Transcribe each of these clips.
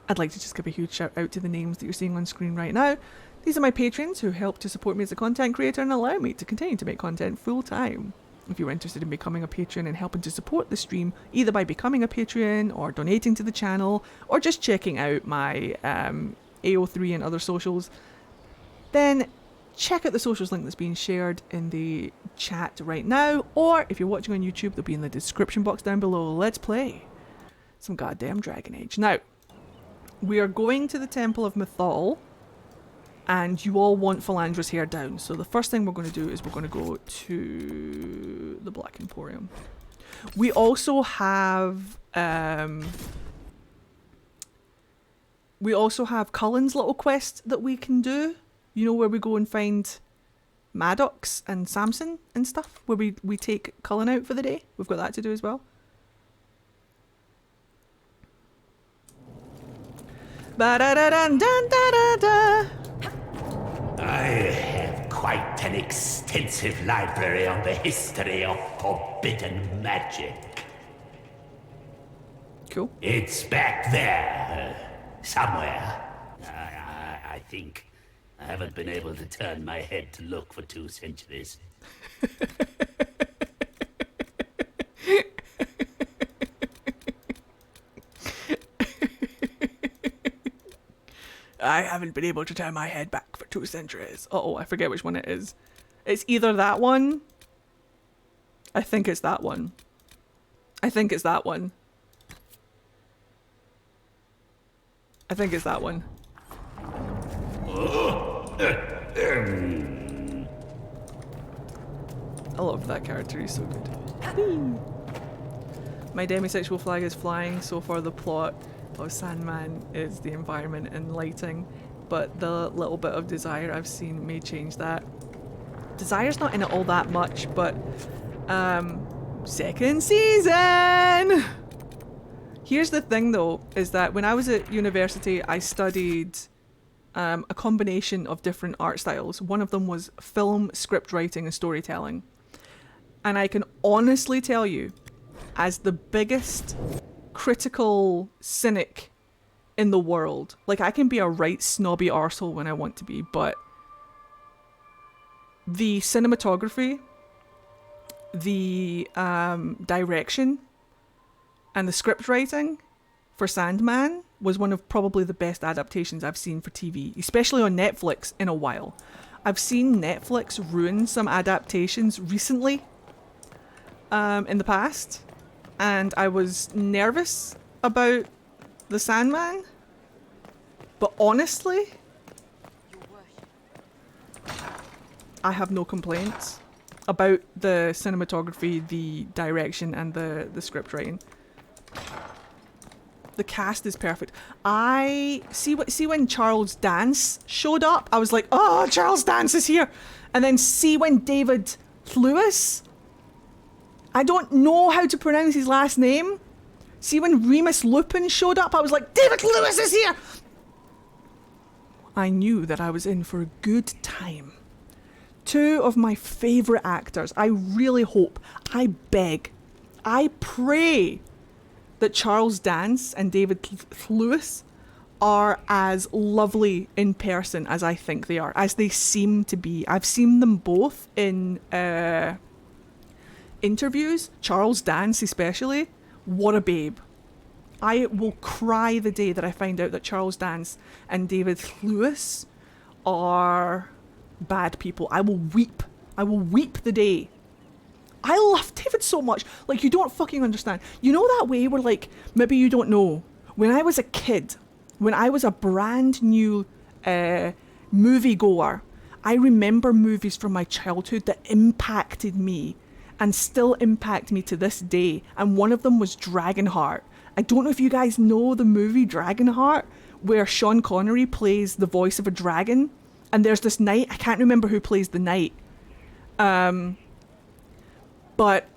I'd like to just give a huge shout out to the names that you're seeing on screen right now. These are my patrons who help to support me as a content creator and allow me to continue to make content full time. If you're interested in becoming a patron and helping to support the stream, either by becoming a patron or donating to the channel or just checking out my AO3 and other socials, then check out the socials link that's being shared in the chat right now, or if you're watching on YouTube, they'll be in the description box down below. Let's play some goddamn Dragon Age. Now, we are going to the Temple of Mythal, and you all want Philandra's hair down. So the first thing we're going to do is we're going to go to the Black Emporium. We also have Cullen's little quest that we can do. You know, where we go and find Maddox and Samson and stuff, where we take Cullen out for the day. We've got that to do as well. Ba-da-da-dun-dun-da-da-da. I have quite an extensive library on the history of forbidden magic. Cool. It's back there, somewhere. I think. I haven't been able to turn my head to look for 2 centuries. I haven't been able to turn my head back for 2 centuries. Uh-oh, I forget which one it is. It's either that one. I think it's that one. I think it's that one. I think it's that one. I love that character, he's so good. My demisexual flag is flying, so far the plot of Sandman is the environment and lighting, but the little bit of Desire I've seen may change that. Desire's not in it all that much, but second season! Here's the thing though, is that when I was at university I studied a combination of different art styles. One of them was film, script writing and storytelling. And I can honestly tell you, as the biggest critical cynic in the world, like I can be a right snobby arsehole when I want to be, but the cinematography, the direction, and the script writing for Sandman was one of probably the best adaptations I've seen for TV, especially on Netflix in a while. I've seen Netflix ruin some adaptations recently, in the past, and I was nervous about the Sandman, but honestly, I have no complaints about the cinematography, the direction, and the script writing. The cast is perfect. I see when Charles Dance showed up, I was like, oh, Charles Dance is here. And then see when David Lewis, I don't know how to pronounce his last name. See when Remus Lupin showed up, I was like, David Lewis is here. I knew that I was in for a good time. 2 of my favourite actors. I really hope, I beg, I pray that Charles Dance and David Lewis are as lovely in person as I think they are, as they seem to be. I've seen them both in interviews. Charles Dance especially, what a babe. I will cry the day that I find out that Charles Dance and David Lewis are bad people. I will weep. I will weep the day. I love David so much. Like, you don't fucking understand. You know that way where, like, maybe you don't know. When I was a kid, when I was a brand new moviegoer, I remember movies from my childhood that impacted me and still impact me to this day. And one of them was Dragonheart. I don't know if you guys know the movie Dragonheart, where Sean Connery plays the voice of a dragon. And there's this knight, I can't remember who plays the knight. But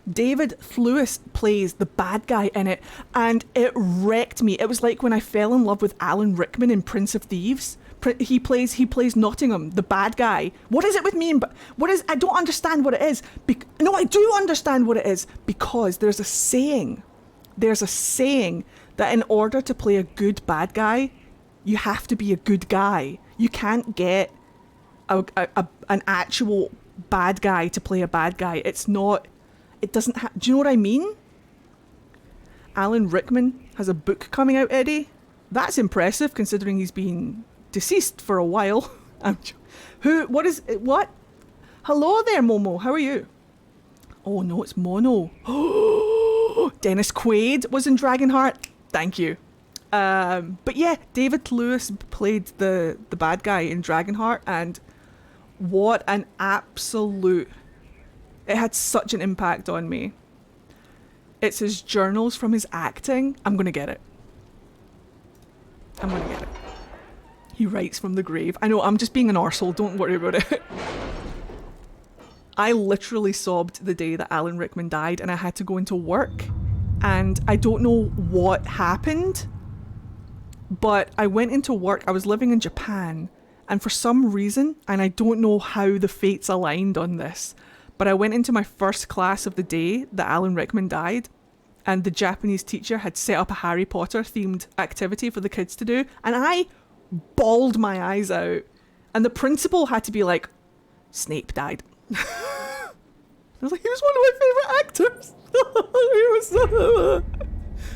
David Lewis plays the bad guy in it, and it wrecked me. It was like when I fell in love with Alan Rickman in Prince of Thieves. He plays Nottingham, the bad guy. What is it with me? I don't understand what it is. No, I do understand what it is, because there's a saying there's a saying that in order to play a good bad guy, you have to be a good guy. You can't get an actual bad guy to play a bad guy. It's not, it doesn't have, do you know what I mean? Alan Rickman has a book coming out, Eddie. That's impressive considering he's been deceased for a while. What? Hello there, Momo. How are you? Oh no, it's Mono. Dennis Quaid was in Dragonheart. Thank you. But yeah, David Lewis played the bad guy in Dragonheart, and what an absolute... It had such an impact on me. It's his journals from his acting. I'm going to get it. I'm going to get it. He writes from the grave. I know, I'm just being an arsehole. Don't worry about it. I literally sobbed the day that Alan Rickman died, and I had to go into work. And I don't know what happened, but I went into work. I was living in Japan, and for some reason, and I don't know how the fates aligned on this, but I went into my first class of the day that Alan Rickman died, and the Japanese teacher had set up a Harry Potter themed activity for the kids to do, and I bawled my eyes out. And the principal had to be like, Snape died. I was like, he was one of my favourite actors.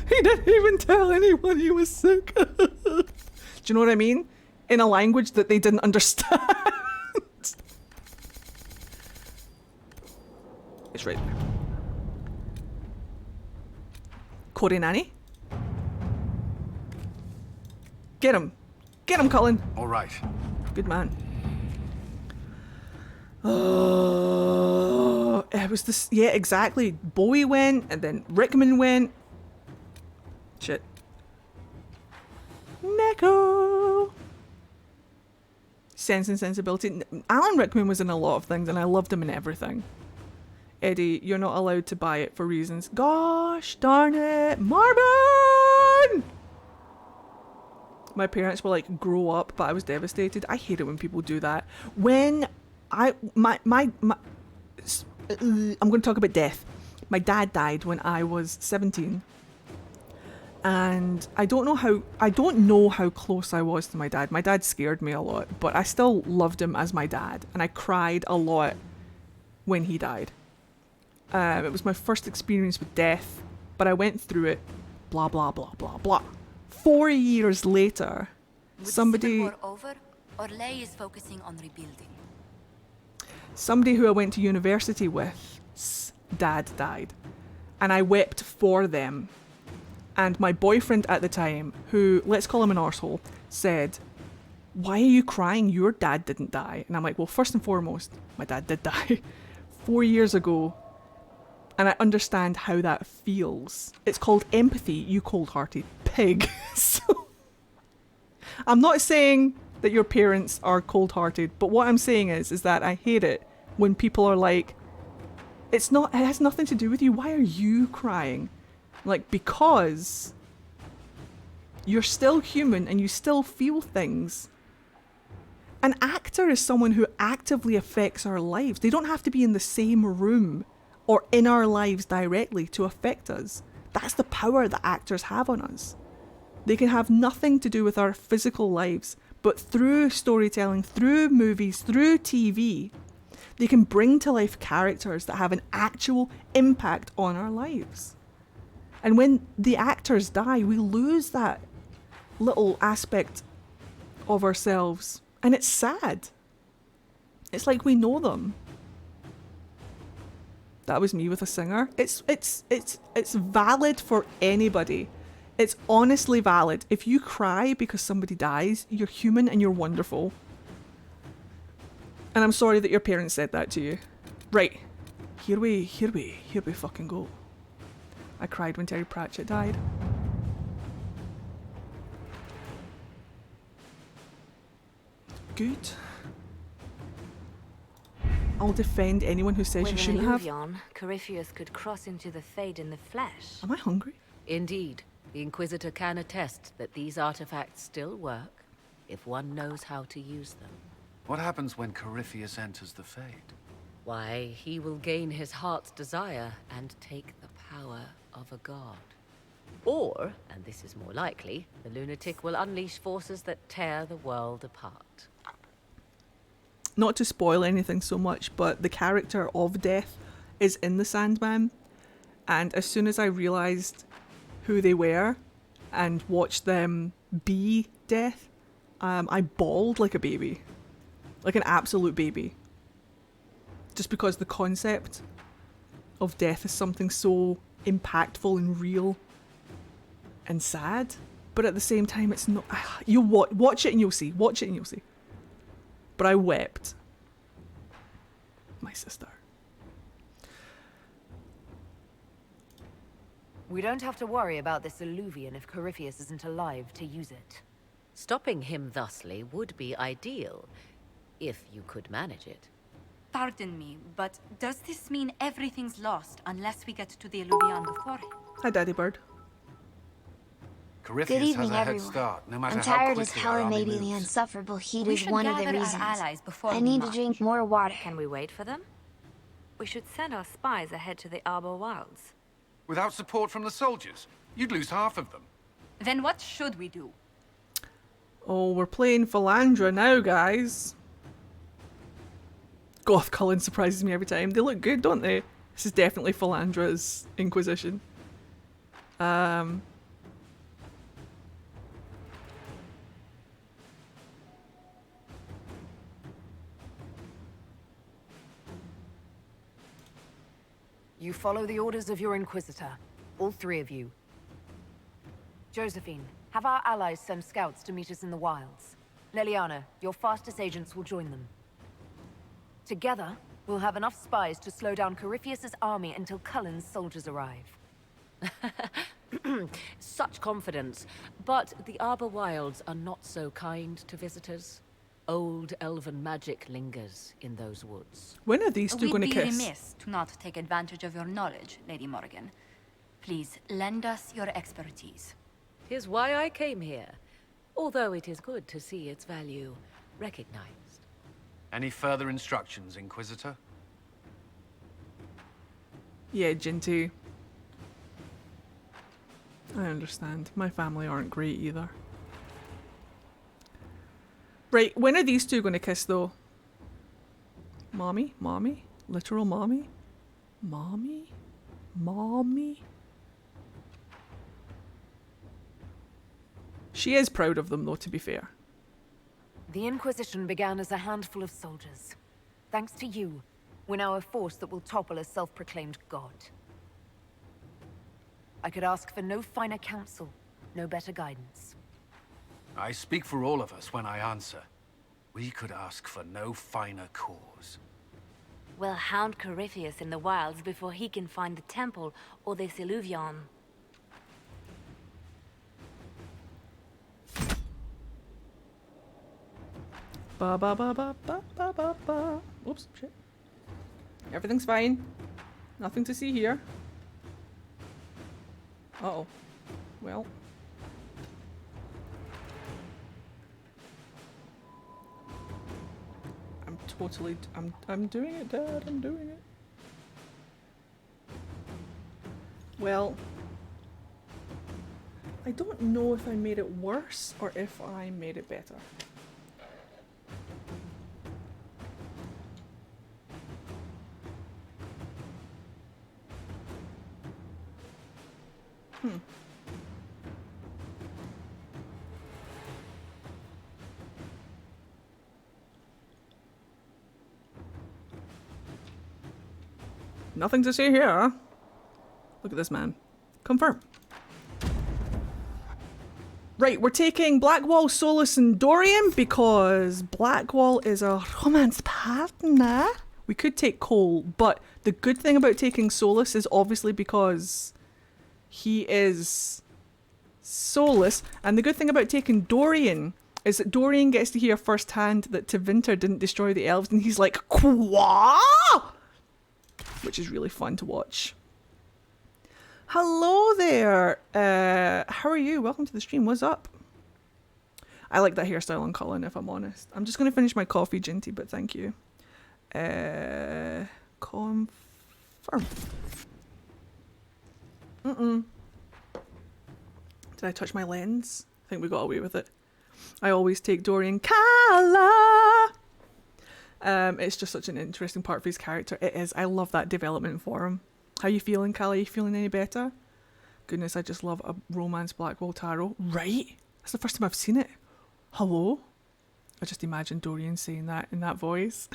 He didn't even tell anyone he was sick. Do you know what I mean? In a language that they didn't understand. It's right there. Corey Nanny. Get him. Get him, Colin. All right. Good man. Oh, it was this. Yeah, exactly. Bowie went, and then Rickman went. Shit. Neko. Sense and Sensibility. Alan Rickman was in a lot of things, and I loved him in everything. Eddie, you're not allowed to buy it for reasons. Gosh darn it, Marvin! My parents were like, grow up, but I was devastated. I hate it when people do that. When I'm going to talk about death. My dad died when I was 17. And I don't know how close I was to my dad. My dad scared me a lot, but I still loved him as my dad. And I cried a lot when he died. It was my first experience with death, but I went through it, blah, blah, blah, blah, blah. 4 years later, somebody War over, Orlais is focusing on rebuilding. Somebody who I went to university with, dad died. And I wept for them. And my boyfriend at the time, who, let's call him an arsehole, said, why are you crying? Your dad didn't die. And I'm like, well, first and foremost, my dad did die 4 years ago. And I understand how that feels. It's called empathy, you cold-hearted pig. So, I'm not saying that your parents are cold-hearted, but what I'm saying is that I hate it when people are like, it has nothing to do with you. Why are you crying? Like, because you're still human and you still feel things. An actor is someone who actively affects our lives. They don't have to be in the same room or in our lives directly to affect us. That's the power that actors have on us. They can have nothing to do with our physical lives, but through storytelling, through movies, through TV, they can bring to life characters that have an actual impact on our lives. And when the actors die, we lose that little aspect of ourselves. And it's sad. It's like we know them. That was me with a singer. It's valid for anybody. It's honestly valid. If you cry because somebody dies, you're human and you're wonderful. And I'm sorry that your parents said that to you. Right. Here we fucking go. I cried when Terry Pratchett died. Good. I'll defend anyone who says you shouldn't have. Within Corypheus could cross into the Fade in the flesh. Am I hungry? Indeed, the Inquisitor can attest that these artifacts still work if one knows how to use them. What happens when Corypheus enters the Fade? Why, he will gain his heart's desire and take the power of a god. Or, and this is more likely, the lunatic will unleash forces that tear the world apart. Not to spoil anything so much, but the character of Death is in the Sandman, and as soon as I realised who they were and watched them be Death, I bawled like a baby. Like an absolute baby. Just because the concept of death is something so impactful and real and sad, but at the same time it's not. You watch it and you'll see. Watch it and you'll see. But I wept. My sister. We don't have to worry about this Illuvian if Corypheus isn't alive to use it. Stopping him thusly would be ideal, if you could manage it. Pardon me, but does this mean everything's lost unless we get to the Illuvian before? Hi, Daddy Bird. Corypheus Good has evening, a head everyone. start, no matter I'm how tired as quickly hell our and army maybe the moves. insufferable heat We is should one of the gather our reasons. allies before I we need to march. drink more water. Can we wait for them? We should send our spies ahead to the Arbor Wilds. Without support from the soldiers, you'd lose half of them. Then what should we do? Oh, we're playing Philandra now, guys. Goth Cullen surprises me every time. They look good, don't they? This is definitely Philandra's Inquisition. You follow the orders of your Inquisitor. All three of you. Josephine, have our allies send scouts to meet us in the wilds. Leliana, your fastest agents will join them. Together, we'll have enough spies to slow down Corypheus's army until Cullen's soldiers arrive. Such confidence. But the Arbor Wilds are not so kind to visitors. Old elven magic lingers in those woods. When are these two We'd going to be kiss? remiss to not take advantage of your knowledge, Lady Morgan. Please lend us your expertise. 'Tis why I came here, although it is good to see its value recognized. Any further instructions, Inquisitor? Yeah, Jinty. I understand. My family aren't great either. Right, when are these two going to kiss, though? Mommy? Mommy? Literal mommy? Mommy? Mommy? She is proud of them, though, to be fair. The Inquisition began as a handful of soldiers. Thanks to you, we're now a force that will topple a self-proclaimed god. I could ask for no finer counsel, no better guidance. I speak for all of us when I answer. We could ask for no finer cause. We'll hound Corypheus in the wilds before he can find the temple or this Illuvian. Ba ba ba ba ba ba ba ba. Oops, shit. Everything's fine. Nothing to see here. Uh-oh. Well. I'm doing it, Dad. I'm doing it. Well, I don't know if I made it worse or if I made it better. Nothing to see here. Look at this man. Confirm. Right, we're taking Blackwall, Solus, and Dorian because Blackwall is a romance partner. We could take Cole, but the good thing about taking Solus is obviously because he is Solus, and the good thing about taking Dorian is that Dorian gets to hear firsthand that Tevinter didn't destroy the elves, and he's like, "Quoi?" Which is really fun to watch. Hello there. How are you? Welcome to the stream. What's up? I like that hairstyle on Cullen, if I'm honest. I'm just going to finish my coffee, Jinty, but thank you. Confirm. Did I touch my lens? I think we got away with it. I always take Dorian Kala. It's just such an interesting part of his character. It is. I love that development for him. How you feeling, Kala? You feeling any better? Goodness, I just love a romance Blackwall Tarot. Right? That's the first time I've seen it. Hello? I just imagine Dorian saying that in that voice.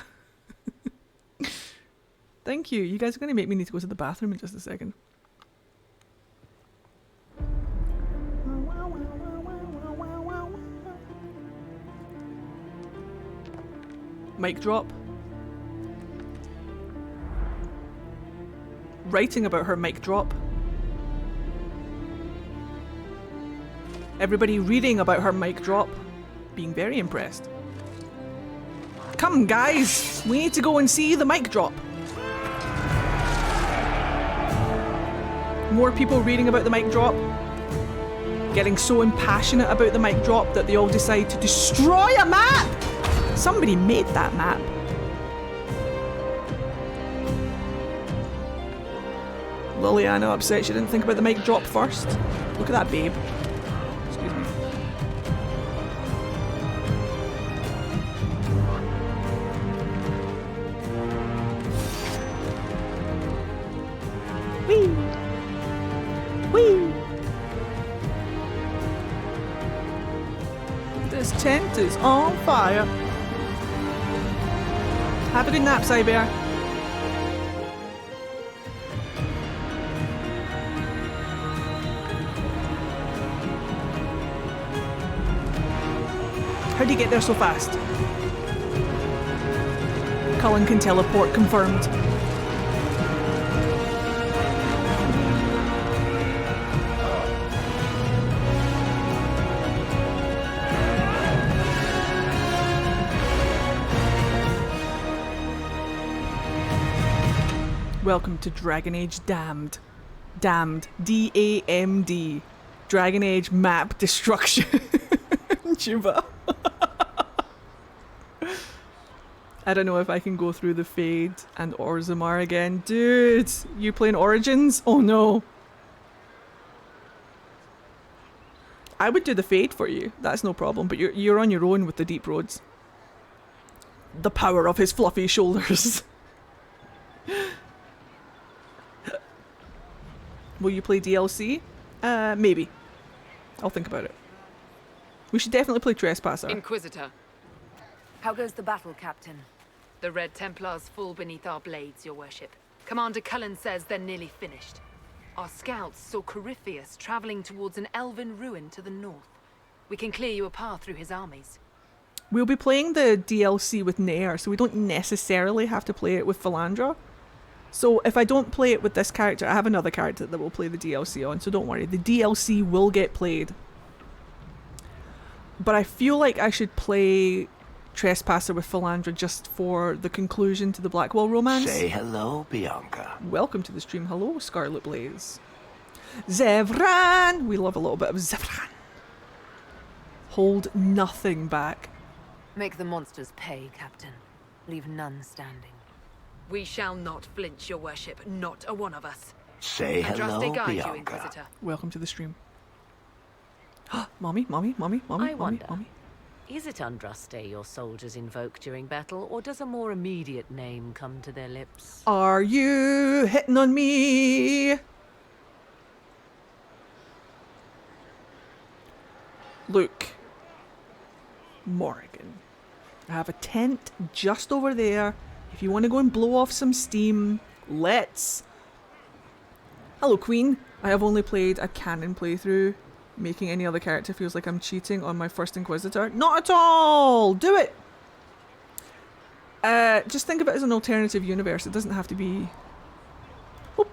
Thank you. You guys are going to make me need to go to the bathroom in just a second. Mic drop. Writing about her mic drop. Everybody reading about her mic drop. Being very impressed. Come guys, we need to go and see the mic drop. More people reading about the mic drop. Getting so impassionate about the mic drop that they all decide to destroy a map! Somebody made that map. Liliana upset she didn't think about the mic drop first. Look at that babe. Excuse me. Whee! Whee! This tent is on fire. Have a good nap, Cybear. How'd you get there so fast? Cullen can teleport, confirmed. Welcome to Dragon Age Damned. Damned. D-A-M-D. Dragon Age map destruction. Juba. I don't know if I can go through the Fade and Orzammar again. Dude, you playing Origins? Oh no. I would do the Fade for you. That's no problem. But you're on your own with the Deep Roads. The power of his fluffy shoulders. Will you play DLC? Maybe. I'll think about it. We should definitely play Trespasser. Inquisitor. How goes the battle, Captain? The Red Templars fall beneath our blades, your worship. Commander Cullen says they're nearly finished. Our scouts saw Corypheus traveling towards an elven ruin to the north. We can clear you a path through his armies. We'll be playing the DLC with Nair, so we don't necessarily have to play it with Philandra. So if I don't play it with this character, I have another character that will play the DLC on, so don't worry. The DLC will get played. But I feel like I should play Trespasser with Philandra just for the conclusion to the Blackwall romance. Say hello, Bianca. Welcome to the stream. Hello, Scarlet Blaze. Zevran! We love a little bit of Zevran. Hold nothing back. Make the monsters pay, Captain. Leave none standing. We shall not flinch, your worship. Not a one of us. Say hello, Bianca. Welcome to the stream. Mommy, mommy, mommy, mommy, I mommy, wonder, mommy. is it Andraste your soldiers invoke during battle, or does a more immediate name come to their lips? Are you hitting on me? Luke. Morrigan. I have a tent just over there. If you want to go and blow off some steam, let's. Hello, Queen. I have only played a canon playthrough. Making any other character feels like I'm cheating on my first Inquisitor. Not at all! Do it! Just think of it as an alternative universe. It doesn't have to be... Oop.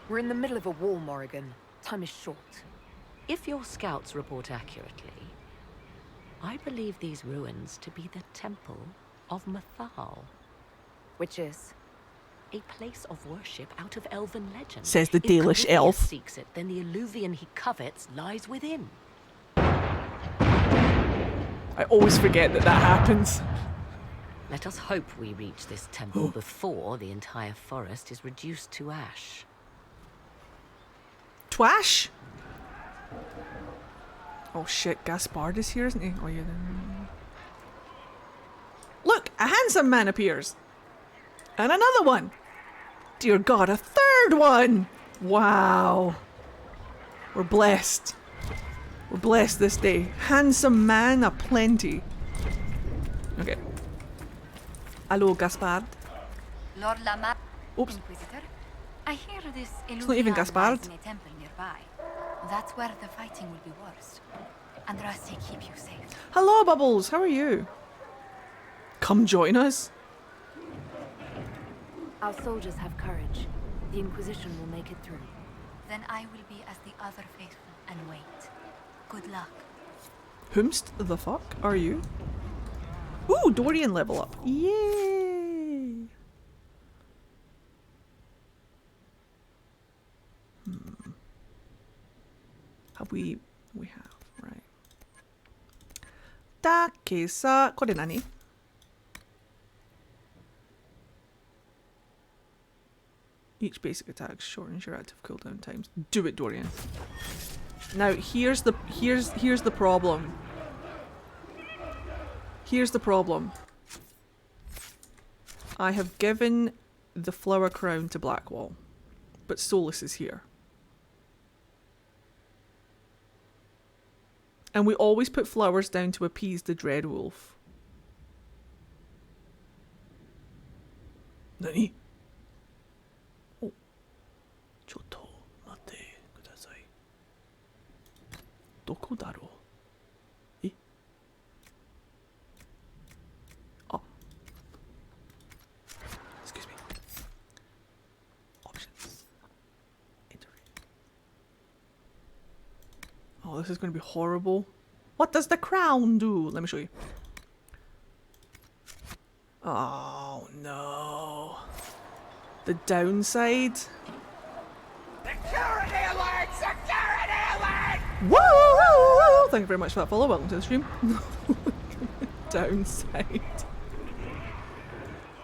We're in the middle of a war, Morrigan. Time is short. If your scouts report accurately, I believe these ruins to be the Temple of Mathal. Which is? A place of worship out of elven legend. Says the If Dalish Corypheus elf. seeks it, then the alluvion he covets lies within. I always forget that happens. Let us hope we reach this temple before the entire forest is reduced to ash. Twash? Oh shit, Gaspard is here, isn't he? Oh yeah. Look, a handsome man appears. And another one. Dear God, a third one. Wow. We're blessed. We're blessed this day. Handsome man aplenty. Okay. Hello, Gaspard. Lord Lama. Oops. Inquisitor. I hear this It's not even Illuvian Gaspard. lies in a temple nearby. That's where the fighting will be worst. Andraste, keep you safe. Hello, Bubbles. How are you? Come join us. Our soldiers have courage. The Inquisition will make it through. Then I will be as the other faithful and wait. Good luck. Whomst the fuck are you? Ooh, Dorian level up. Yay! Have we? We have, right. だけさ、これ何? Each basic attack shortens your active cooldown times. Do it, Dorian. Now here's the problem. Here's the problem. I have given the flower crown to Blackwall, but Solus is here. And we always put flowers down to appease the Dreadwolf. Nani? Oh. Chotto mate kudasai. Doko daro? Eh? Oh. Excuse me. Options. Interview. Oh, this is going to be horrible. What does the crown do? Let me show you. Oh no. The downside. Security alert! Security alert! Woo! Thank you very much for that follow. Welcome to the stream. Downside.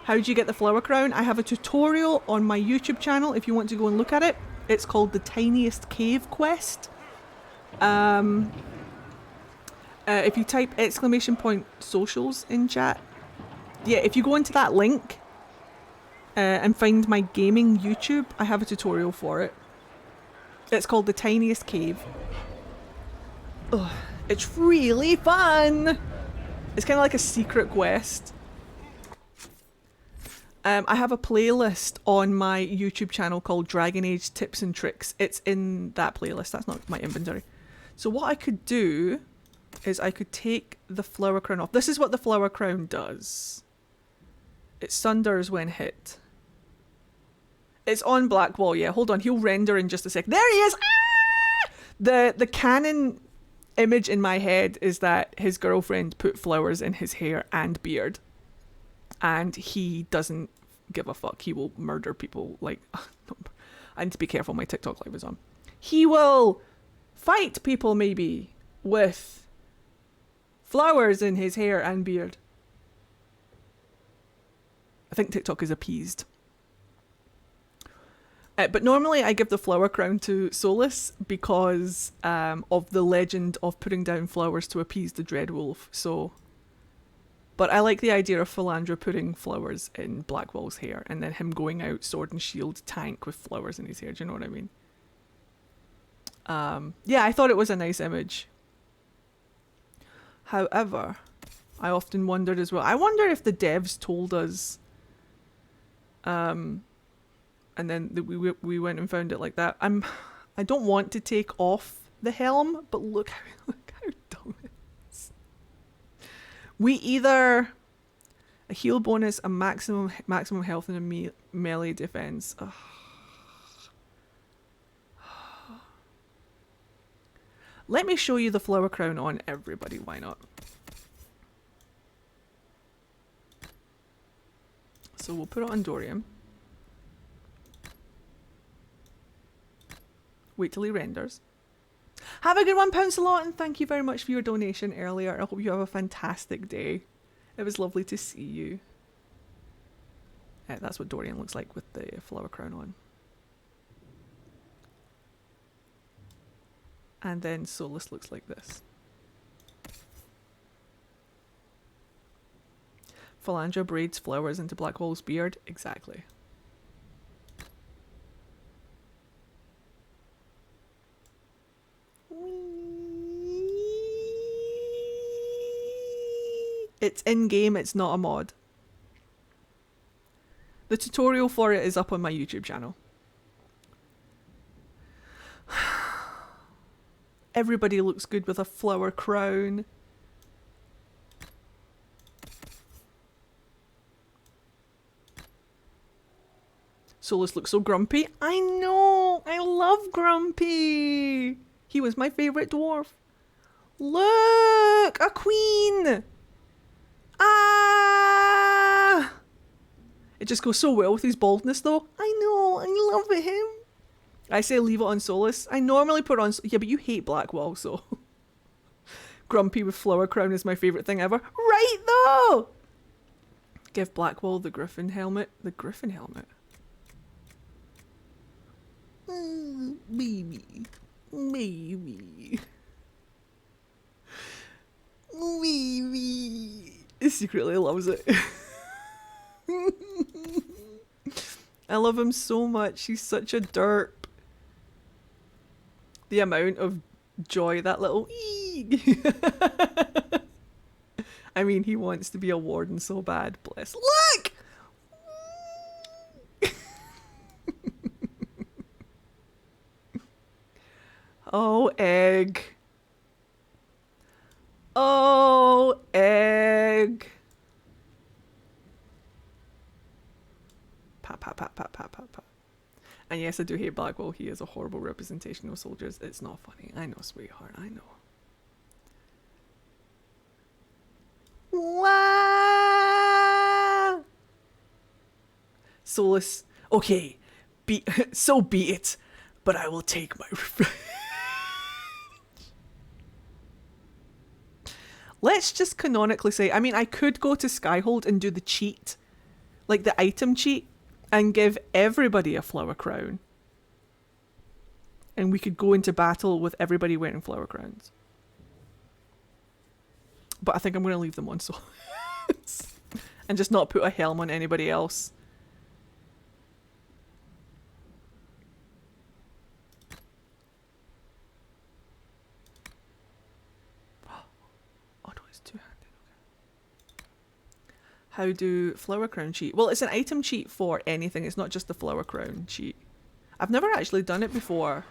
How do you get the flower crown? I have a tutorial on my YouTube channel if you want to go and look at it. It's called the Tiniest Cave Quest. If you type !socials in chat, yeah, if you go into that link and find my gaming YouTube, I have a tutorial for it. It's called the Tiniest Cave. Ugh, it's really fun. It's kind of like a secret quest. I have a playlist on my YouTube channel called Dragon Age Tips and Tricks. It's in that playlist. That's not my inventory. So what I could do is I could take the flower crown off. This is what the flower crown does. It sunders when hit. It's on Blackwall, yeah. Hold on, he'll render in just a sec. There he is! Ah! The canon image in my head is that his girlfriend put flowers in his hair and beard. And he doesn't give a fuck. He will murder people. Like, I need to be careful, my TikTok live is on. He will fight people maybe with flowers in his hair and beard. I think TikTok is appeased. But normally I give the flower crown to Solus because of the legend of putting down flowers to appease the Dreadwolf. So, but I like the idea of Philandra putting flowers in Blackwall's hair and then him going out sword and shield tank with flowers in his hair. Do you know what I mean? Yeah, I thought it was a nice image. However, I often wondered as well. I wonder if the devs told us, and then we went and found it like that. I don't want to take off the helm, but look how dumb it is. We either a heal bonus, a maximum health, and a melee defense. Ugh. Let me show you the flower crown on everybody, why not? So we'll put it on Dorian. Wait till he renders. Have a good one, Pouncelot, and thank you very much for your donation earlier. I hope you have a fantastic day. It was lovely to see you. That's what Dorian looks like with the flower crown on. And then Solus looks like this. Phalandra braids flowers into Blackwall's beard. Exactly. It's in-game, it's not a mod. The tutorial for it is up on my YouTube channel. Everybody looks good with a flower crown. Solus looks so grumpy. I know! I love Grumpy! He was my favourite dwarf. Look! A queen! Ah! It just goes so well with his baldness though. I know, I love him. I say leave it on Solus. I normally put on... Yeah, but you hate Blackwall, so... Grumpy with flower crown is my favourite thing ever. Right though! Give Blackwall the griffin helmet. The griffin helmet? Maybe. Maybe. Maybe. He secretly loves it. I love him so much. He's such a derp. The amount of joy that little I mean, he wants to be a warden so bad. Bless. Look! Oh, egg. Oh, egg. Pat, pat, pat, pat, pat, pat, pat. And yes, I do hate Blackwall. He is a horrible representation of soldiers. It's not funny. I know, sweetheart. I know. Wow. Solus. Okay. So be it. But I will take my revenge. Let's just canonically say, I mean, I could go to Skyhold and do the cheat, like the item cheat, and give everybody a flower crown. And we could go into battle with everybody wearing flower crowns. But I think I'm going to leave them on Solus. And just not put a helm on anybody else. How do flower crown cheat? Well, it's an item cheat for anything. It's not just the flower crown cheat. I've never actually done it before.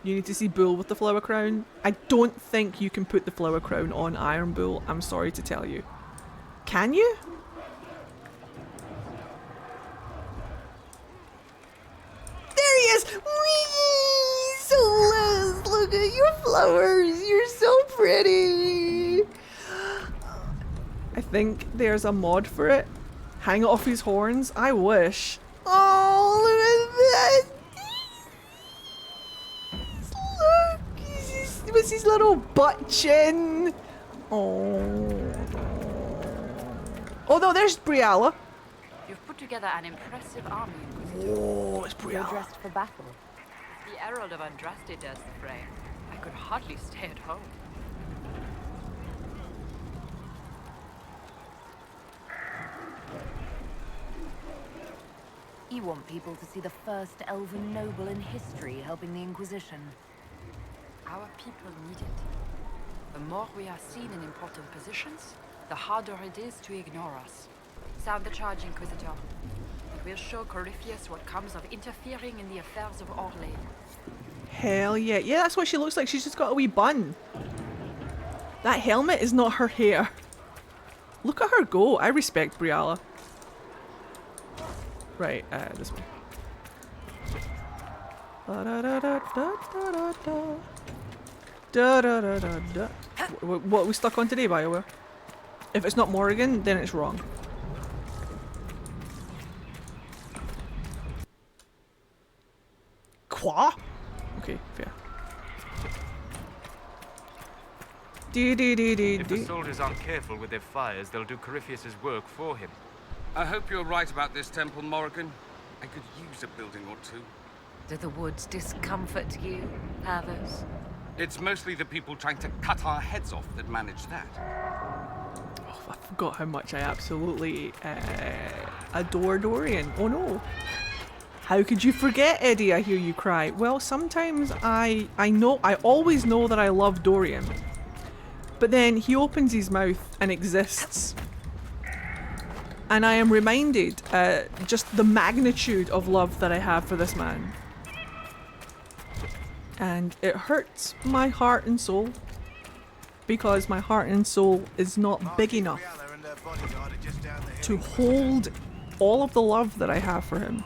You need to see Bull with the flower crown. I don't think you can put the flower crown on Iron Bull. I'm sorry to tell you. Can you? There he is! Whee! Solus, look at your flowers. You're so pretty. I think there's a mod for it. Hang it off his horns. I wish. Oh, look at that! Look! What's his little butt chin? Oh. Oh no, there's Briala. You've put together an impressive army, Inquisitor. Oh, it's You're Briala. dressed for battle. The Herald of Andraste does the fray. I could hardly stay at home. You want people to see the first elven noble in history helping the Inquisition. Our people need it. The more we are seen in important positions, the harder it is to ignore us. Sound the charge, Inquisitor. It will show Corypheus what comes of interfering in the affairs of Orlais. Hell yeah. Yeah, that's what she looks like. She's just got a wee bun. That helmet is not her hair. Look at her go. I respect Briala. Right, this way. What are we stuck on today, BioWare? If it's not Morrigan, then it's wrong. Qua? Okay, fair. If the soldiers aren't careful with their fires, they'll do Corypheus's work for him. I hope you're right about this temple, Morrigan. I could use a building or two. Do the woods discomfort you, Havers? It's mostly the people trying to cut our heads off that manage that. Oh, I forgot how much I absolutely adore Dorian. Oh no. How could you forget, Eddie? I hear you cry. Well, sometimes I always know that I love Dorian. But then he opens his mouth and exists. And I am reminded just the magnitude of love that I have for this man. And it hurts my heart and soul. Because my heart and soul is not big enough to hold all of the love that I have for him.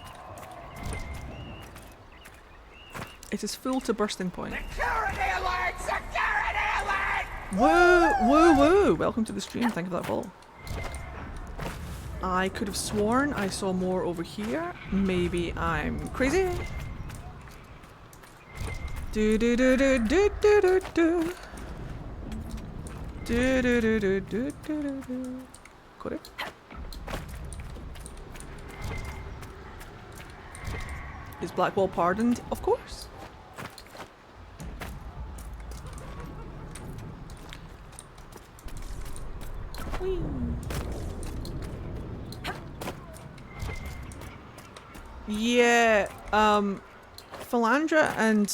It is full to bursting point. Security alert! Security alert! Woo! Woo! Woo! Welcome to the stream. Thank you for that ball. I could have sworn I saw more over here. Maybe I'm crazy. Do do do do do do do do. Do do do do do do do. Got it. Is Blackwall pardoned? Of course. Whee. Yeah, Philandra and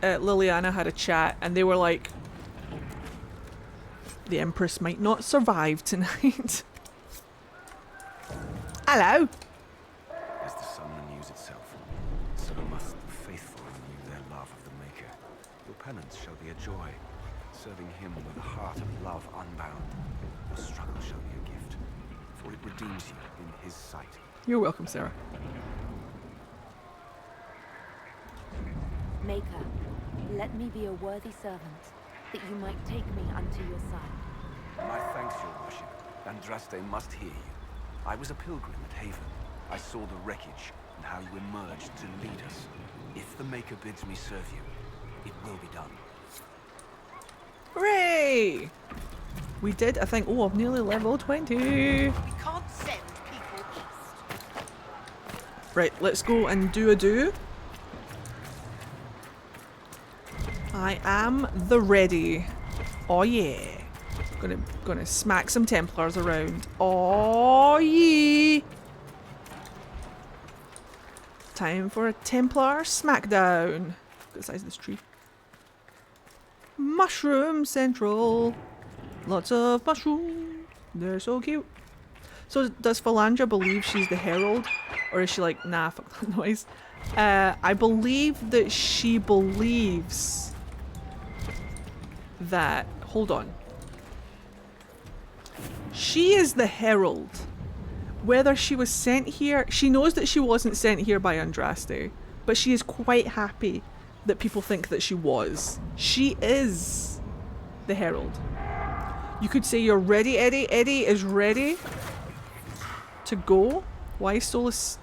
Liliana had a chat, and they were like, the Empress might not survive tonight. Hello. As the sun renews itself, so must the faithful renew their love of the Maker. Your penance shall be a joy, serving him with a heart of love unbound. Your struggle shall be a gift, for it redeems you in his sight. You're welcome, Sarah. Maker, let me be a worthy servant, that you might take me unto your side. My thanks, your worship. Andraste must hear you. I was a pilgrim at Haven. I saw the wreckage and how you emerged to lead us. If the Maker bids me serve you, it will be done. Hooray! We did, I think, oh, I've nearly level 20. We can't send people east. Right, let's go and do a do. I am the ready. Oh yeah. Gonna smack some Templars around. Oh yeah. Time for a Templar smackdown. Look at the size of this tree. Mushroom Central. Lots of mushrooms. They're so cute. So does Philandra believe she's the Herald? Or is she like, nah, fuck that noise? I believe that she believes that... Hold on. She is the Herald. Whether she was sent here... She knows that she wasn't sent here by Andraste. But she is quite happy that people think that she was. She is the Herald. You could say you're ready, Eddie. Eddie is ready to go. Why is Solus...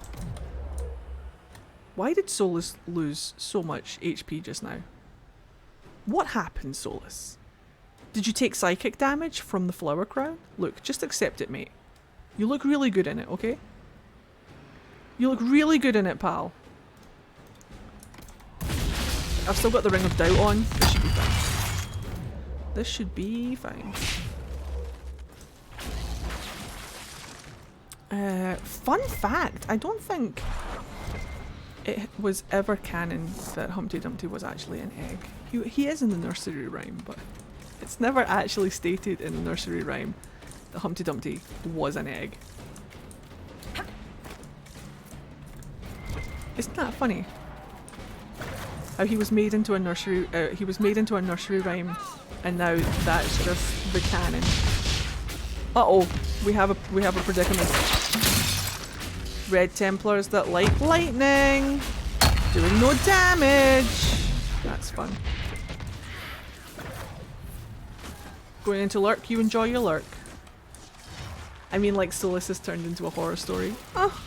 Why did Solus lose so much HP just now? What happened, Solus? Did you take psychic damage from the flower crown? Look, just accept it, mate. You look really good in it, okay? You look really good in it, pal. I've still got the Ring of Doubt on. This should be fine. This should be fine. Fun fact, I don't think it was ever canon that Humpty Dumpty was actually an egg. He is in the nursery rhyme, but it's never actually stated in the nursery rhyme that Humpty Dumpty was an egg. Isn't that funny? How he was made into a nursery rhyme, and now that's just the canon. Uh-oh, we have a predicament. Red Templars that like lightning, doing no damage. That's fun. Going into lurk, you enjoy your lurk. I mean, like Solus has turned into a horror story. Oh.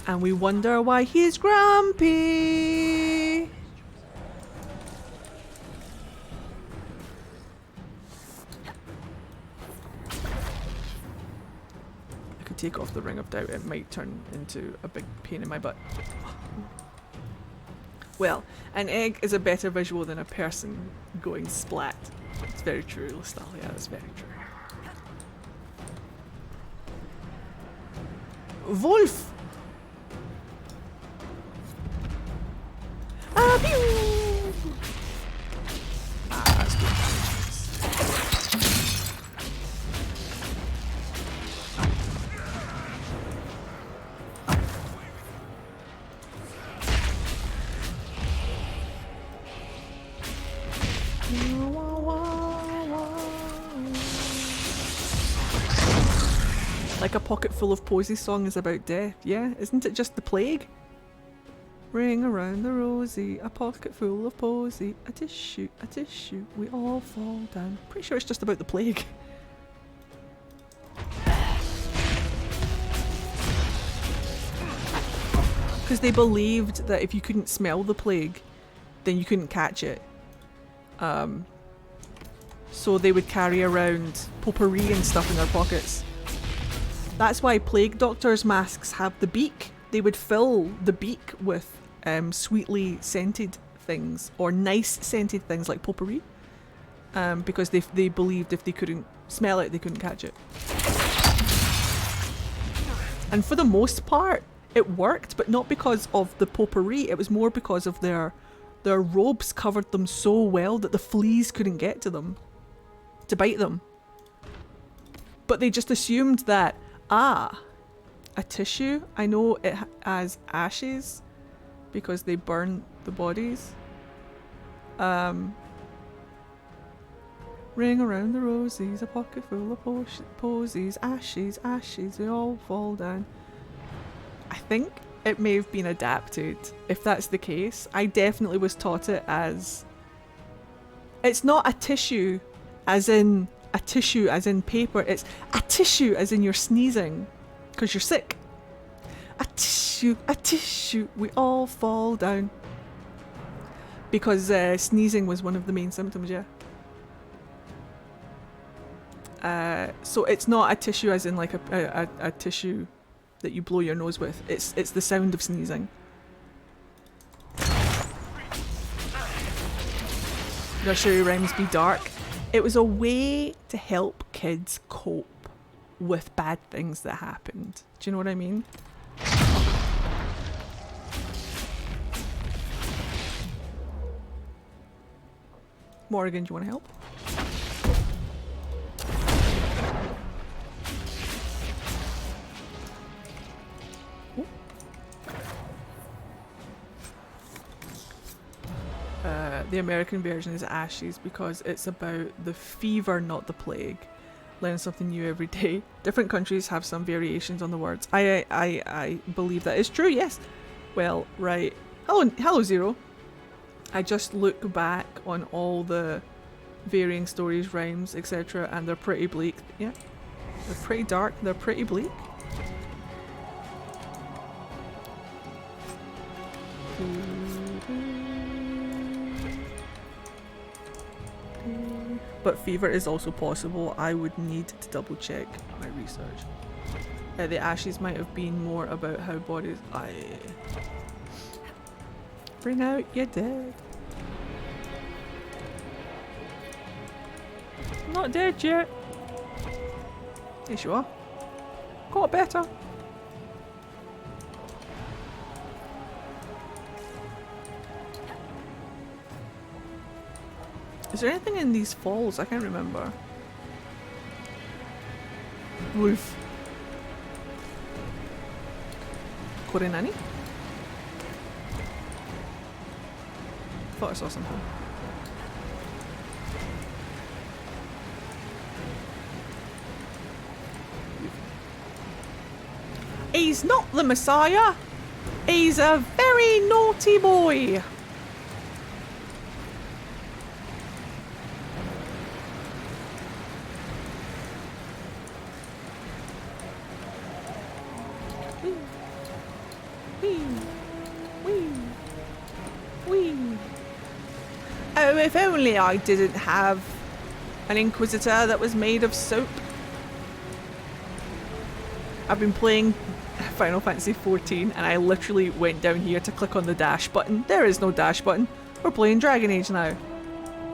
And we wonder why he's grumpy. I could take off the Ring of Doubt, it might turn into a big pain in my butt. Well, an egg is a better visual than a person going splat. It's very true, Lestalia, that's very true. Wolf! Ah, pew! Ah, that's good. Like a pocket full of posies song is about death, yeah? Isn't it just the plague? Ring around the rosy, a pocket full of posy, a tissue, we all fall down. Pretty sure it's just about the plague. Because they believed that if you couldn't smell the plague, then you couldn't catch it. So they would carry around potpourri and stuff in their pockets. That's why plague doctors' masks have the beak. They would fill the beak with sweetly scented things or nice scented things like potpourri, because they believed if they couldn't smell it, they couldn't catch it. And for the most part, it worked, but not because of the potpourri. It was more because of their robes covered them so well that the fleas couldn't get to them to bite them. But they just assumed that, a tissue, I know it has ashes because they burn the bodies. Ring around the rosies, a pocket full of posies, ashes, they all fall down. I think it may have been adapted. If that's the case, I definitely was taught it as, it's not a tissue as in a tissue as in paper, it's a tissue as in you're sneezing because you're sick. A tissue, we all fall down. Because sneezing was one of the main symptoms, yeah. So it's not a tissue as in like a tissue that you blow your nose with. It's the sound of sneezing. Nursery rhymes be dark. It was a way to help kids cope with bad things that happened. Do you know what I mean? Morgan, do you want to help? The American version is ashes because it's about the fever, not the plague. Learn something new every day. Different countries have some variations on the words. I believe that is true, yes. Well, right. Hello Zero. I just look back on all the varying stories, rhymes, etc. and they're pretty bleak. Yeah. They're pretty dark, they're pretty bleak. But fever is also possible. I would need to double check my research. The ashes might have been more about how bodies... Bring out your dead. I'm not dead yet. Yes you are. Got better. Is there anything in these falls? I can't remember. Wolf. Korenani? Thought I saw something. He's not the Messiah. He's a very naughty boy. Oh, if only I didn't have an Inquisitor that was made of soap. I've been playing Final Fantasy XIV and I literally went down here to click on the dash button. There is no dash button. We're playing Dragon Age now.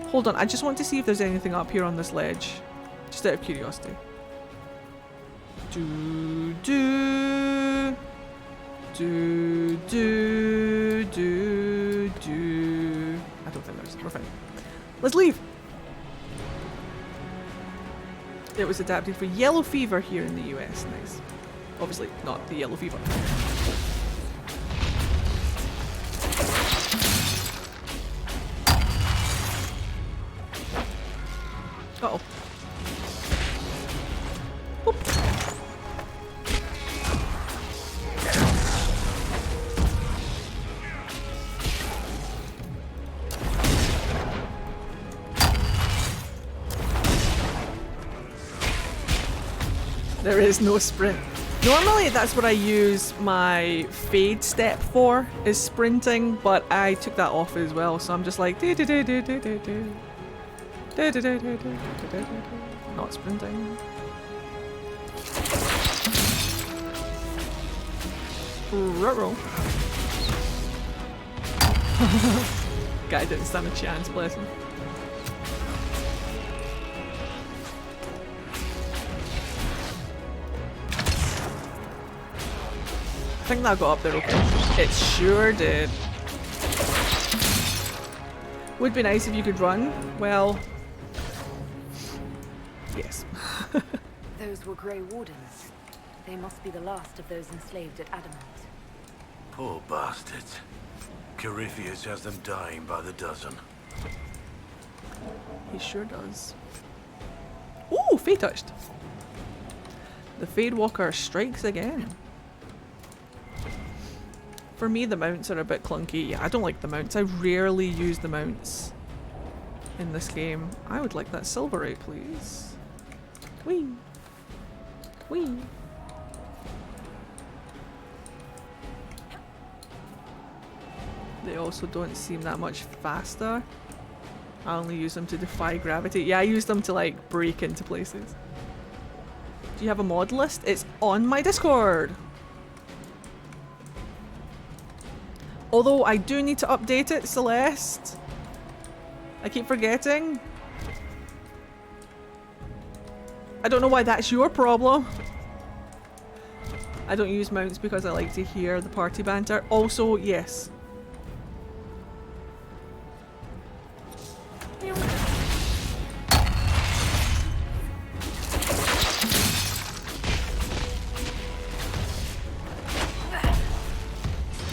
Hold on, I just want to see if there's anything up here on this ledge. Just out of curiosity. I don't think there's. We're fine. Let's leave. It was adapted for yellow fever here in the US. Nice. Obviously not the yellow fever. Uh-oh. Whoop. There is no sprint. Normally that's what I use my fade step for, is sprinting, but I took that off as well, so I'm just like not sprinting. Ruh-roh. Guy didn't stand a chance, bless him. I think that got up there okay. It sure did. Would be nice if you could run. Well, yes. Those were Grey Wardens. They must be the last of those enslaved at Adamant. Poor bastards. Corypheus has them dying by the dozen. He sure does. Ooh, Fade touched. The Unifadewalker strikes again. For me, the mounts are a bit clunky. Yeah, I don't like the mounts. I rarely use the mounts in this game. I would like that silverite, please. Whee! Whee! They also don't seem that much faster. I only use them to defy gravity. Yeah, I use them to like break into places. Do you have a mod list? It's on my Discord! Although I do need to update it, Celeste. I keep forgetting. I don't know why that's your problem. I don't use mounts because I like to hear the party banter. Also, yes.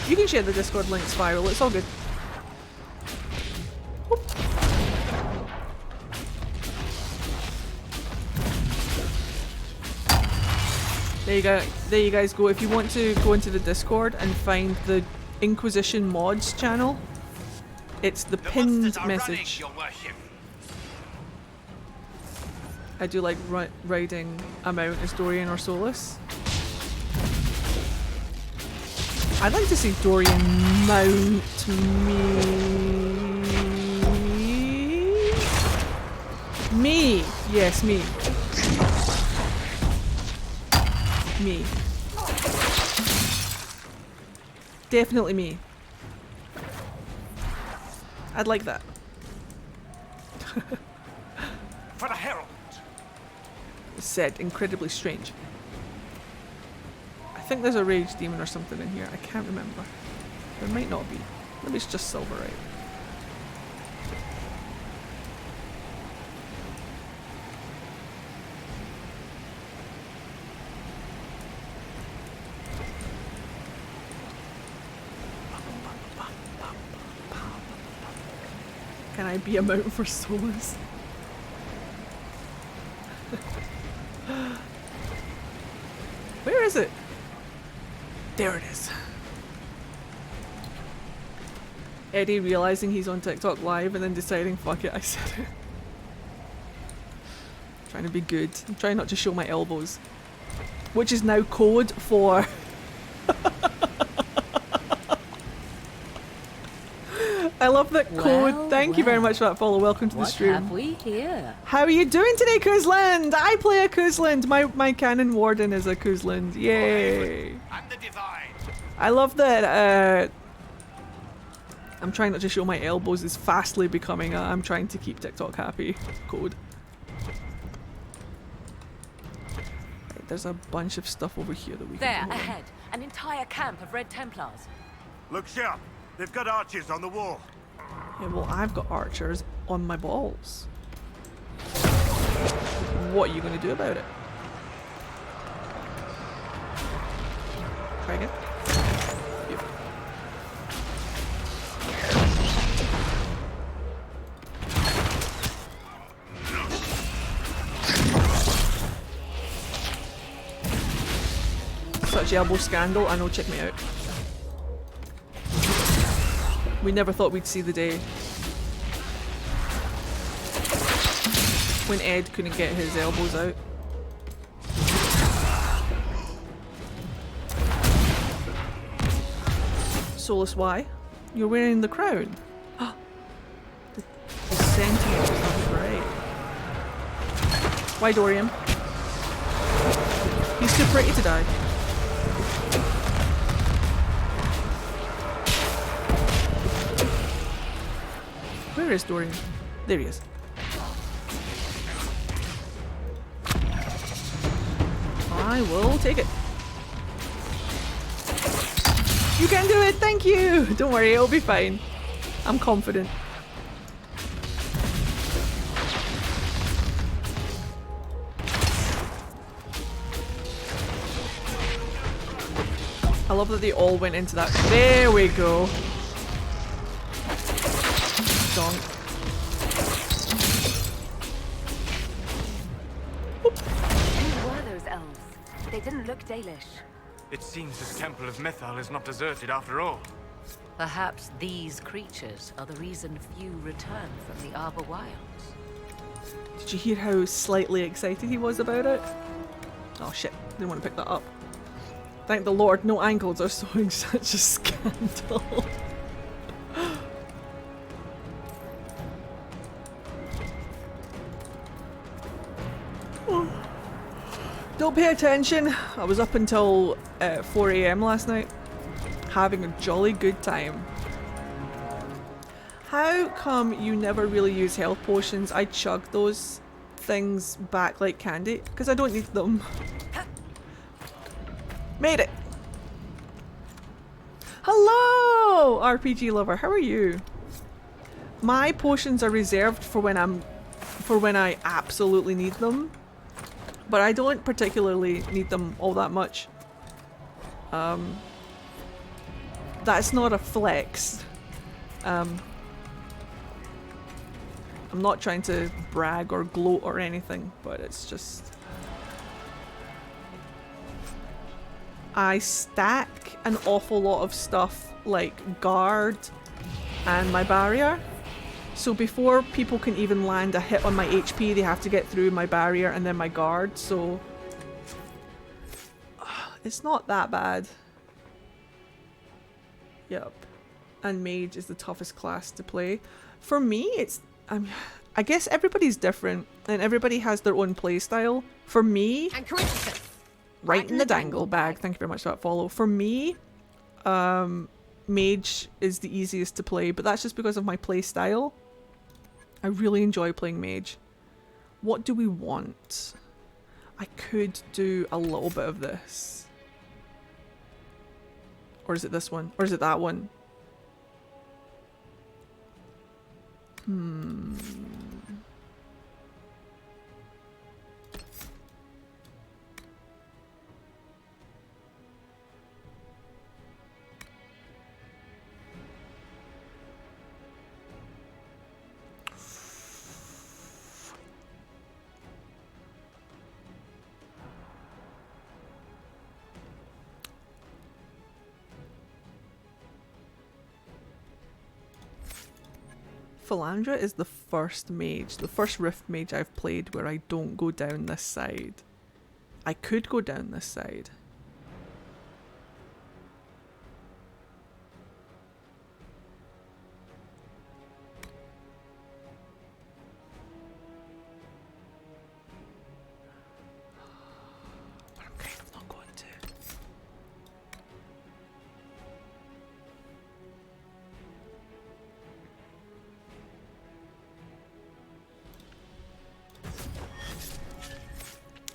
You can share the Discord link, Spiral, it's all good. Whoop. There you guys go. If you want to go into the Discord and find the Inquisition mods channel, it's the pinned message. I do like riding a mount as Dorian or Solus. I'd like to see Dorian mount me. Me! Yes, me. Me. Definitely me. I'd like that. For the Herald! Said incredibly strange. I think there's a rage demon or something in here. I can't remember. There might not be. Maybe it's just silverite. Can I be a mount for Solus? Where is it? There it is. Eddie realizing he's on TikTok live and then deciding, fuck it, I said it. Trying to be good. I'm trying not to show my elbows. Which is now code for... I love that code. Well, Thank you very much for that follow. Welcome to the stream. What have we here? How are you doing today, Kuzland? I play a Kuzland. My canon warden is a Kuzland. Yay. I love that I'm trying not to show my elbows is fastly becoming a I'm trying to keep TikTok happy code. Right, there's a bunch of stuff over here that we There, can do. ahead. An entire camp of Red Templars. Look sharp. They've got archers on the wall. Yeah, well, I've got archers on my balls. What are you going to do about it? Try again. Beautiful. Such elbow scandal. I know, check me out. We never thought we'd see the day when Ed couldn't get his elbows out. Solus, why? You're wearing the crown. The Sentinels, that's right. Why Dorian? He's too pretty to die. Where is Dorian? There he is. I will take it. You can do it, thank you! Don't worry, it'll be fine. I'm confident. I love that they all went into that. There we go. Donk. Who were those elves? They didn't look Dalish. It seems this temple of Mythal is not deserted after all. Perhaps these creatures are the reason few return from the Arbor Wilds. Did you hear how slightly excited he was about it? Oh shit, didn't want to pick that up. Thank the Lord, no ankles are sewing such a scandal. Don't pay attention. I was up until 4 AM last night, having a jolly good time. How come you never really use health potions? I chug those things back like candy, because I don't need them. Made it! Hello, RPG lover. How are you? My potions are reserved for when I absolutely need them. But I don't particularly need them all that much. That's not a flex. I'm not trying to brag or gloat or anything, but it's just... I stack an awful lot of stuff like guard and my barrier. So before people can even land a hit on my HP, they have to get through my barrier and then my guard, so... It's not that bad. Yep. And mage is the toughest class to play. For me, it's... I guess everybody's different, and everybody has their own playstyle. For me... Right in the dangle bag. Thank you very much for that follow. For me, mage is the easiest to play, but that's just because of my playstyle. I really enjoy playing mage. What do we want? I could do a little bit of this. Or is it this one? Or is it that one? Philandra is the first mage, the first rift mage I've played where I don't go down this side. I could go down this side. But I'm kind of not going to.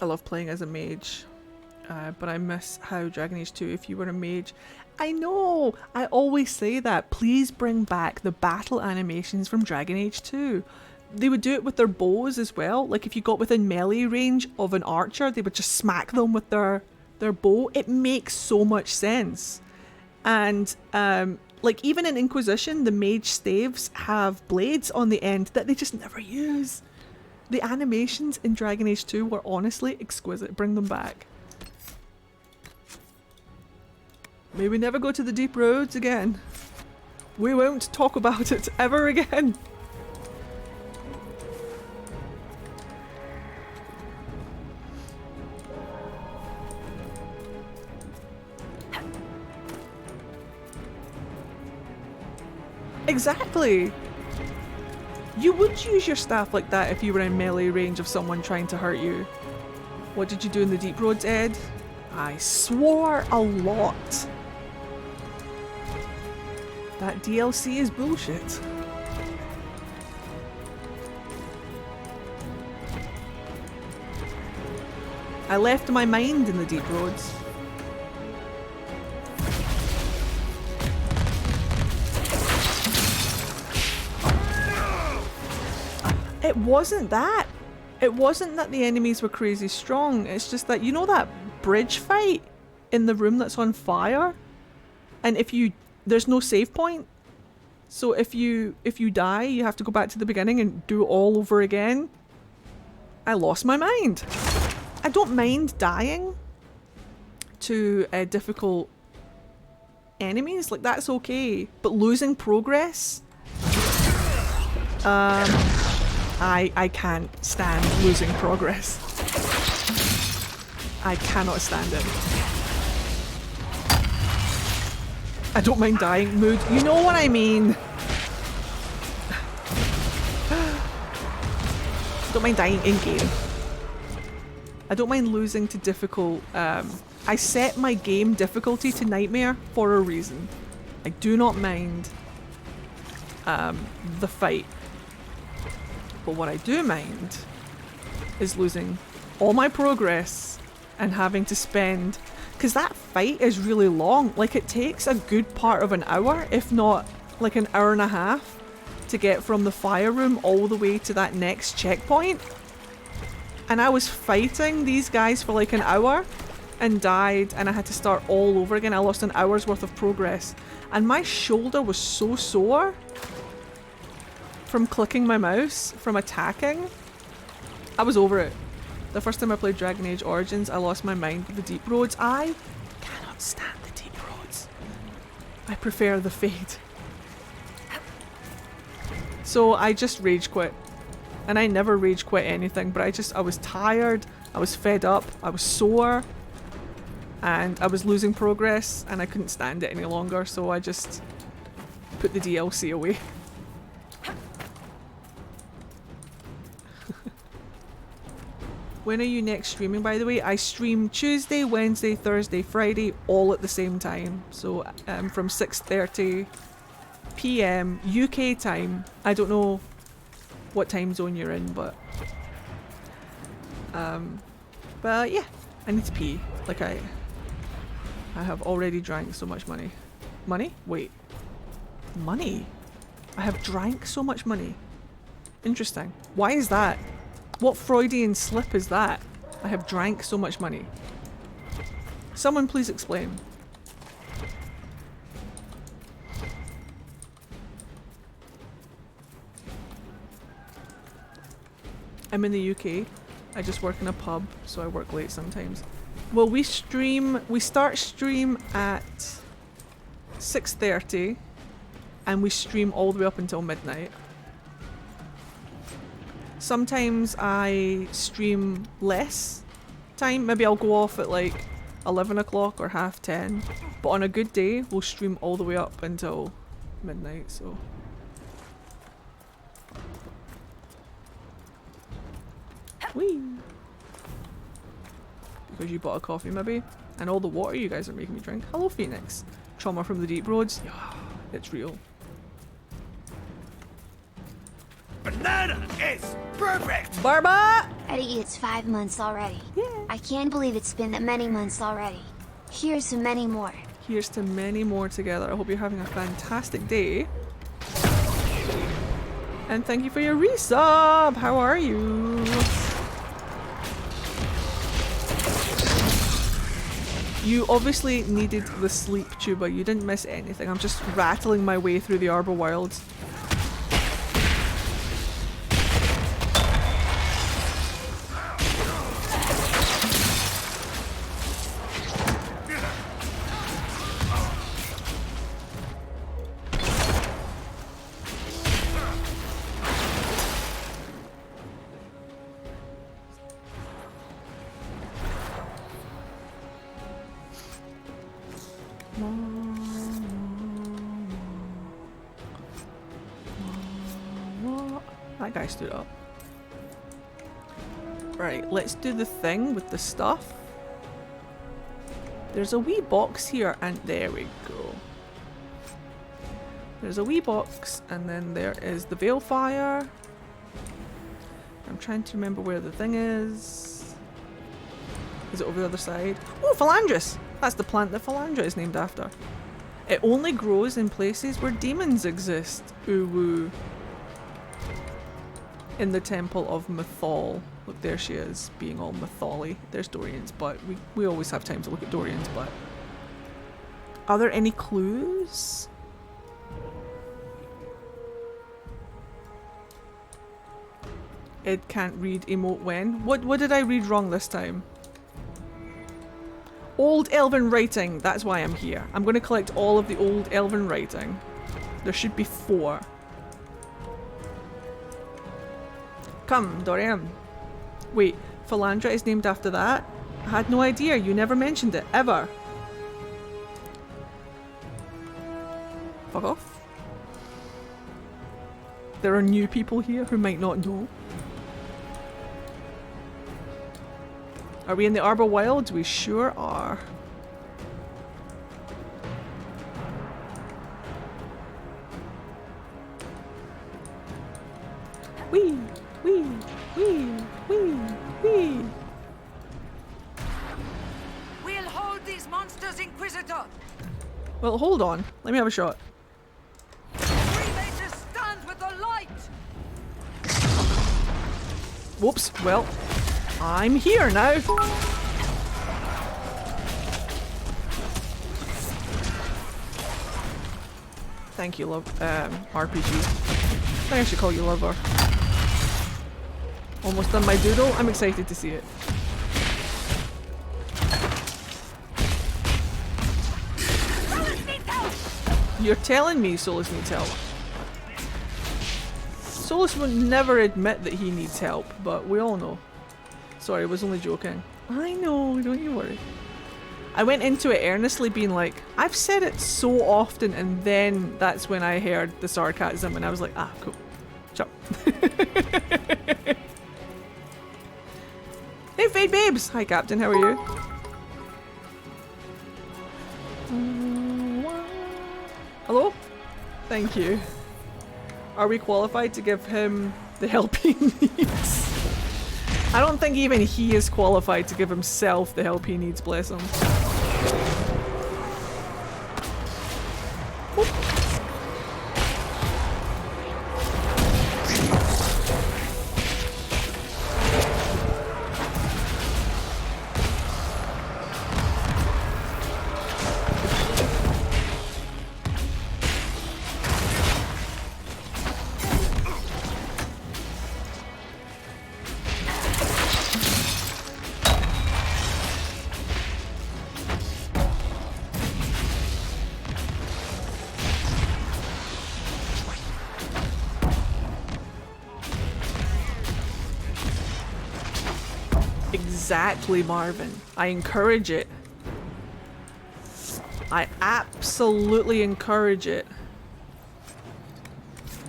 I love playing as a mage. But I miss how Dragon Age 2, if you were a mage. I know! I always say that. Please bring back the battle animations from Dragon Age 2. They would do it with their bows as well. Like if you got within melee range of an archer, they would just smack them with their bow. It makes so much sense. And like even in Inquisition, the mage staves have blades on the end that they just never use. The animations in Dragon Age 2 were honestly exquisite. Bring them back. May we never go to the deep roads again. We won't talk about it ever again. Exactly. You would use your staff like that if you were in melee range of someone trying to hurt you. What did you do in the deep roads, Ed? I swore a lot. That DLC is bullshit. I left my mind in the deep roads. It wasn't that. It wasn't that the enemies were crazy strong. It's just that, you know that bridge fight in the room that's on fire? And there's no save point. So if you die, you have to go back to the beginning and do it all over again. I lost my mind. I don't mind dying to difficult enemies, like that's okay. But losing progress, I can't stand losing progress. I cannot stand it. I don't mind dying mood. You know what I mean. Don't mind dying in game. I don't mind losing to difficult. I set my game difficulty to nightmare for a reason. I do not mind the fight. But what I do mind is losing all my progress and having to spend, because that fight is really long. Like it takes a good part of an hour, if not like an hour and a half, to get from the fire room all the way to that next checkpoint. And I was fighting these guys for like an hour and died, and I had to start all over again. I lost an hour's worth of progress. And my shoulder was so sore from clicking my mouse, from attacking. I was over it. The first time I played Dragon Age Origins, I lost my mind with the deep roads. I cannot stand the deep roads. I prefer the Fade. So I just rage quit. And I never rage quit anything, but I was tired, I was fed up, I was sore, and I was losing progress, and I couldn't stand it any longer, so I just put the DLC away. When are you next streaming, by the way? I stream Tuesday, Wednesday, Thursday, Friday, all at the same time. So from 6:30 PM UK time. I don't know what time zone you're in, but yeah, I need to pee. Like I have already drank so much money. Money? Wait. Money? I have drank so much money. Interesting. Why is that? What Freudian slip is that? I have drank so much money. Someone please explain. I'm in the UK. I just work in a pub, so I work late sometimes. Well, we start stream at 6:30 and we stream all the way up until midnight. Sometimes I stream less time. Maybe I'll go off at like 11 o'clock or 10:30. But on a good day, we'll stream all the way up until midnight, so. Whee! Because you bought a coffee maybe? And all the water you guys are making me drink. Hello Phoenix. Trauma from the deep roads. Yeah, it's real. Banana is perfect! Barba! Already it's 5 months already. Yeah. I can't believe it's been that many months already. Here's to many more. Here's to many more together. I hope you're having a fantastic day. And thank you for your resub. How are you? You obviously needed the sleep, Tuba. You didn't miss anything. I'm just rattling my way through the Arbor Wilds. That guy stood up. Right, let's do the thing with the stuff. There's a wee box here, and there we go. There's a wee box, and then there is the Veilfire. I'm trying to remember where the thing is. Is it over the other side? Oh, Philandris! That's the plant that Philandra is named after. It only grows in places where demons exist. Ooh woo. In the Temple of Mythal. Look, there she is, being all mythology. There's Dorian's butt. We always have time to look at Dorian's butt. Are there any clues? Ed can't read emote when? What did I read wrong this time? Old Elven writing. That's why I'm here. I'm going to collect all of the old Elven writing. There should be 4. Come, Dorian. Wait, Philandra is named after that? I had no idea. You never mentioned it, ever. Fuck off. There are new people here who might not know. Are we in the Arbor Wilds? We sure are. Wee! Wee! Wee! Wee! Wee! We'll hold these monsters, Inquisitor! Well, hold on. Let me have a shot. We may just stand with the light! Whoops. Well, I'm here now. Thank you, love. RPG. I think I should call you lover. Almost done my doodle. I'm excited to see it. You're telling me Solus needs help. Solus would never admit that he needs help, but we all know. Sorry, I was only joking. I know, don't you worry. I went into it earnestly being like, I've said it so often, and then that's when I heard the sarcasm and I was like, ah, cool. Chop. Hey, Fade Babes! Hi, Captain, how are you? Hello? Thank you. Are we qualified to give him the help he needs? I don't think even he is qualified to give himself the help he needs, bless him. Oop. Exactly, Marvin. I encourage it. I absolutely encourage it.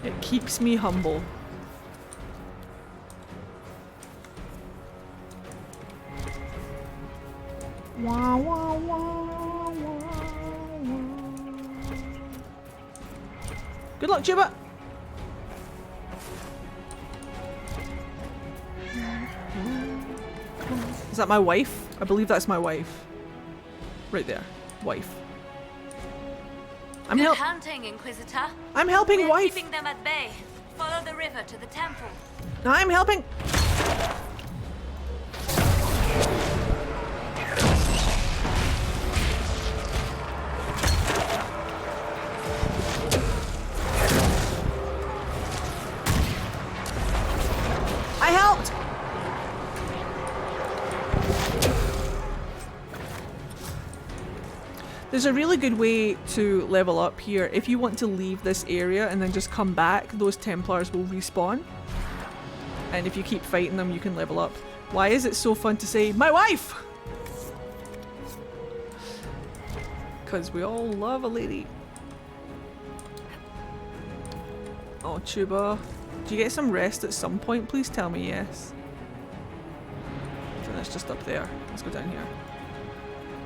It keeps me humble. Wah, wah, wah, wah, wah. Good luck, Jibba! Is that my wife? I believe that's my wife. Right there. Wife. Good hunting, Inquisitor. I'm helping We're wife. keeping them at bay. Follow the river to the temple. I'm helping. I helped. There's a really good way to level up here. If you want to leave this area and then just come back, those Templars will respawn. And if you keep fighting them, you can level up. Why is it so fun to say, my wife? Because we all love a lady. Oh, Tuba. Do you get some rest at some point? Please tell me yes. So that's just up there. Let's go down here.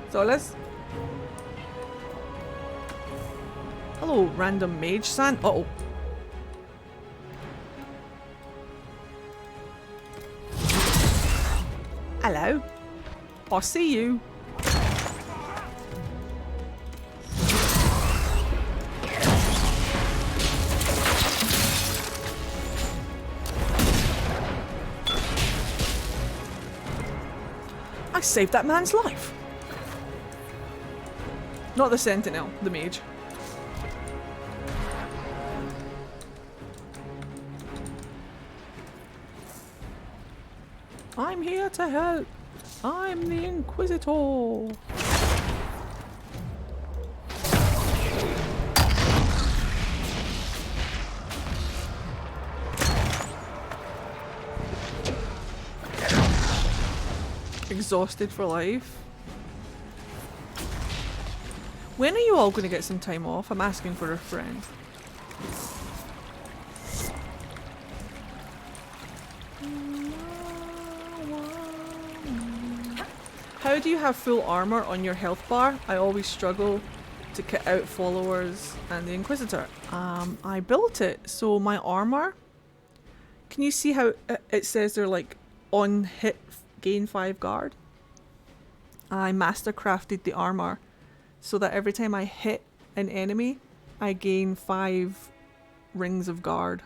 Solas? Hello, random mage san. Uh-oh. Hello. I see you. I saved that man's life. Not the sentinel, the mage. I'm here to help. I'm the Inquisitor. Exhausted for life. When are you all going to get some time off? I'm asking for a friend. How do you have full armor on your health bar? I always struggle to kit out followers and the Inquisitor. I built it, so my armor. Can you see how it says they're like on hit gain 5 guard? I mastercrafted the armor so that every time I hit an enemy, I gain 5 rings of guard.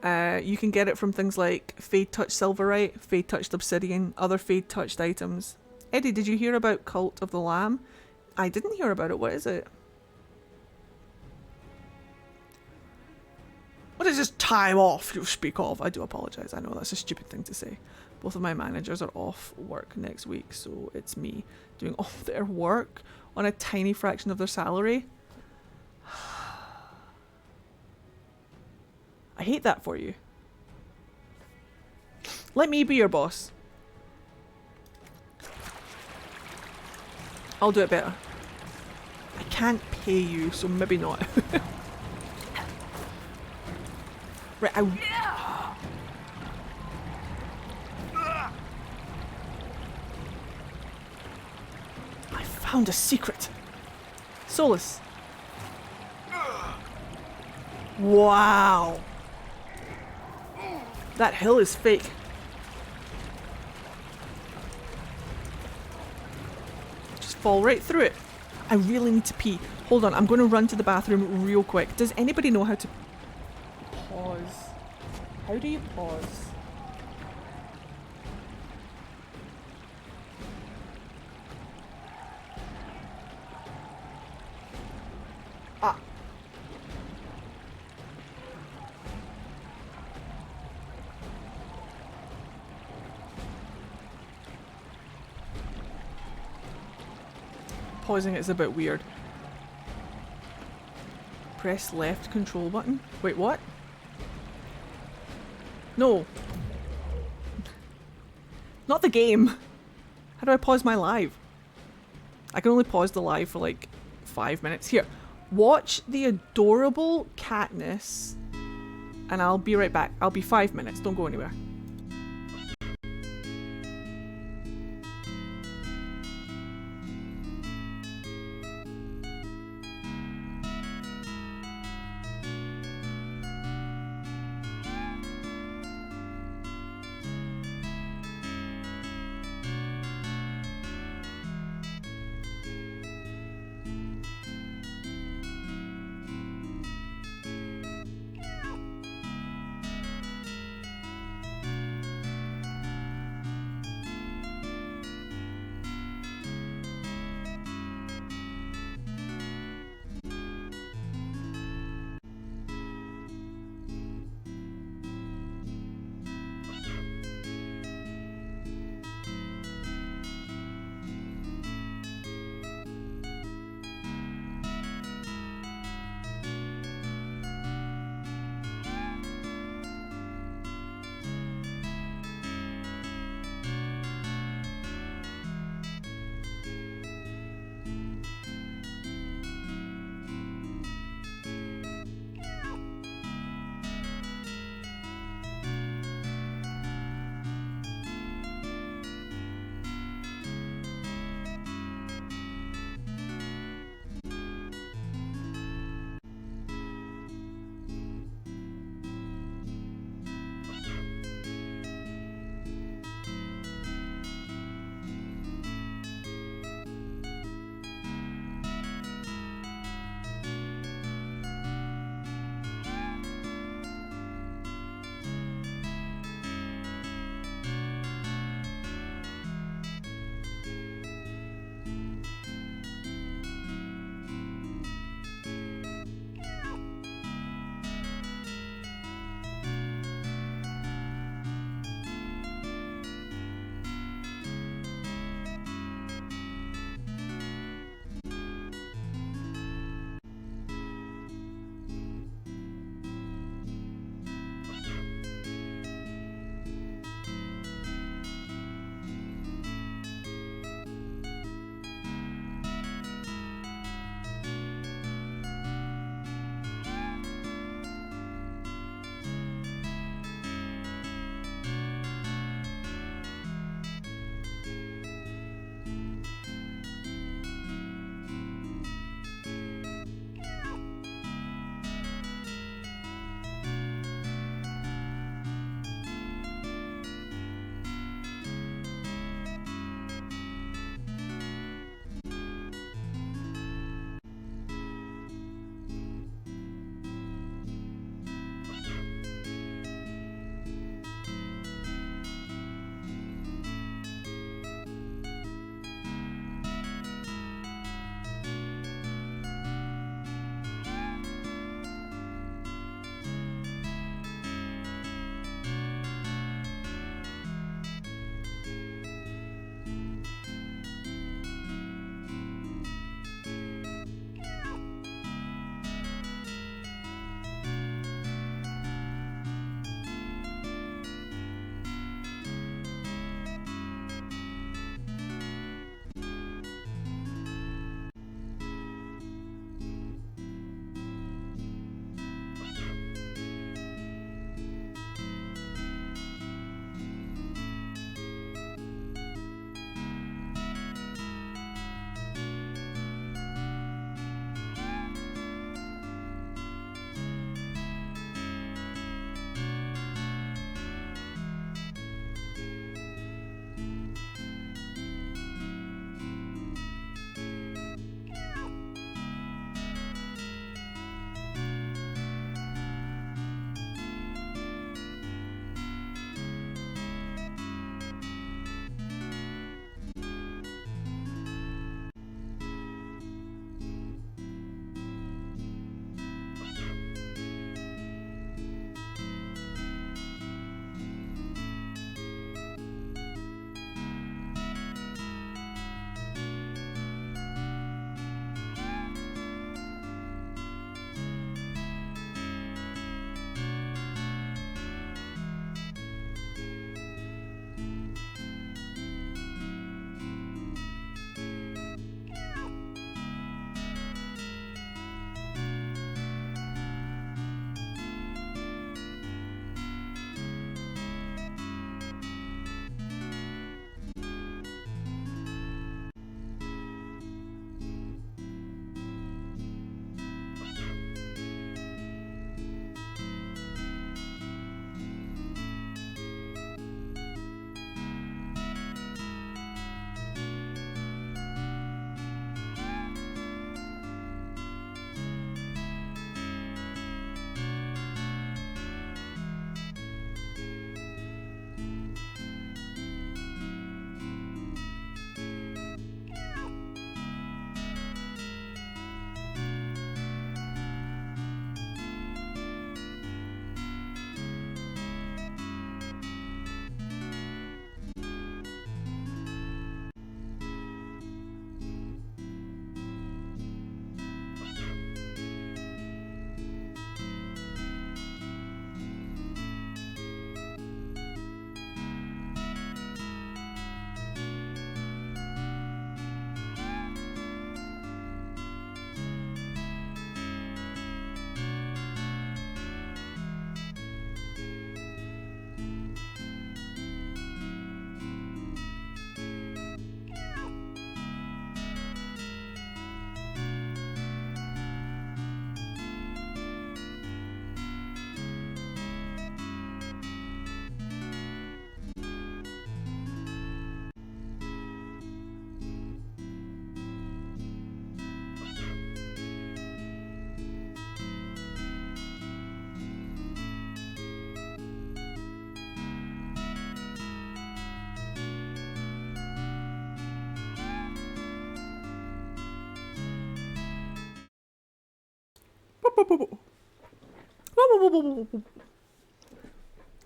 You can get it from things like Fade Touch Silverite, Fade Touched Obsidian, other Fade Touched items. Eddie, did you hear about Cult of the Lamb? I didn't hear about it. What is it? What is this time off you speak of? I do apologise. I know that's a stupid thing to say. Both of my managers are off work next week, so it's me doing all their work on a tiny fraction of their salary. I hate that for you. Let me be your boss. I'll do it better. I can't pay you, so maybe not. Right, I found a secret. Solas. Wow. That hill is fake. Just fall right through it. I really need to pee. Hold on, I'm going to run to the bathroom real quick. Does anybody know how to pause? How do you pause? Ah. Pausing it is a bit weird. Press left control button. Wait, what? No. Not the game. How do I pause my live? I can only pause the live for like 5 minutes. Here, watch the adorable Katniss and I'll be right back. I'll be 5 minutes. Don't go anywhere.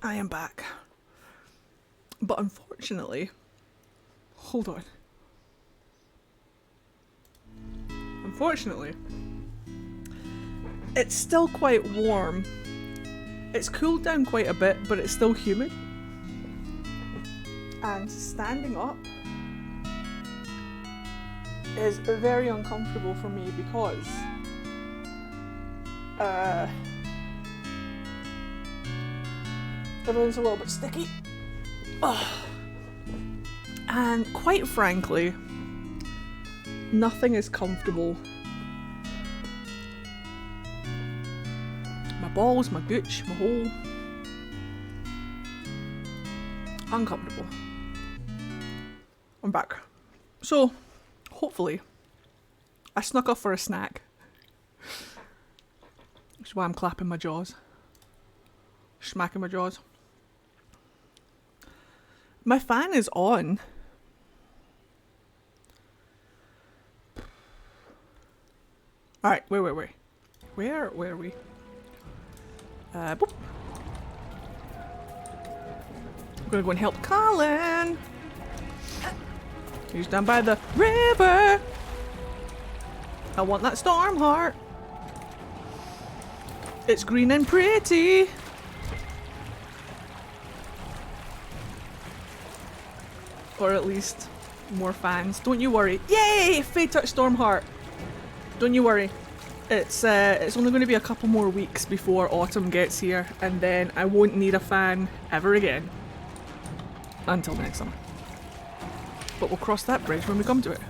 I am back. But unfortunately, hold on. Unfortunately, it's still quite warm. It's cooled down quite a bit, but it's still humid. And standing up is very uncomfortable for me because everything's a little bit sticky. Ugh. And quite frankly, nothing is comfortable. My balls, my gooch, my hole. Uncomfortable. I'm back. So, hopefully, I snuck off for a snack. Which is why I'm clapping my jaws. Smacking my jaws. My fan is on. Alright, wait. Where are we? Boop. I'm gonna go and help Colin. He's down by the river. I want that storm heart. It's green and pretty. Or at least more fans. Don't you worry. Yay! Fade Touch Stormheart. Don't you worry. It's only going to be a couple more weeks before autumn gets here, and then I won't need a fan ever again. Until next summer. But we'll cross that bridge when we come to it.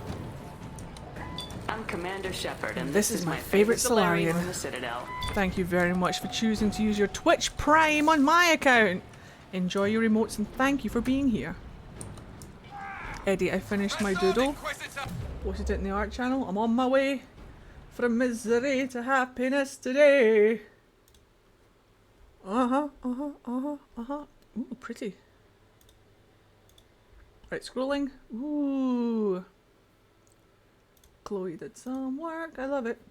I'm Commander Shepard, and this is my favorite Solarian from the Citadel. Thank you very much for choosing to use your Twitch Prime on my account. Enjoy your emotes and thank you for being here. Eddie, I finished my doodle. Posted it in the art channel. I'm on my way from misery to happiness today. Ooh, pretty. Right, scrolling. Ooh. Chloe did some work. I love it.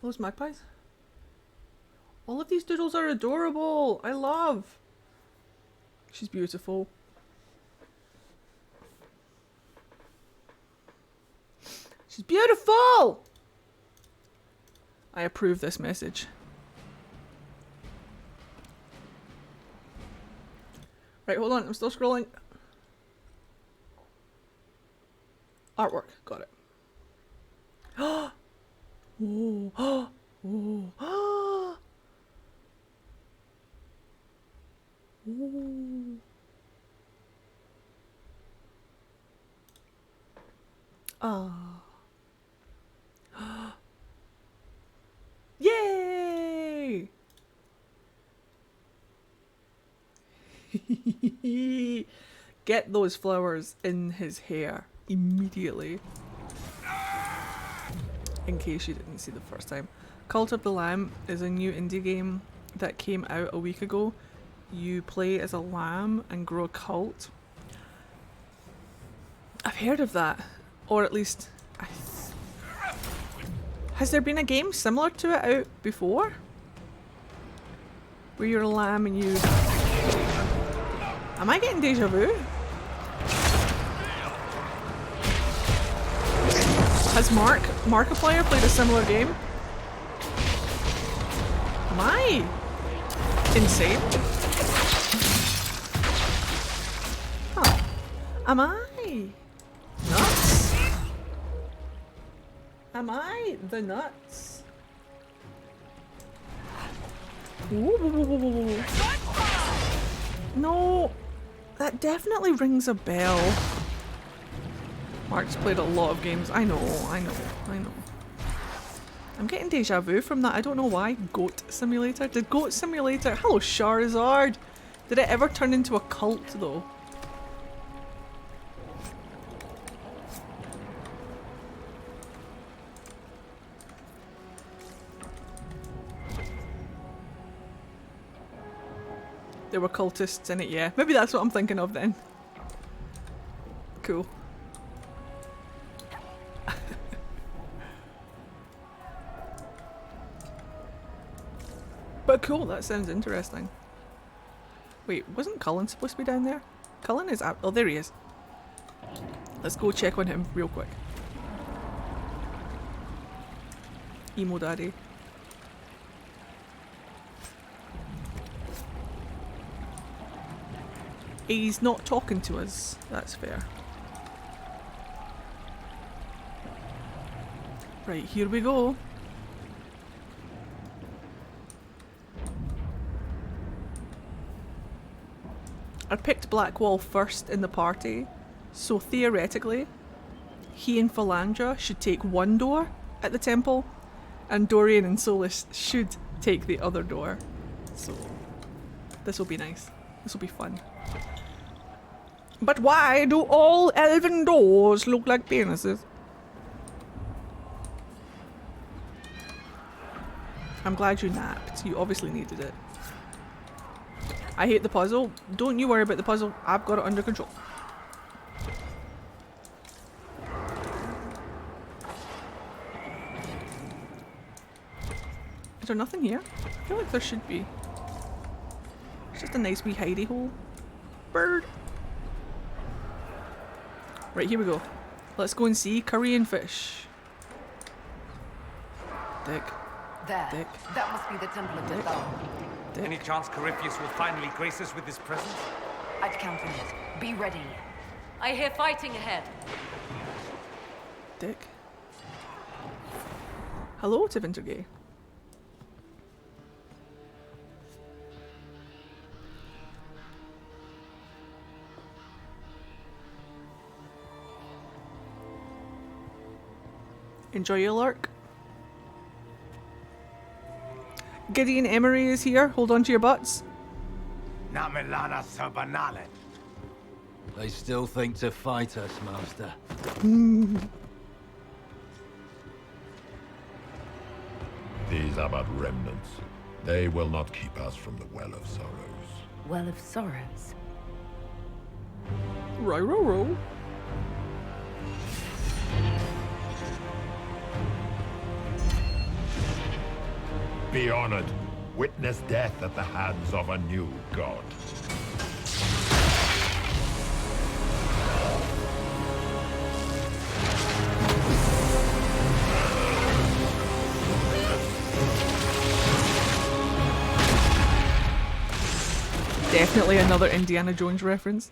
Those magpies. All of these doodles are adorable. I love. She's beautiful. She's beautiful! I approve this message. Right, hold on. I'm still scrolling. Artwork. Got it. Oh! Oh! Oh! Ooh. Oh. Yay! Get those flowers in his hair immediately. In case you didn't see the first time. Cult of the Lamb is a new indie game that came out a week ago. You play as a lamb and grow a cult. I've heard of that. Or at least... Has there been a game similar to it out before? Where you're a lamb and you... Am I getting deja vu? Has Markiplier played a similar game? Am I insane? Huh. Am I nuts? Am I the nuts? Ooh. No, that definitely rings a bell. Mark's played a lot of games. I know. I'm getting deja vu from that. I don't know why. Goat Simulator? Did Goat Simulator... Hello, Charizard! Did it ever turn into a cult, though? There were cultists in it, yeah. Maybe that's what I'm thinking of then. Cool. But cool, that sounds interesting. Wait, wasn't Cullen supposed to be down there? Cullen is out. Oh, there he is. Let's go check on him real quick. Emo daddy. He's not talking to us. That's fair. Right, here we go. I picked Blackwall first in the party, so theoretically, he and Philandra should take one door at the temple, and Dorian and Solus should take the other door. So, this will be nice. This will be fun. But why do all elven doors look like penises? I'm glad you napped. You obviously needed it. I hate the puzzle. Don't you worry about the puzzle. I've got it under control. Is there nothing here? I feel like there should be. It's just a nice wee hidey hole. Bird. Right, here we go. Let's go and see Korean fish. Dick. There. Dick. That must be the Temple of DAI. Any chance Corypheus will finally grace us with his presence? I'd count on it. Be ready. I hear fighting ahead. Dick. Hello to Wintergay. Enjoy your lurk. Gideon Emery is here. Hold on to your butts. They still think to fight us, Master. These are but remnants. They will not keep us from the Well of Sorrows. Well of Sorrows. Row. Be honored. Witness death at the hands of a new god. Definitely another Indiana Jones reference.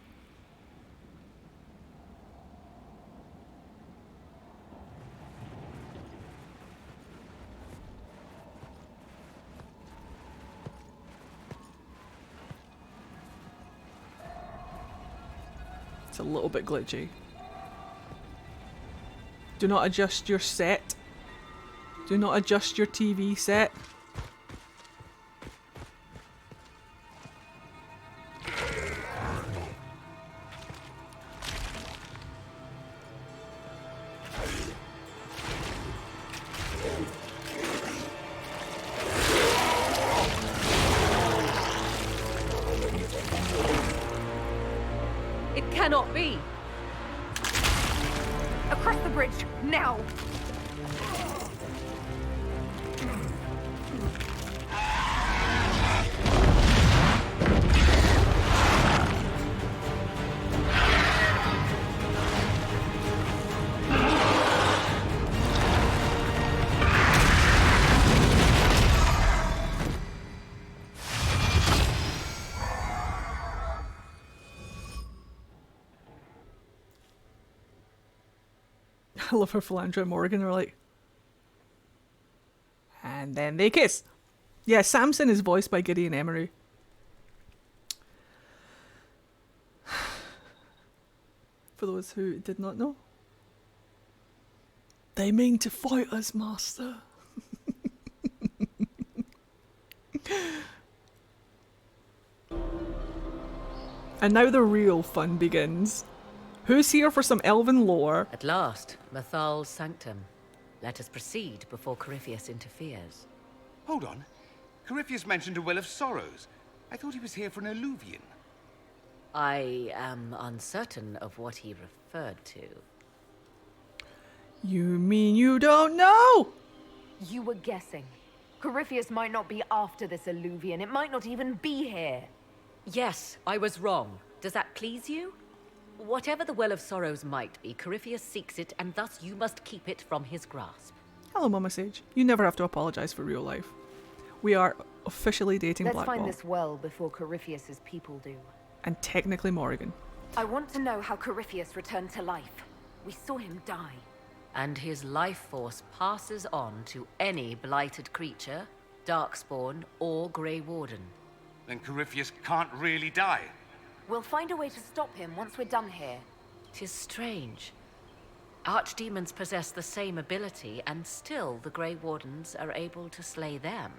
It's a little bit glitchy. Do not adjust your set. Do not adjust your TV set. It cannot be. Across the bridge, now! I love how Philandra and Morgan are like... And then they kiss. Yeah, Samson is voiced by Gideon Emery. For those who did not know. They mean to fight us, Master. And now the real fun begins. Who's here for some elven lore? At last, Mathal's sanctum. Let us proceed before Corypheus interferes. Hold on. Corypheus mentioned a Well of Sorrows. I thought he was here for an alluvion. I am uncertain of what he referred to. You mean you don't know? You were guessing. Corypheus might not be after this alluvion. It might not even be here. Yes, I was wrong. Does that please you? Whatever the Well of Sorrows might be, Corypheus seeks it, and thus you must keep it from his grasp. Hello, Mama Sage. You never have to apologise for real life. We are officially dating Let's Blackball. find this well before Corypheus's people do. And technically Morrigan. I want to know how Corypheus returned to life. We saw him die. And his life force passes on to any blighted creature, Darkspawn, or Grey Warden. Then Corypheus can't really die. We'll find a way to stop him once we're done here. 'Tis strange. Archdemons possess the same ability, and still the Grey Wardens are able to slay them.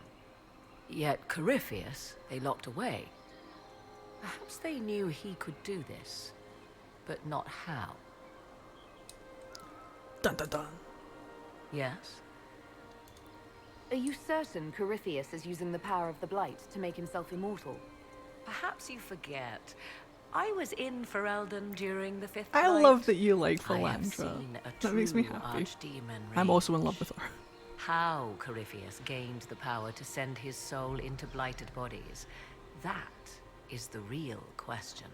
Yet Corypheus they locked away. Perhaps they knew he could do this, but not how. Dun dun dun. Yes? Are you certain Corypheus is using the power of the Blight to make himself immortal? Perhaps you forget. I was in Ferelden during the Fifth I Night. love that you like I have Philandra. seen a That makes me true happy. archdemon I'm also in rage. love with her. How Corypheus gained the power to send his soul into blighted bodies, that is the real question.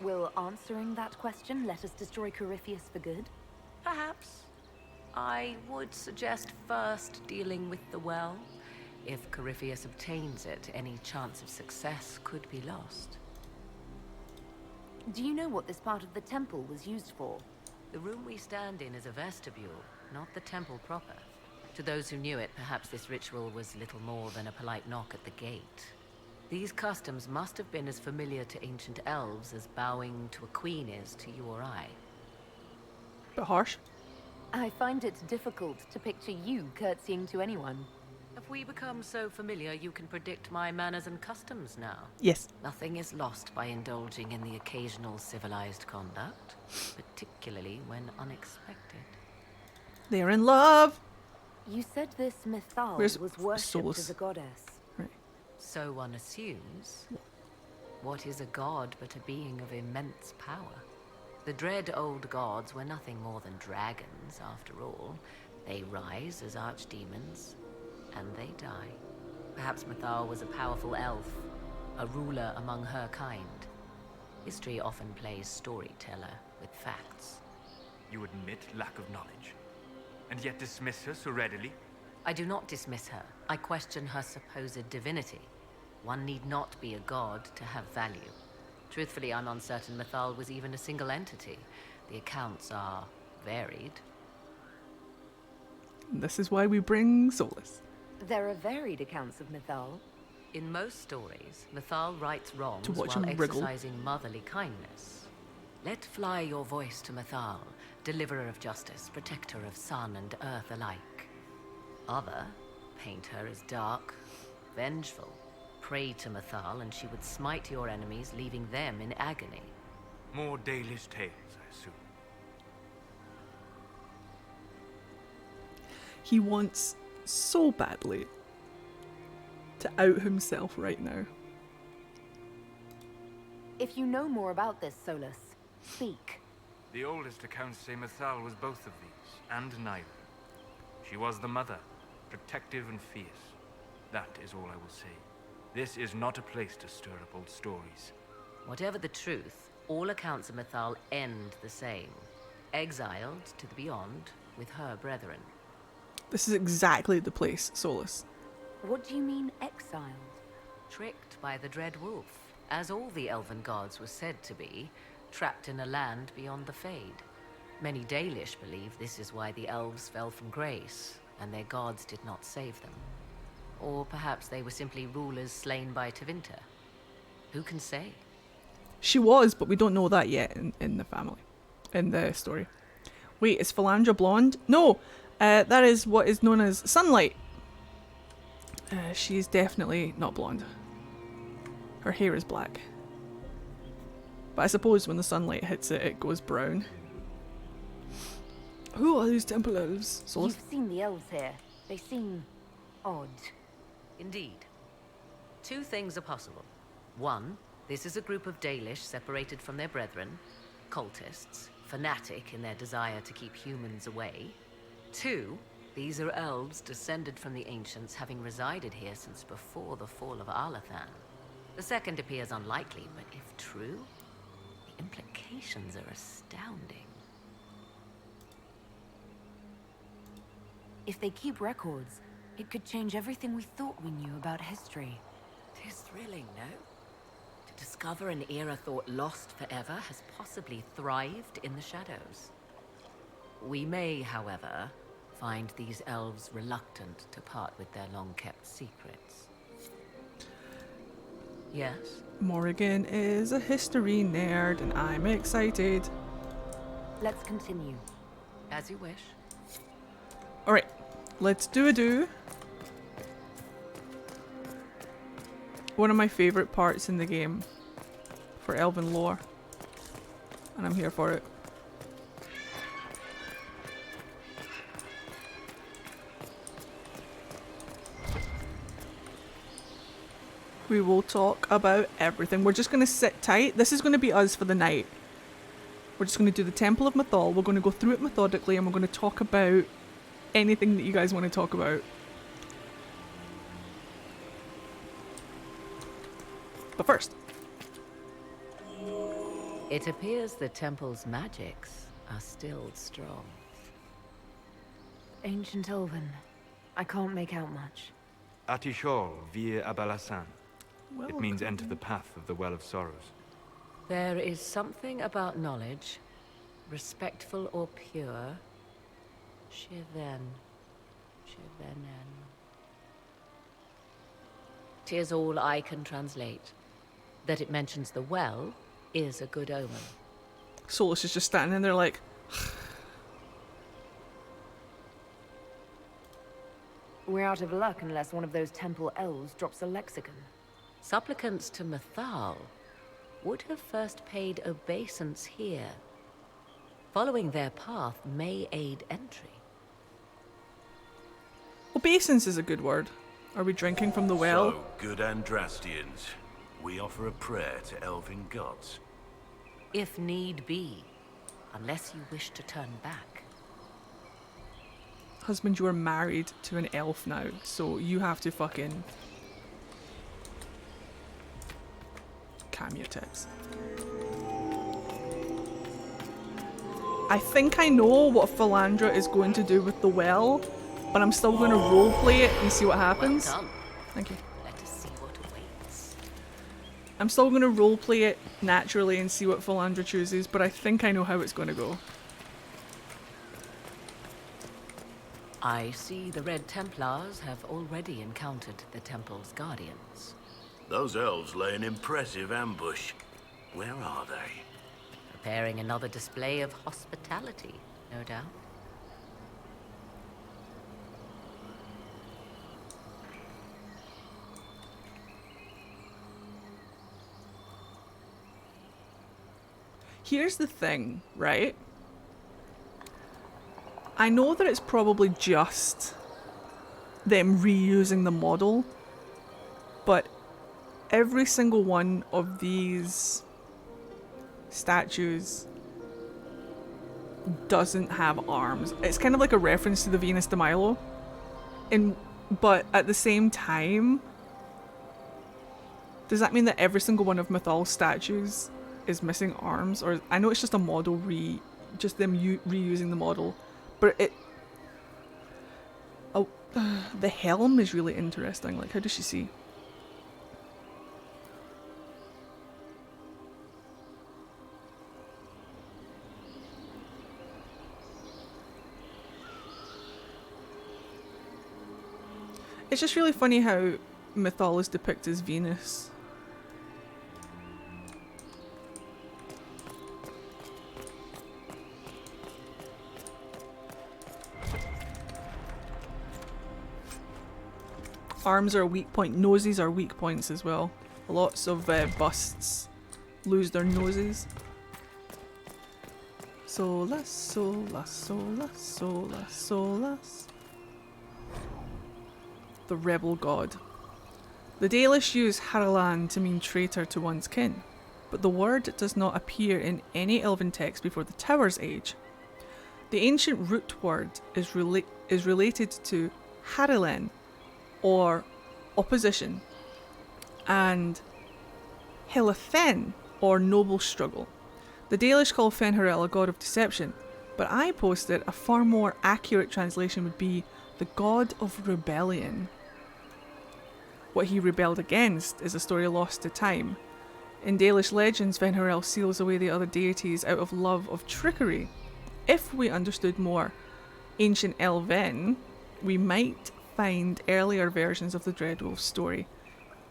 Will answering that question let us destroy Corypheus for good? Perhaps. I would suggest first dealing with the well. If Corypheus obtains it, any chance of success could be lost. Do you know what this part of the temple was used for? The room we stand in is a vestibule, not the temple proper. To those who knew it, perhaps this ritual was little more than a polite knock at the gate. These customs must have been as familiar to ancient elves as bowing to a queen is to you or I. Bit harsh. I find it difficult to picture you curtsying to anyone. Have we become so familiar you can predict my manners and customs now? Yes. Nothing is lost by indulging in the occasional civilized conduct, particularly when unexpected. They're in love! You said this Mythal Where's was worshipped Solus? as a goddess. Right. So one assumes. What is a god but a being of immense power? The dread old gods were nothing more than dragons, after all. They rise as archdemons, and they die. Perhaps Mythal was a powerful elf, a ruler among her kind. History often plays storyteller with facts. You admit lack of knowledge, and yet dismiss her so readily? I do not dismiss her. I question her supposed divinity. One need not be a god to have value. Truthfully, I'm uncertain Mythal was even a single entity. The accounts are varied. This is why we bring Solus. There are varied accounts of Mythal. In most stories, Mythal rights wrongs To watch while him wriggle. exercising motherly kindness. Let fly your voice to Mythal, deliverer of justice, protector of sun and earth alike. Other paint her as dark, vengeful. Pray to Mythal and she would smite your enemies, leaving them in agony. More Dalish tales, I assume. He wants so badly to out himself right now. If you know more about this, Solus, speak. The oldest accounts say Mythal was both of these, and neither. She was the mother, protective and fierce. That is all I will say. This is not a place to stir up old stories. Whatever the truth, all accounts of Mythal end the same. Exiled to the beyond with her brethren. This is exactly the place, Solus. What do you mean, exiled? Tricked by the Dread Wolf, as all the elven gods were said to be, trapped in a land beyond the Fade. Many Dalish believe this is why the elves fell from grace, and their gods did not save them. Or perhaps they were simply rulers slain by Tevinter. Who can say? She was, but we don't know that yet in the family, in the story. Wait, is Philandra blonde? No, that is what is known as sunlight. She's definitely not blonde. Her hair is black. But I suppose when the sunlight hits it, it goes brown. Who are these temple elves? Solus? You've seen the elves here. They seem odd. Indeed. Two things are possible. One, this is a group of Dalish separated from their brethren, cultists, fanatic in their desire to keep humans away. 2, these are elves descended from the ancients, having resided here since before the fall of Arlathan. The second appears unlikely, but if true, the implications are astounding. If they keep records, it could change everything we thought we knew about history. 'Tis thrilling, no? To discover an era thought lost forever has possibly thrived in the shadows. We may, however, find these elves reluctant to part with their long-kept secrets. Yes? Morrigan is a history nerd, and I'm excited. Let's continue. As you wish. Alright, let's do. One of my favourite parts in the game for elven lore. And I'm here for it. We will talk about everything. We're just going to sit tight. This is going to be us for the night. We're just going to do the Temple of Mythal. We're going to go through it methodically, and we're going to talk about anything that you guys want to talk about. But first, it appears the temple's magics are still strong. Ancient Elven. I can't make out much. Atishol vir Abalassan. It means enter the path of the Well of Sorrows. There is something about knowledge, respectful or pure. Shivenen. 'Tis all I can translate. That it mentions the well is a good omen. Solus is just standing there like... We're out of luck unless one of those temple elves drops a lexicon. Supplicants to Mythal would have first paid obeisance here. Following their path may aid entry. Obeisance is a good word. Are we drinking from the well? So, good Andrastians, we offer a prayer to elven gods. If need be, unless you wish to turn back. Husband, you are married to an elf now, so you have to fucking... calm your tits. I think I know what Philandra is going to do with the well, but I'm still going to roleplay it and see what happens. Well done. Thank you. Let us see what awaits. I'm still going to roleplay it naturally and see what Philandra chooses, but I think I know how it's going to go. I see the Red Templars have already encountered the temple's guardians. Those elves lay an impressive ambush. Where are they? Preparing another display of hospitality, no doubt. Here's the thing, right? I know that it's probably just them reusing the model, but every single one of these statues doesn't have arms. It's kind of like a reference to the Venus de Milo, but at the same time, does that mean that every single one of Mythal's statues is missing arms? Or I know it's just a model just them reusing the model, but the helm is really interesting. Like, how does she see? It's just really funny how Mythal is depicted as Venus. Arms are a weak point. Noses are weak points as well. Lots of busts lose their noses. Solas, solas, solas, solas, solas. The rebel god. The Dalish use Haralan to mean traitor to one's kin. but the word does not appear in any Elven text before the Tower's Age. The ancient root word is related to Harilen, or opposition, and Hilathen, or noble struggle. The Dalish call Fen'Harel a god of deception, but I posted a far more accurate translation would be the god of rebellion. What he rebelled against is a story lost to time. In Dalish legends, Fen'Harel seals away the other deities out of love of trickery. If we understood more ancient Elven, we might find earlier versions of the Dreadwolf story.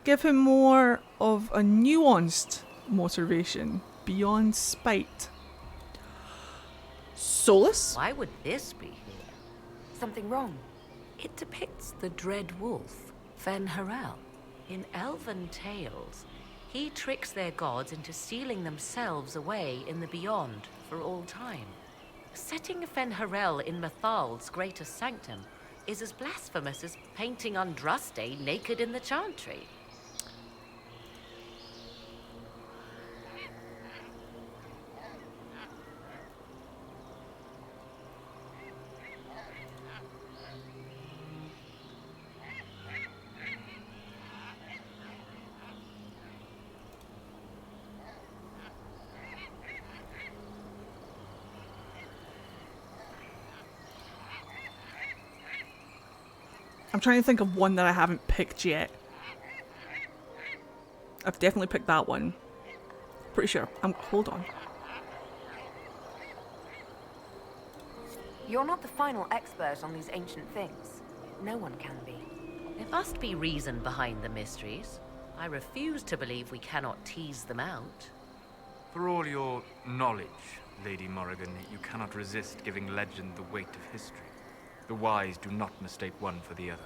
Give him more of a nuanced motivation beyond spite. Solus? Why would this be here? Something wrong? It depicts the Dread Wolf, Fen'Harel. In elven tales, he tricks their gods into sealing themselves away in the beyond for all time. Setting Fen'Harel in Mathal's greatest sanctum is as blasphemous as painting Andraste naked in the chantry. I'm trying to think of one that I haven't picked yet. I've definitely picked that one. Pretty sure. Hold on. You're not the final expert on these ancient things. No one can be. There must be reason behind the mysteries. I refuse to believe we cannot tease them out. For all your knowledge, Lady Morrigan, you cannot resist giving legend the weight of history. The wise do not mistake one for the other.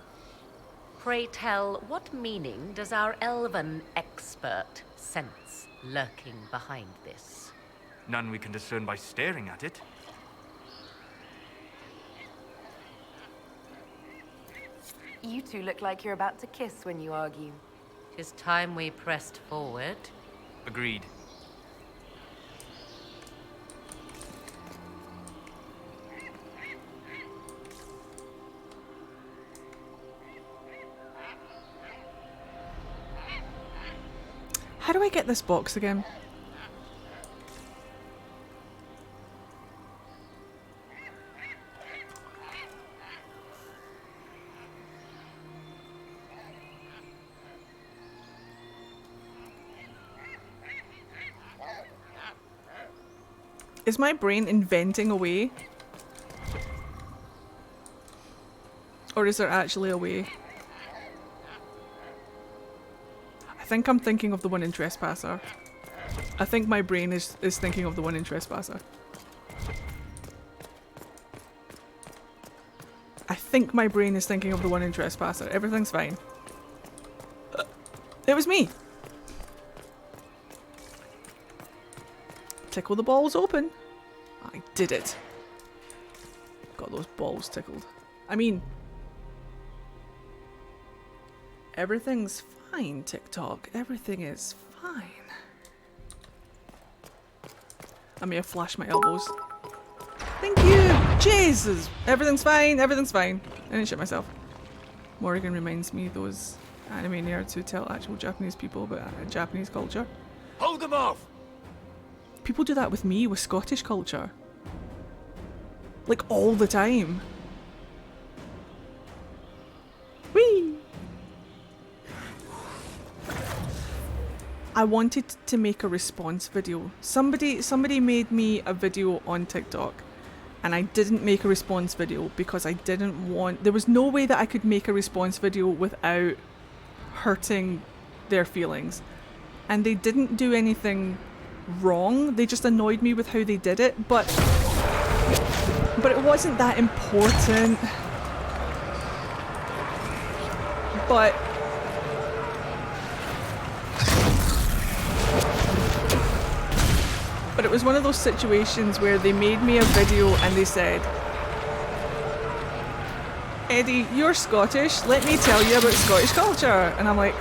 Pray tell, what meaning does our elven expert sense lurking behind this? None we can discern by staring at it. You two look like you're about to kiss when you argue. 'Tis time we pressed forward. Agreed. How do I get this box again? Is my brain inventing a way? Or is there actually a way? I think I'm thinking of the one in Trespasser. I think my brain is thinking of the one in Trespasser. I think my brain is thinking of the one in Trespasser. Everything's fine. It was me! Tickle the balls open. I did it. Got those balls tickled. I mean, everything's fine, TikTok. Everything is fine. I may have flashed my elbows. Thank you! Jesus! Everything's fine, everything's fine. I didn't shit myself. Morrigan reminds me of those anime nerds who tell actual Japanese people about Japanese culture. Hold them off! People do that with me, with Scottish culture. Like, all the time. Whee! I wanted to make a response video. Somebody made me a video on TikTok, and I didn't make a response video because I didn't want... There was no way that I could make a response video without hurting their feelings. And they didn't do anything wrong, they just annoyed me with how they did it, but it wasn't that important. But it was one of those situations where they made me a video and they said, Eddie, you're Scottish, let me tell you about Scottish culture. And I'm like,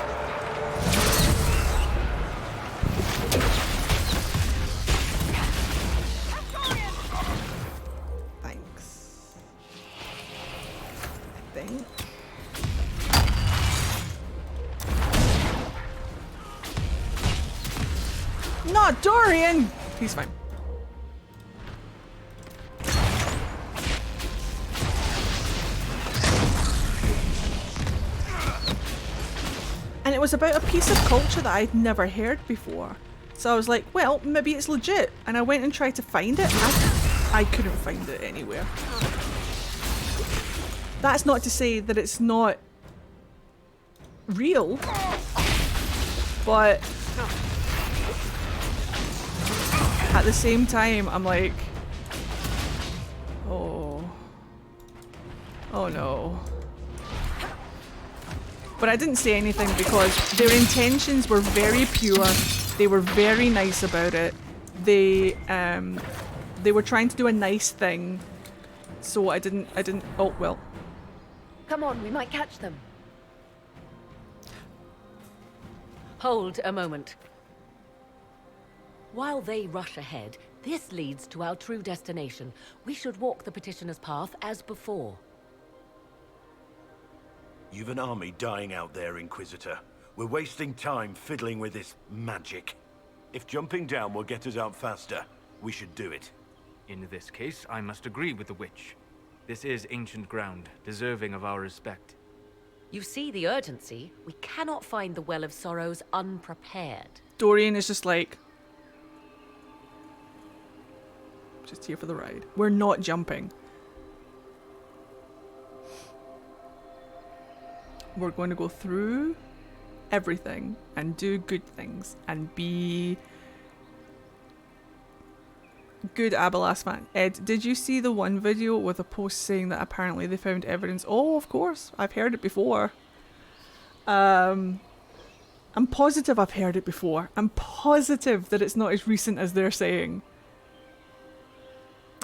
think. Not Dorian! He's fine. And it was about a piece of culture that I'd never heard before. So I was like, well, maybe it's legit. And I went and tried to find it. I couldn't find it anywhere. That's not to say that it's not real, but at the same time, I'm like, oh no. But I didn't say anything because their intentions were very pure. They were very nice about it. They were trying to do a nice thing. So I didn't, oh well. Come on, we might catch them. Hold a moment. While they rush ahead, this leads to our true destination. We should walk the petitioner's path as before. You've an army dying out there, Inquisitor. We're wasting time fiddling with this magic. If jumping down will get us out faster, we should do it. In this case, I must agree with the witch. This is ancient ground, deserving of our respect. You see the urgency? We cannot find the Well of Sorrows unprepared. Dorian is just like, just here for the ride. We're not jumping. We're going to go through everything and do good things and be good Abelas fan. Ed, did you see the one video with a post saying that apparently they found evidence? Oh, of course. I've heard it before. I'm positive I've heard it before. I'm positive that it's not as recent as they're saying.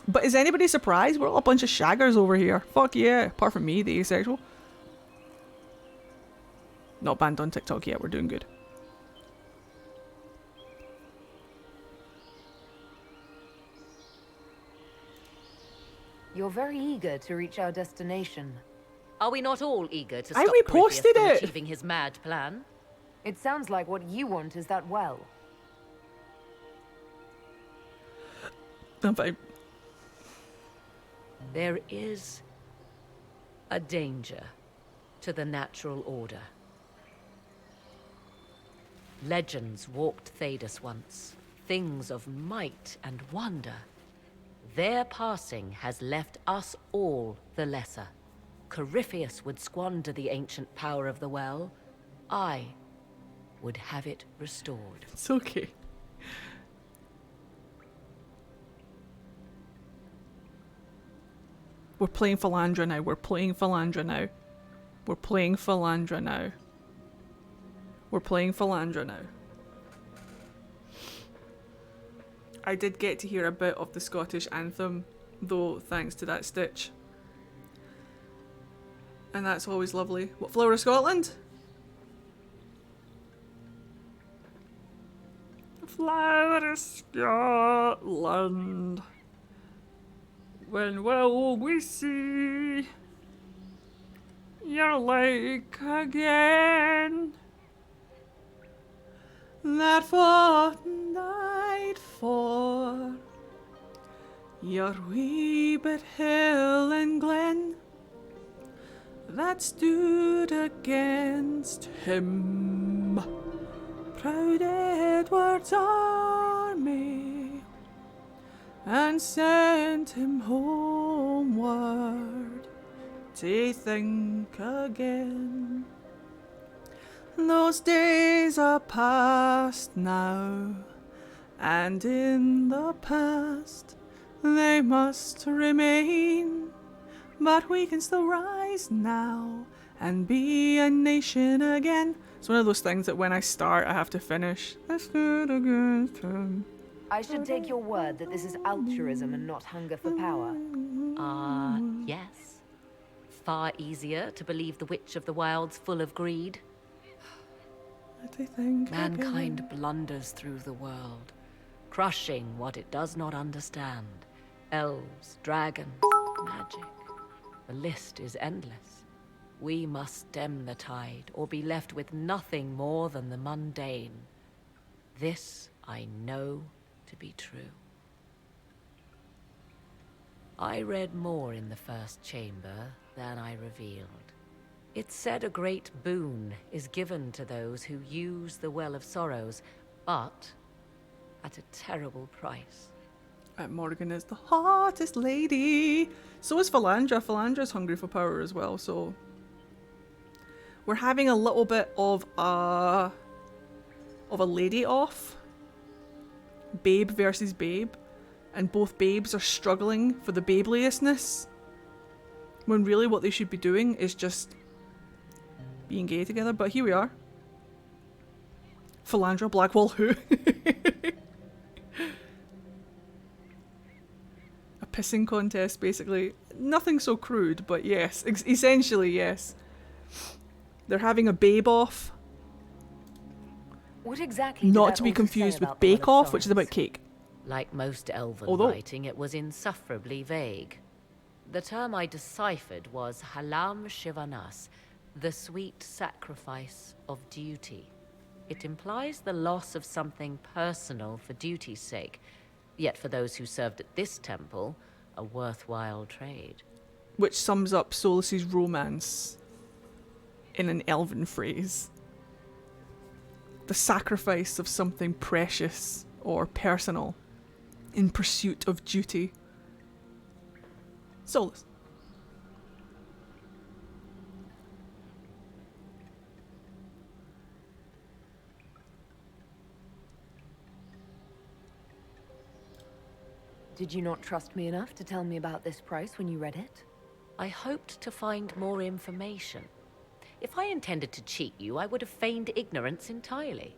But is anybody surprised? We're all a bunch of shaggers over here. Fuck yeah. Apart from me, the asexual. Not banned on TikTok yet. We're doing good. You're very eager to reach our destination. Are we not all eager to I stop reposted Corypheus from it. achieving his mad plan? It sounds like what you want is that well. I'm fine. There is a danger to the natural order. Legends walked Thedas once, things of might and wonder. Their passing has left us all the lesser. Corypheus would squander the ancient power of the well. I would have it restored. It's okay. We're playing Philandra now. We're playing Philandra now. We're playing Philandra now. We're playing Philandra now. I did get to hear a bit of the Scottish anthem, though, thanks to that stitch. And that's always lovely. What, Flower of Scotland? Flower of Scotland. When will we see your lake again? That fortnight for your wee bit hill and glen that stood against him, proud Edward's army, and sent him homeward to think again. Those days are past now, and in the past they must remain. But we can still rise now and be a nation again. It's one of those things that when I start, I have to finish. I stood against him. I should take your word that this is altruism and not hunger for power. Yes. Far easier to believe the Witch of the Wild's full of greed. Mankind blunders through the world, crushing what it does not understand. Elves, dragons, magic. The list is endless. We must stem the tide, or be left with nothing more than the mundane. This I know to be true. I read more in the first chamber than I revealed. It said a great boon is given to those who use the Well of Sorrows, but at a terrible price. Morrigan is the hottest lady. So is Philandra. Philandra's hungry for power as well, so... We're having a little bit of a lady off. Babe versus babe. And both babes are struggling for the babeliousness. When really what they should be doing is just being gay together. But here we are. Philandra, Blackwall, who? A pissing contest, basically. Nothing so crude, but yes. Essentially, yes. They're having a babe off. What exactly? Not to be confused with Bake Off, which is about cake. Like most elven Although, writing, it was insufferably vague. The term I deciphered was Halam Shivanas, the sweet sacrifice of duty. It implies the loss of something personal for duty's sake, yet for those who served at this temple, a worthwhile trade. Which sums up Solus's romance in an elven phrase. The sacrifice of something precious or personal in pursuit of duty. Solus. Did you not trust me enough to tell me about this price when you read it? I hoped to find more information. If I intended to cheat you, I would have feigned ignorance entirely.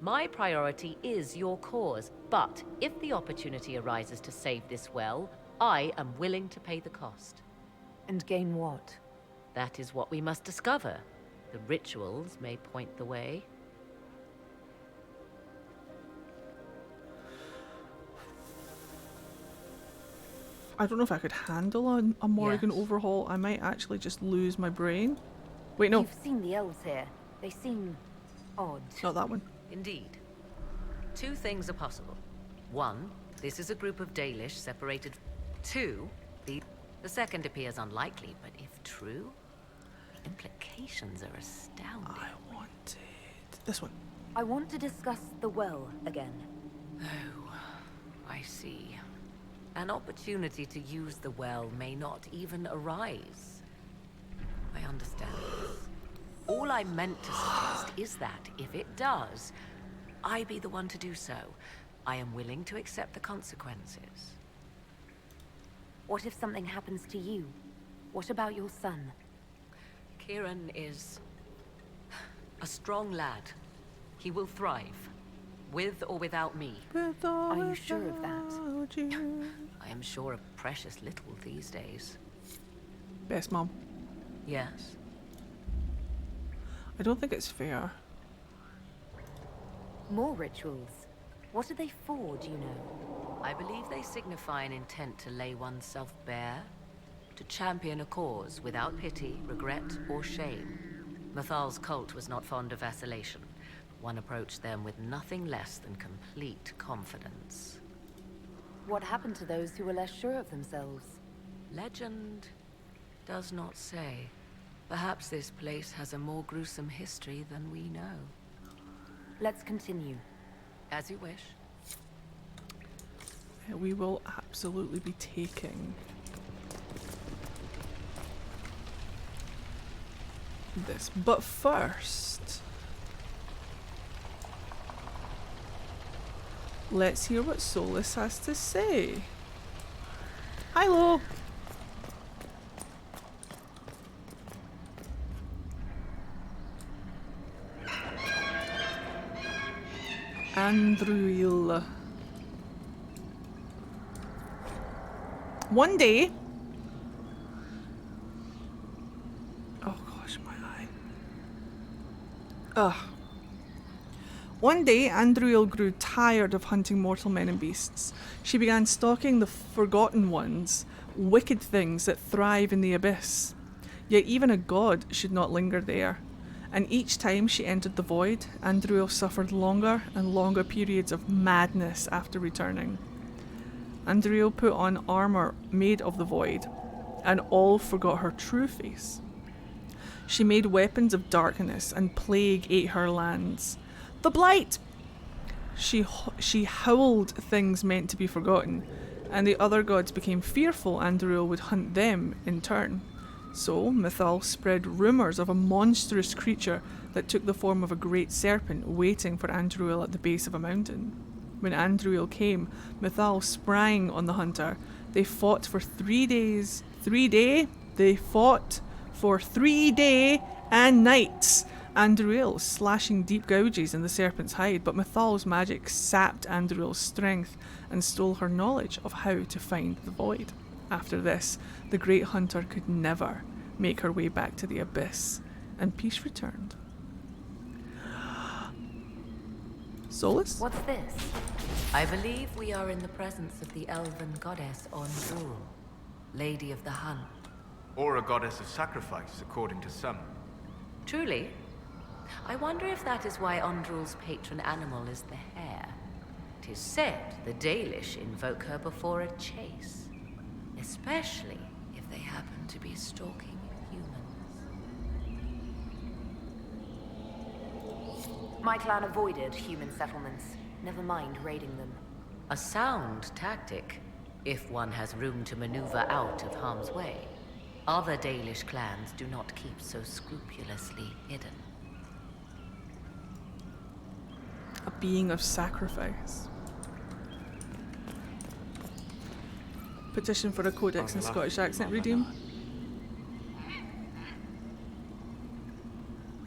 My priority is your cause, but if the opportunity arises to save this well, I am willing to pay the cost. And gain what? That is what we must discover. The rituals may point the way. I don't know if I could handle a Morrigan overhaul. I might actually just lose my brain. Wait, no. You've seen the elves here. They seem odd. Not that one. Indeed. Two things are possible. One, this is a group of Dalish separated. Two, the second appears unlikely, but if true, the implications are astounding. I wanted this one. I want to discuss the well again. Oh, I see. An opportunity to use the well may not even arise. I understand this. All I meant to suggest is that, if it does, I be the one to do so. I am willing to accept the consequences. What if something happens to you? What about your son? Kieran is a strong lad. He will thrive, with or without me. Are you sure of that? I am sure of precious little these days. Best mom. Yes. I don't think it's fair. More rituals. What are they for, do you know? I believe they signify an intent to lay oneself bare, to champion a cause without pity, regret, or shame. Mathal's cult was not fond of vacillation. One approached them with nothing less than complete confidence. What happened to those who were less sure of themselves? Legend does not say. Perhaps this place has a more gruesome history than we know. Let's continue. As you wish. We will absolutely be taking this. But first, let's hear what Solus has to say. Hi, Lo. Andruil. One day... Oh gosh, my eye. Ugh. One day, Andruil grew tired of hunting mortal men and beasts. She began stalking the Forgotten Ones, wicked things that thrive in the abyss. Yet even a god should not linger there. And each time she entered the void, Andruil suffered longer and longer periods of madness after returning. Andruil put on armour made of the void, and all forgot her true face. She made weapons of darkness, and plague ate her lands. The Blight! She howled things meant to be forgotten, and the other gods became fearful Andruil would hunt them in turn. So Mythal spread rumours of a monstrous creature that took the form of a great serpent waiting for Andruil at the base of a mountain. When Andruil came, Mythal sprang on the hunter. They fought for 3 days. They fought for 3 days and nights. Andruil slashing deep gouges in the serpent's hide, but Mythal's magic sapped Andruil's strength and stole her knowledge of how to find the void. After this, the great hunter could never make her way back to the abyss, and peace returned. Solus? What's this? I believe we are in the presence of the elven goddess Ondrul, Lady of the Hunt. Or a goddess of sacrifice, according to some. Truly? I wonder if that is why Ondrul's patron animal is the hare. 'Tis said the Dalish invoke her before a chase, especially if they happen to be stalking humans. My clan avoided human settlements. Never mind raiding them. A sound tactic, if one has room to maneuver out of harm's way. Other Dalish clans do not keep so scrupulously hidden. A being of sacrifice. Petition for a codex in Scottish accent redeem.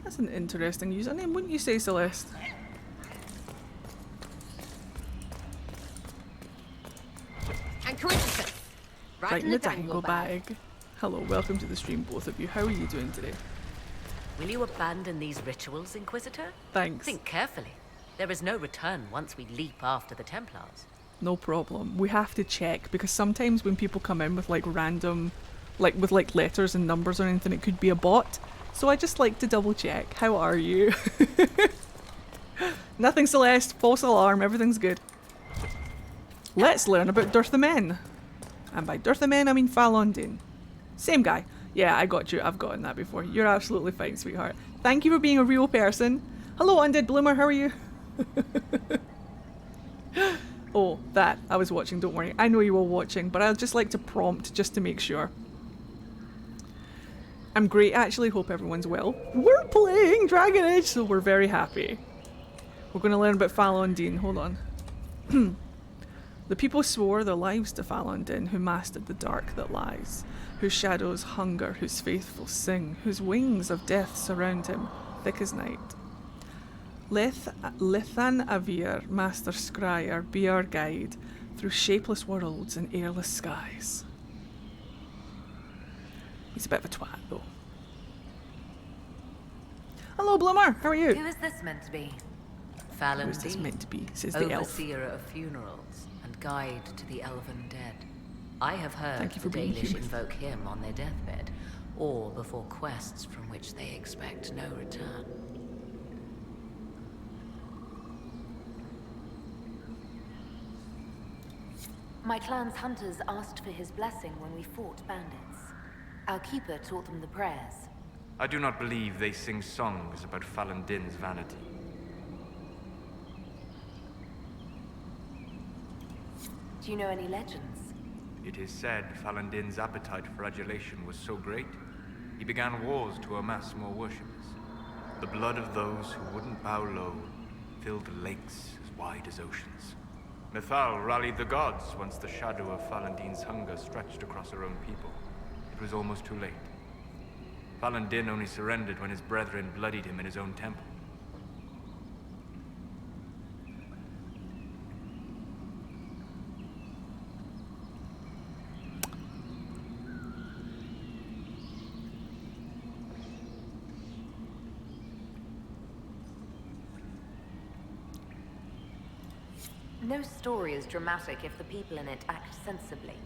That's an interesting username, wouldn't you say, Celeste? INQUISITION. Right in the dangle bag. Hello, welcome to the stream, both of you. How are you doing today? Will you abandon these rituals, Inquisitor? Thanks. Think carefully. There is no return once we leap after the Templars. No problem. We have to check, because sometimes when people come in with like random, with letters and numbers or anything, it could be a bot. So I just like to double check. How are you? Nothing, Celeste. False alarm. Everything's good. Let's learn about Durthamen. And by Durthamen, I mean Falondin. Same guy. Yeah, I got you. I've gotten that before. You're absolutely fine, sweetheart. Thank you for being a real person. Hello, Undead Bloomer. How are you? Oh, that. I was watching. Don't worry. I know you were watching, but I'd just like to prompt just to make sure. I'm great. I actually hope everyone's well. We're playing Dragon Age, so we're very happy. We're going to learn about Falondin. Hold on. The people swore their lives to Falondin, who mastered the dark that lies, whose shadows hunger, whose faithful sing, whose wings of death surround him, thick as night. Lithan Avir, Master Scryer, be our guide through shapeless worlds and airless skies. He's a bit of a twat, though. Hello, Bloomer. How are you? Who is this meant to be? Falondin. Who is this meant to be? Says the elf. Overseer of funerals and guide to the elven dead. I have heard Thank you for the being Dalish human. invoke him on their deathbed, or before quests from which they expect no return. My clan's hunters asked for his blessing when we fought bandits. Our keeper taught them the prayers. I do not believe they sing songs about Falondin's vanity. Do you know any legends? It is said Falondin's appetite for adulation was so great, he began wars to amass more worshippers. The blood of those who wouldn't bow low filled lakes as wide as oceans. Mythal rallied the gods once the shadow of Falondin's hunger stretched across her own people. It was almost too late. Falondin only surrendered when his brethren bloodied him in his own temple. No story is dramatic if the people in it act sensibly.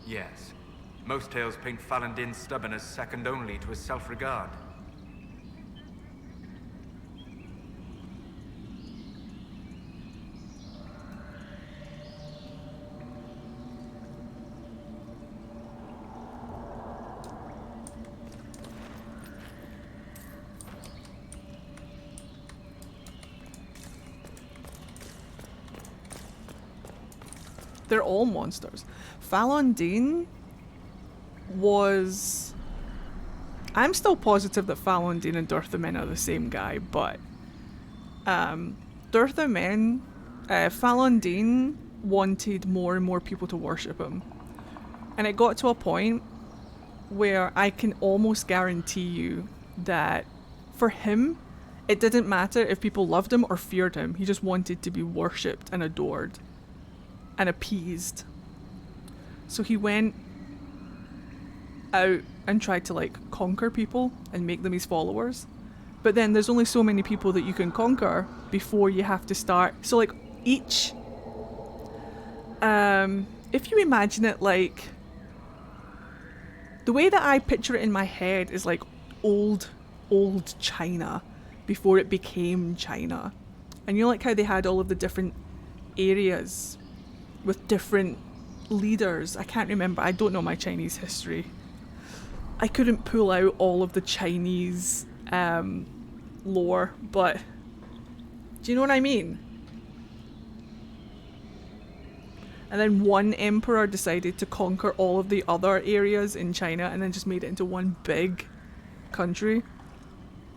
Yes. Most tales paint Falandin's stubborn as second only to his self-regard. They're all monsters. Falandin was... I'm still positive that Falandin and Durthamen are the same guy, but... Durthamen... Falandin wanted more and more people to worship him. And it got to a point where I can almost guarantee you that for him, it didn't matter if people loved him or feared him. He just wanted to be worshipped and adored and appeased. So he went out and tried to like conquer people and make them his followers. But then there's only so many people that you can conquer before you have to start. So like each, if you imagine it like, the way that I picture it in my head is like old China before it became China. And you know like how they had all of the different areas with different leaders. I can't remember. I don't know my Chinese history. I couldn't pull out all of the Chinese lore, but do you know what I mean? And then one emperor decided to conquer all of the other areas in China and then just made it into one big country.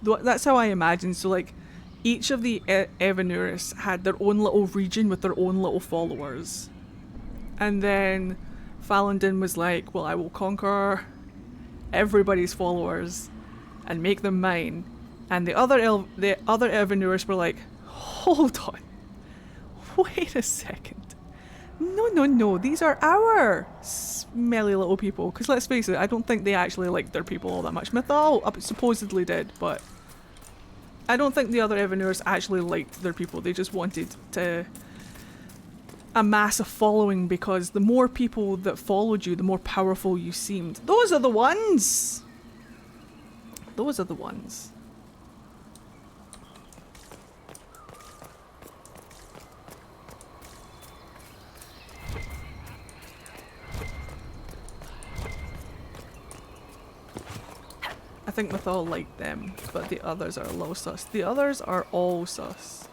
That's how I imagine. So like each of the Evanuris had their own little region with their own little followers. And then Falandin was like, well, I will conquer everybody's followers and make them mine. And the other Evanuris were like, hold on, wait a second. No, these are our smelly little people. Because let's face it, I don't think they actually liked their people all that much. Mythal supposedly did, but I don't think the other Evanuris actually liked their people. They just wanted to amass a following because the more people that followed you, the more powerful you seemed. Those are the ones! Those are the ones. I think Mythal liked them, but the others are a little sus. The others are all sus.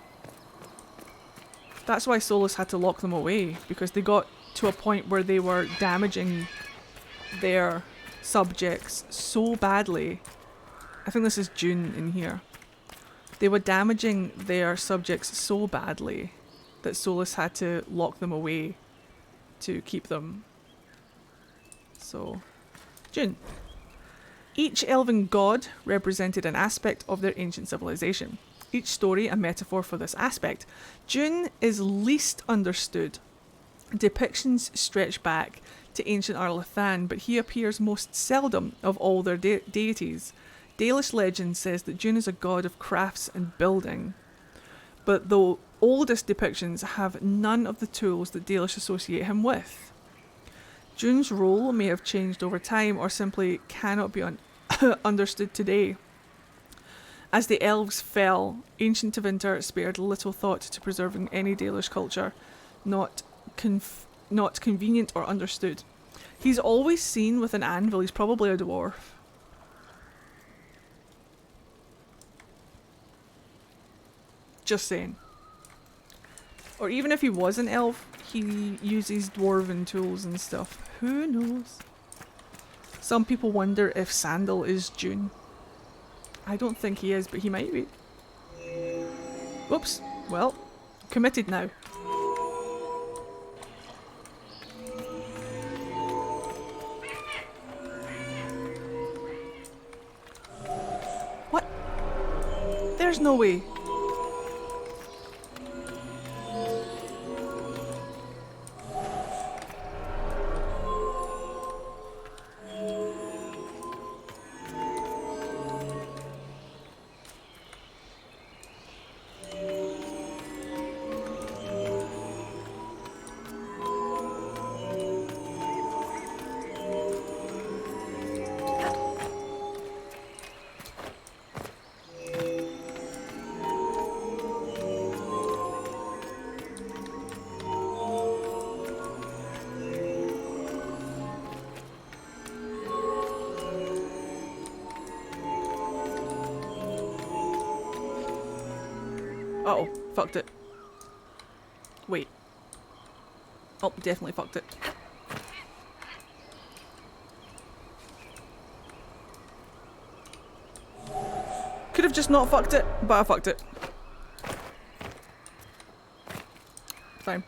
That's why Solus had to lock them away, because they got to a point where they were damaging their subjects so badly. I think this is June in here. They were damaging their subjects so badly that Solus had to lock them away to keep them. So, June. Each elven god represented an aspect of their ancient civilization. Each story a metaphor for this aspect. June is least understood. Depictions stretch back to ancient Arlathan, but he appears most seldom of all their deities. Dalish legend says that June is a god of crafts and building, but the oldest depictions have none of the tools that Dalish associate him with. June's role may have changed over time or simply cannot be understood today. As the elves fell, ancient Tevinter spared little thought to preserving any Dalish culture, not convenient or understood. He's always seen with an anvil. He's probably a dwarf. Just saying. Or even if he was an elf, he uses dwarven tools and stuff. Who knows? Some people wonder if Sandal is June. I don't think he is, but he might be. Whoops. Well, committed now. What? There's no way. Uh-oh, fucked it. Wait. Oh, definitely fucked it. Could have just not fucked it, but I fucked it. Fine.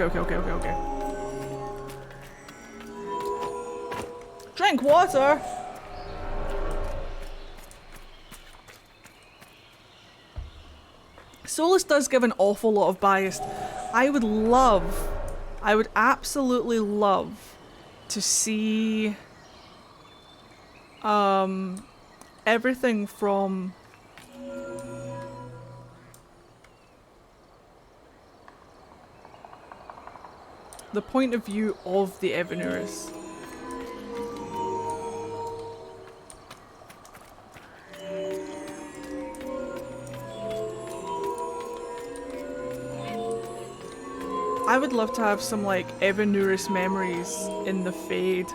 Okay. Drink water! Solus does give an awful lot of bias. I would absolutely love to see everything from the point of view of the Evanurus. I would love to have some like Evanurus memories in the Fade.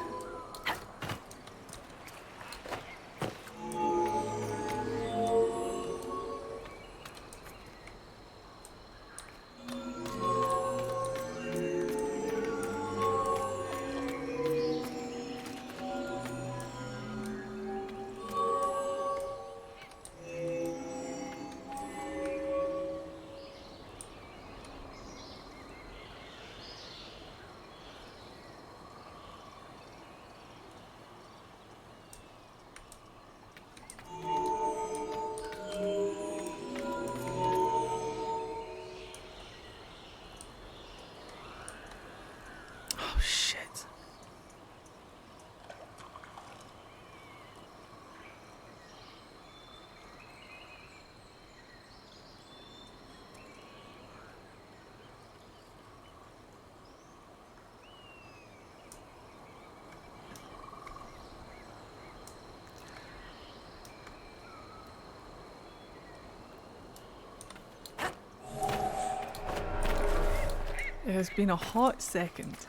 It has been a hot second.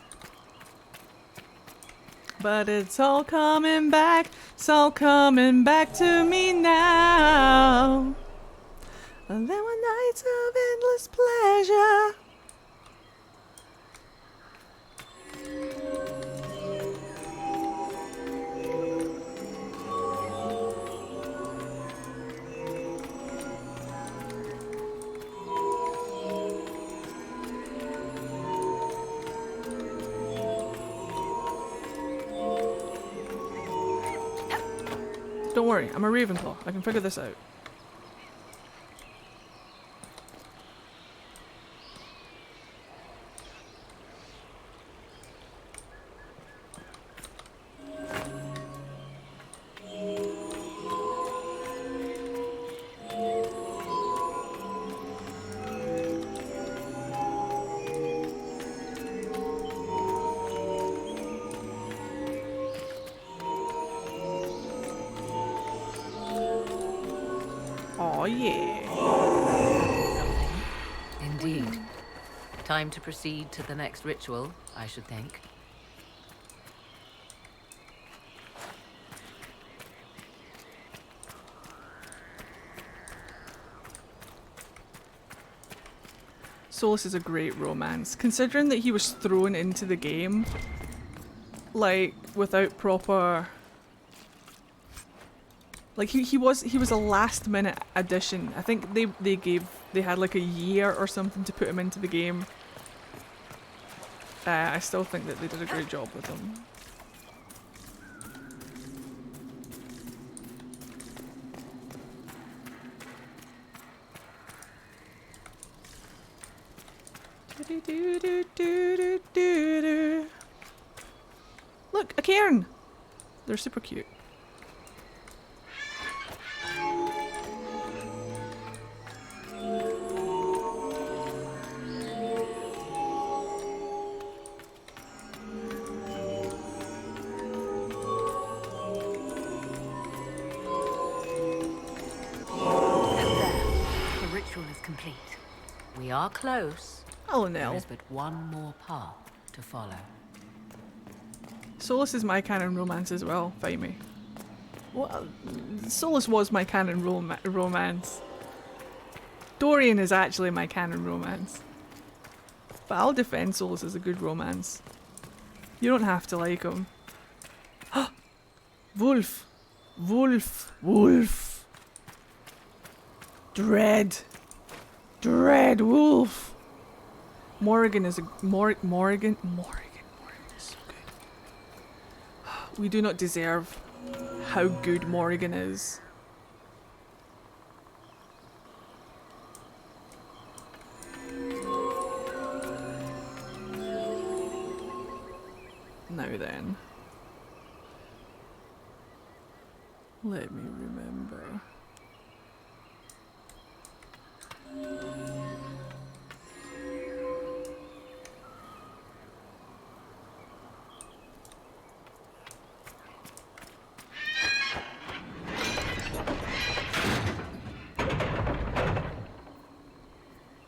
But it's all coming back, it's all coming back to me now. And there were nights of endless pleasure. Don't worry, I'm a Ravenclaw. I can figure this out. Oh yeah. Indeed. Time to proceed to the next ritual, I should think. Solus is a great romance, considering that he was thrown into the game, like, without proper... Like, he was a last minute addition. I think they had like a year or something to put him into the game. I still think that they did a great job with him. Look, a cairn! They're super cute. Complete. We are close. Oh no. There is but one more path to follow. Solus is my canon romance as well, fight me. Well, Solus was my canon romance. Dorian is actually my canon romance. But I'll defend Solus as a good romance. You don't have to like him. Wolf! Wolf! Wolf! Dread! Dread Wolf! Morrigan is a... Morrigan is so good. We do not deserve how good Morrigan is. Now then. Let me remember.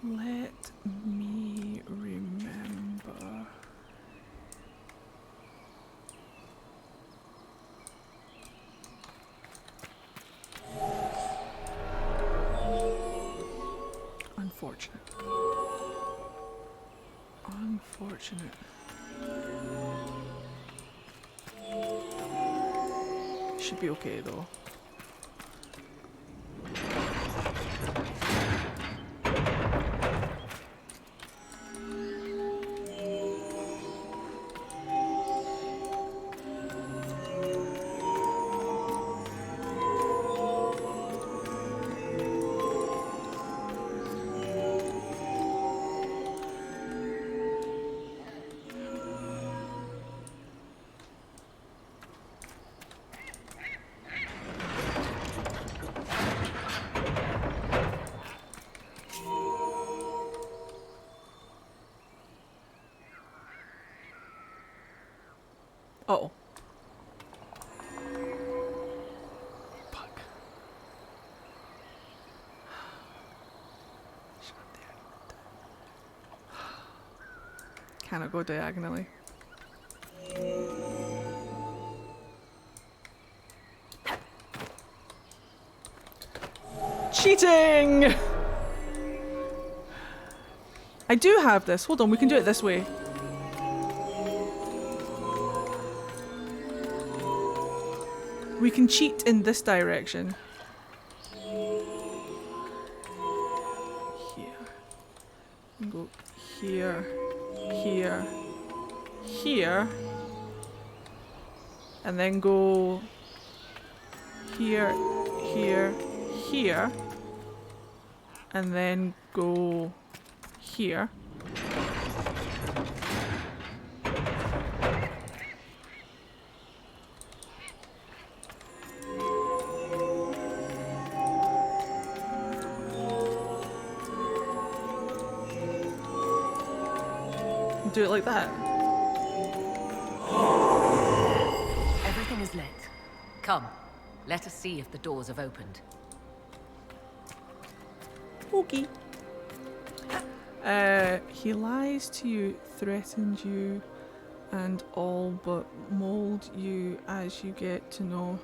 Let me remember. Unfortunate. Unfortunate. Should be okay though. Uh-oh. Fuck. Cannot go diagonally. Cheating! I do have this. Hold on, we can do it this way. We can cheat in this direction. Here. And go here, here, here. And then go here, here, here. And then go here. Do it like that. Everything is lit. Come, let us see if the doors have opened. Okay. He lies to you, threatens you, and all but mold you as you get to know.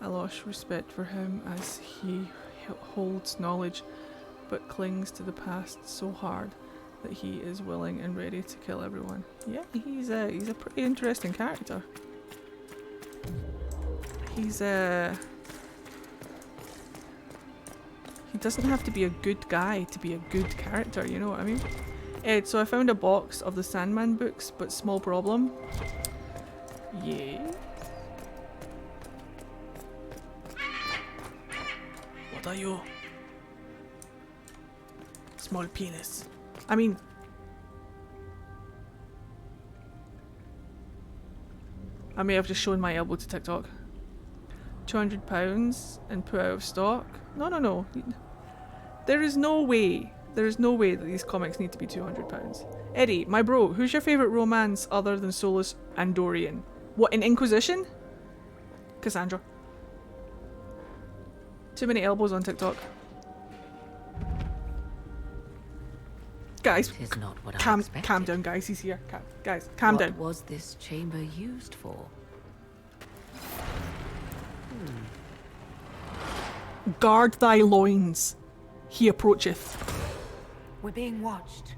I lost respect for him as he holds knowledge, but clings to the past so hard that he is willing and ready to kill everyone. Yeah, he's a pretty interesting character. He's he doesn't have to be a good guy to be a good character, you know what I mean? So I found a box of the Sandman books, but small problem. Yeah. What are you? Small penis. I mean, I may have just shown my elbow to TikTok. £200 and put out of stock. No. There is no way. There is no way that these comics need to be £200. Eddie, my bro, who's your favourite romance other than Solus and Dorian? What, in Inquisition? Cassandra. Too many elbows on TikTok. Guys, It is not what I calm expected. down, guys. He's here. Guys, calm down. What was this chamber used for? Guard thy loins. He approacheth. We're being watched.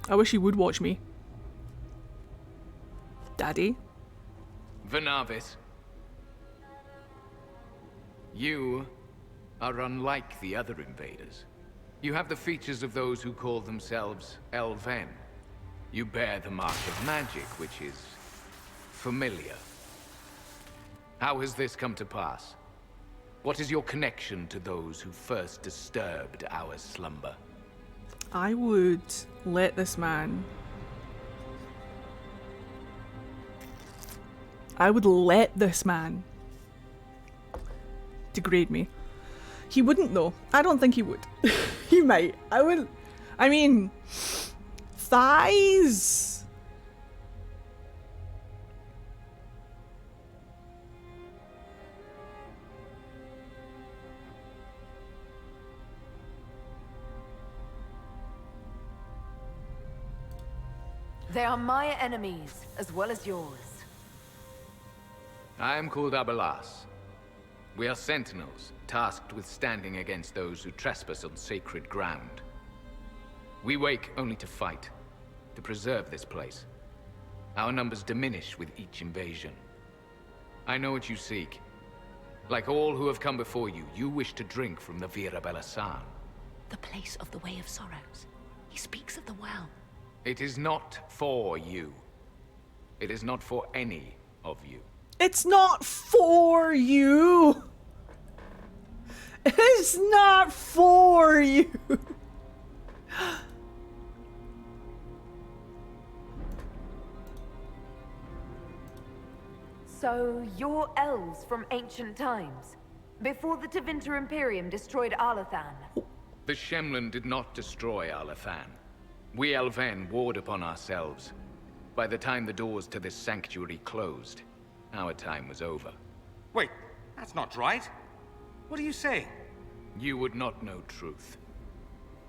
I wish he would watch me. Daddy? Vernavis. You are unlike the other invaders. You have the features of those who call themselves Elven. You bear the mark of magic, which is familiar. How has this come to pass? What is your connection to those who first disturbed our slumber? I would let this man... degrade me. He wouldn't though. I don't think he would. He might. I mean... Thighs! They are my enemies, as well as yours. I am called Abelas. We are sentinels, tasked with standing against those who trespass on sacred ground. We wake only to fight, to preserve this place. Our numbers diminish with each invasion. I know what you seek. Like all who have come before you, you wish to drink from the Vira Belasan. The place of the Way of Sorrows. He speaks of the well. It is not for you. It is not for any of you. It's not for you! It's not for you! So, you're elves from ancient times, before the Tevinter Imperium destroyed Arlathan. The Shemlin did not destroy Arlathan. We Elven warred upon ourselves. By the time the doors to this sanctuary closed, our time was over. Wait, that's not right. What are you saying? You would not know truth.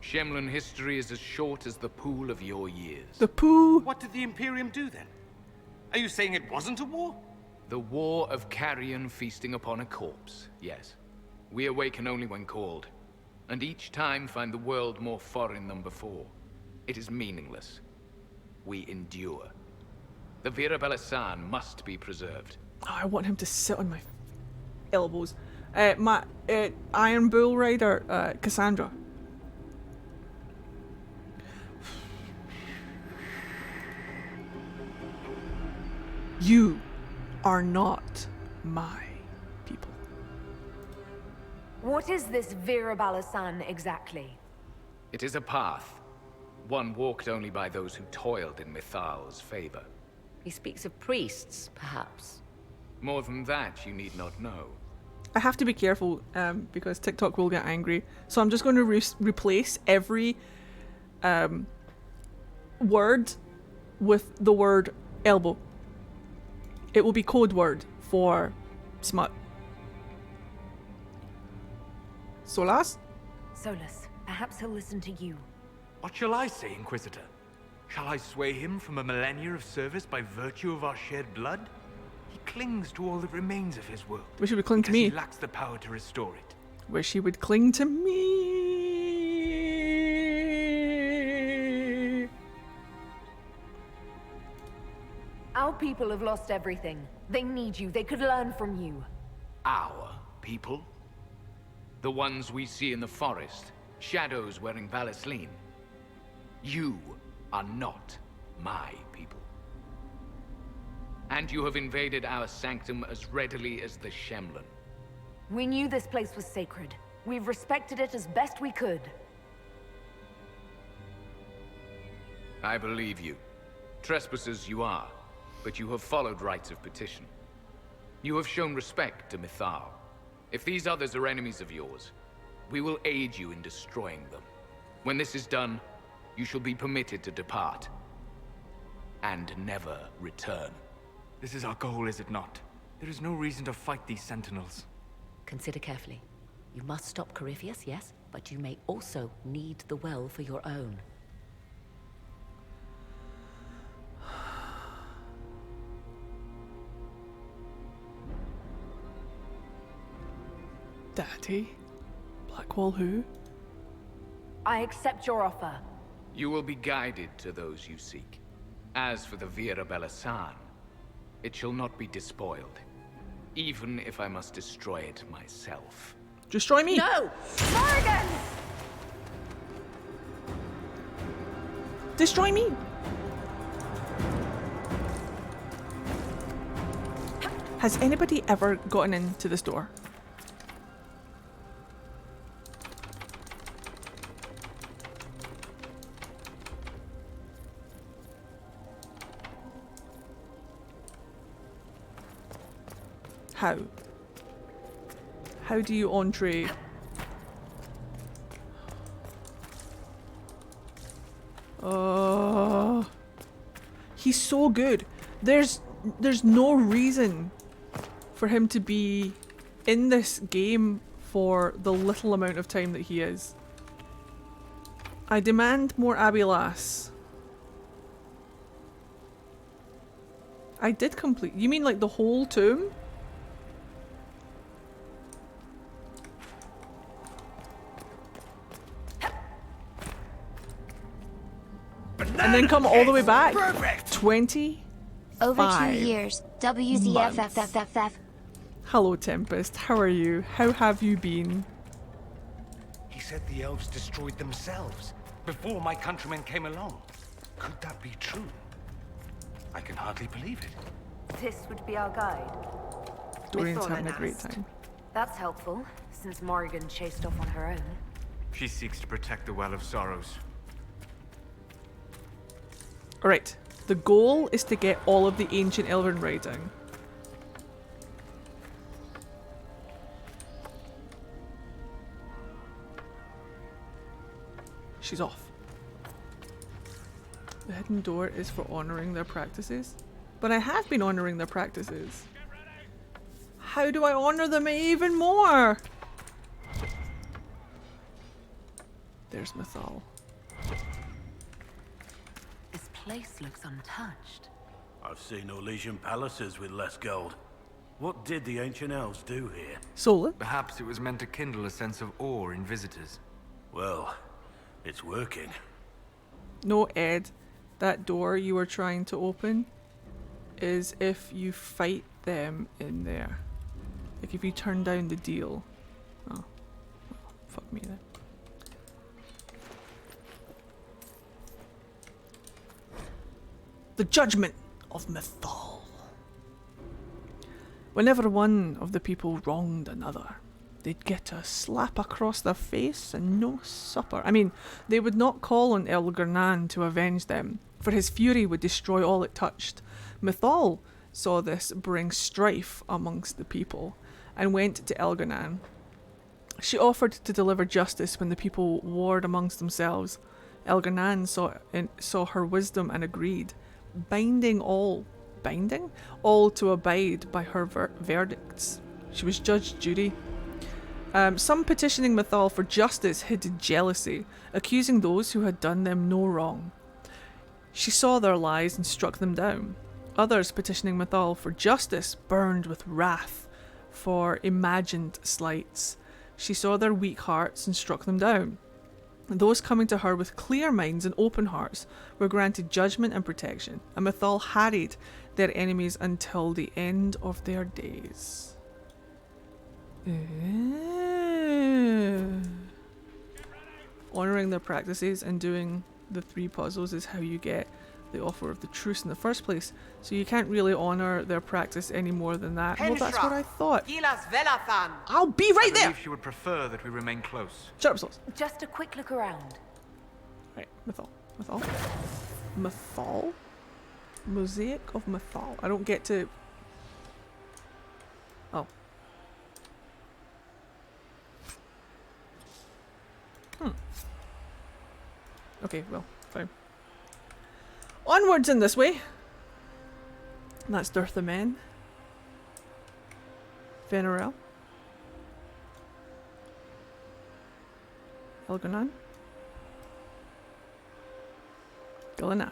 Shemlin history is as short as the pool of your years. The pool? What did the Imperium do then? Are you saying it wasn't a war? The war of carrion feasting upon a corpse, yes. We awaken only when called, and each time find the world more foreign than before. It is meaningless. We endure. The Vira Belasan must be preserved. Oh, I want him to sit on my elbows. My Iron Bull Rider, Cassandra. You are not my people. What is this Vira Balasan exactly? It is a path. One walked only by those who toiled in Mithal's favor. He speaks of priests, perhaps. More than that, you need not know. I have to be careful because TikTok will get angry. So I'm just going to replace every word with the word elbow. It will be code word for smut. Solas? Solus, perhaps he'll listen to you. What shall I say, Inquisitor? Shall I sway him from a millennia of service by virtue of our shared blood? He clings to all that remains of his world. Wish he would cling to me. He lacks the power to restore it. Wish he would cling to me. Our people have lost everything. They need you. They could learn from you. Our people? The ones we see in the forest, shadows wearing Valisleen. You are not my people. And you have invaded our sanctum as readily as the Shemlin. We knew this place was sacred. We've respected it as best we could. I believe you. Trespassers you are. but you have followed rites of petition. You have shown respect to Mythal. If these others are enemies of yours, we will aid you in destroying them. When this is done, you shall be permitted to depart. And never return. This is our goal, is it not? There is no reason to fight these sentinels. Consider carefully. You must stop Corypheus, yes, but you may also need the well for your own. Daddy? Blackwall who? I accept your offer. You will be guided to those you seek. As for the Vira Belasan, it shall not be despoiled, even if I must destroy it myself. Destroy me! No! Morrigan! Destroy me! Has anybody ever gotten into this door? How? How do you entree? Oh, he's so good. There's no reason for him to be in this game for the little amount of time that he is. I demand more Abilas. I did complete. You mean like the whole tomb? And then come all the way back. 20. Over 2 years. WZFFFFF. Hello, Tempest. How are you? How have you been? He said the elves destroyed themselves before my countrymen came along. Could that be true? I can hardly believe it. This would be our guide. Dorian's having a great time. That's helpful, since Morrigan chased off on her own. She seeks to protect the Well of Sorrows. Alright, the goal is to get all of the ancient Elven writing. She's off. The hidden door is for honouring their practices. But I have been honouring their practices. How do I honour them even more? There's Mythal. This place looks untouched. I've seen Orlesian palaces with less gold. What did the ancient elves do here? Solar? Perhaps it was meant to kindle a sense of awe in visitors. Well, it's working. No, Ed. That door you were trying to open is if you fight them in there. Like if you turn down the deal. Oh. Well, fuck me then. The judgment of Mythal. Whenever one of the people wronged another, they'd get a slap across their face and no supper. I mean, they would not call on Elgarnan to avenge them, for his fury would destroy all it touched. Mythal saw this bring strife amongst the people, and went to Elgarnan. She offered to deliver justice when the people warred amongst themselves. Elgarnan saw her wisdom and agreed, binding all to abide by her verdicts. She was Judge Judy. Some petitioning Mythal for justice hid jealousy, accusing those who had done them no wrong. She saw their lies and struck them down. Others petitioning Mythal for justice burned with wrath for imagined slights. She saw their weak hearts and struck them down. Those coming to her with clear minds and open hearts were granted judgment and protection, and Mythal harried their enemies until the end of their days. Honouring their practices and doing the 3 puzzles is how you get the offer of the truce in the first place, so you can't really honour their practice any more than that. Well, that's what I thought. I'll be right there! I believe she would prefer that we remain close. Shut up, Sauce. Just a quick look around. Right, Mythal. Mosaic of Mythal. I don't get to... Oh. Okay, well, fine. Onwards in this way. And that's Dirth the Men. Venerel. Elganan. Gillenan.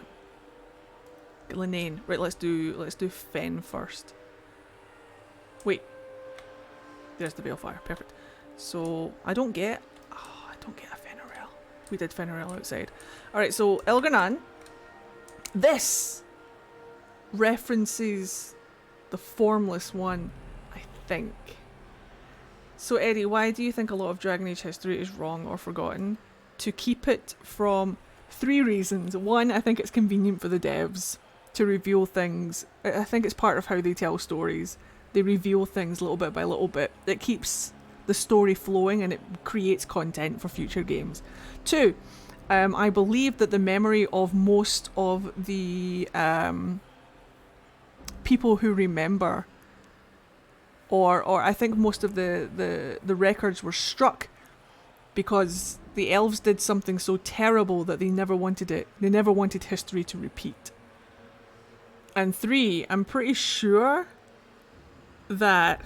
Gillenane. Right, let's do Fen first. Wait. There's the Balefire. Perfect. So I don't get a Venerel. We did Venerel outside. Alright, so Elganan. This references the Formless One, I think. So Eddie, why do you think a lot of Dragon Age history is wrong or forgotten? To keep it from 3 reasons. 1, I think it's convenient for the devs to reveal things. I think it's part of how they tell stories. They reveal things little bit by little bit. It keeps the story flowing and it creates content for future games. 2, I believe that the memory of most of the people who remember, or I think most of the records were struck because the elves did something so terrible that they never wanted it. They never wanted history to repeat. And 3, I'm pretty sure that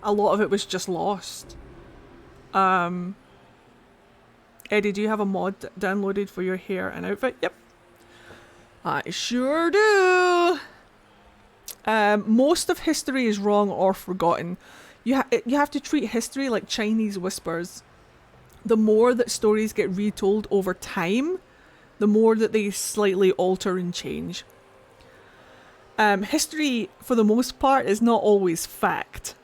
a lot of it was just lost. Eddie, do you have a mod downloaded for your hair and outfit? Yep. I sure do. Most of history is wrong or forgotten. You have to treat history like Chinese whispers. The more that stories get retold over time, the more that they slightly alter and change. History, for the most part, is not always fact.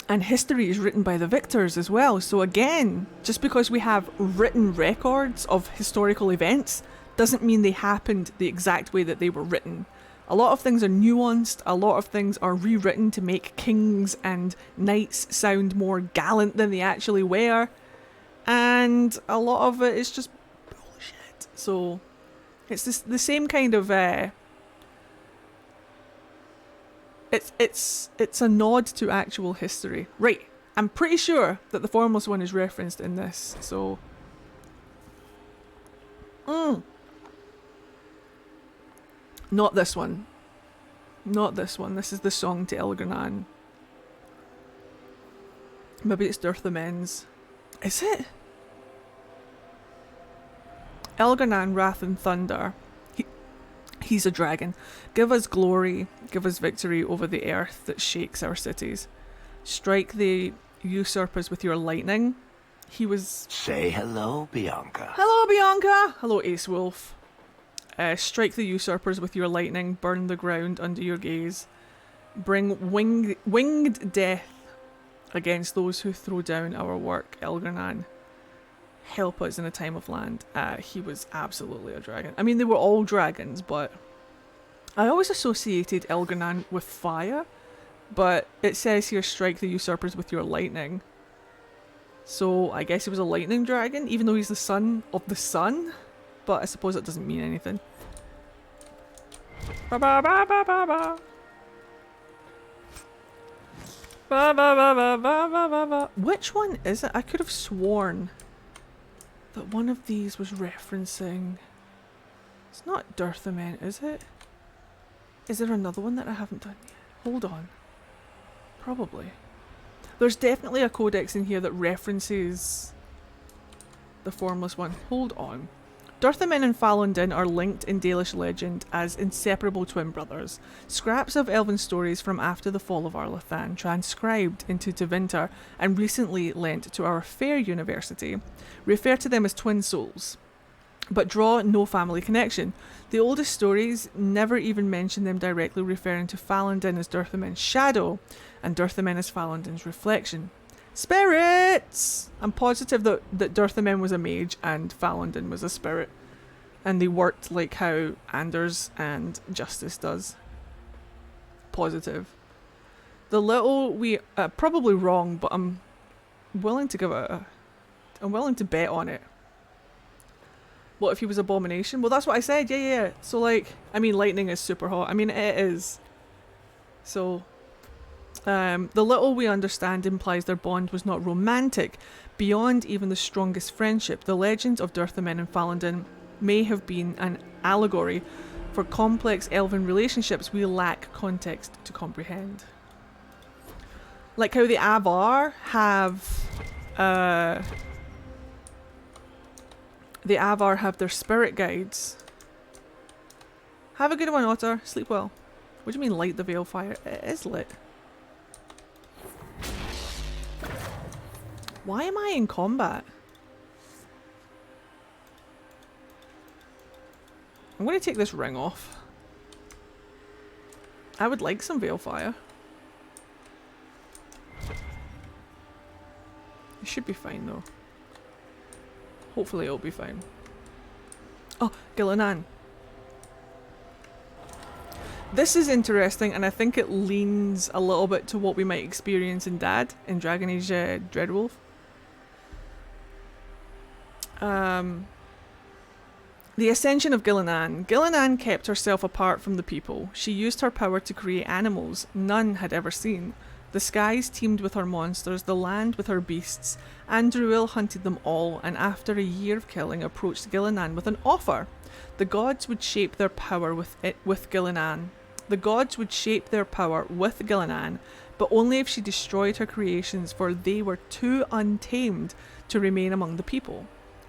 And history is written by the victors as well. So again, just because we have written records of historical events doesn't mean they happened the exact way that they were written. A lot of things are nuanced, a lot of things are rewritten to make kings and knights sound more gallant than they actually were. And a lot of it is just bullshit. So it's the same kind of it's a nod to actual history. Right, I'm pretty sure that the Formless One is referenced in this, so... Not this one. Not this one. This is the song to Elganan. Maybe it's Dirth the Men's. Is it? Elganan, Wrath and Thunder. He's a dragon. Give us glory, give us victory over the earth that shakes our cities. Strike the usurpers with your lightning. He was... Say hello, Bianca. Hello, Bianca! Hello, Ace Wolf. Strike the usurpers with your lightning, burn the ground under your gaze. Bring winged death against those who throw down our work, Elganan. Help us in a time of land. He was absolutely a dragon. I mean, they were all dragons, but I always associated Elganan with fire, but it says here, strike the usurpers with your lightning. So I guess he was a lightning dragon, even though he's the son of the sun, but I suppose that doesn't mean anything. Ba ba ba ba ba ba. Ba ba ba ba ba ba ba ba. Which one is it? I could have sworn that one of these was referencing... It's not Dirth the Men, is it? Is there another one that I haven't done yet? Hold on. Probably. There's definitely a codex in here that references the Formless One. Hold on. Dirth the Men and Falundin are linked in Dalish legend as inseparable twin brothers. Scraps of elven stories from after the fall of Arlathan, transcribed into Tevinter and recently lent to our fair university, refer to them as twin souls, but draw no family connection. The oldest stories never even mention them directly, referring to Falundin as Dirth the Men's shadow and Dirth the Men as Falundin's reflection. Spirits! I'm positive that Dirth the Men was a mage and Falundin was a spirit. And they worked like how Anders and Justice does. Positive. The little we... probably wrong, but I'm willing to give it a... I'm willing to bet on it. What if he was Abomination? Well, that's what I said. Yeah. So, like, I mean, lightning is super hot. I mean, it is. So, the little we understand implies their bond was not romantic. Beyond even the strongest friendship, the legends of Durthamen and Falandin may have been an allegory for complex elven relationships we lack context to comprehend. Like how the Avar have their spirit guides. Have a good one, Otter. Sleep well. What do you mean light the veil fire? It is lit. Why am I in combat? I'm going to take this ring off. I would like some veil fire. It should be fine though. Hopefully it'll be fine. Oh, Gillinan. This is interesting, and I think it leans a little bit to what we might experience in Dad in Dragon Age Dreadwolf. The ascension of Gillinan. Gillinan kept herself apart from the people. She used her power to create animals none had ever seen. The skies teemed with her monsters, the land with her beasts. Andruil hunted them all, and after a year of killing, approached Gillinan with an offer. The gods would shape their power with Gillinan. The gods would shape their power with Gillinan, but only if she destroyed her creations, for they were too untamed to remain among the people.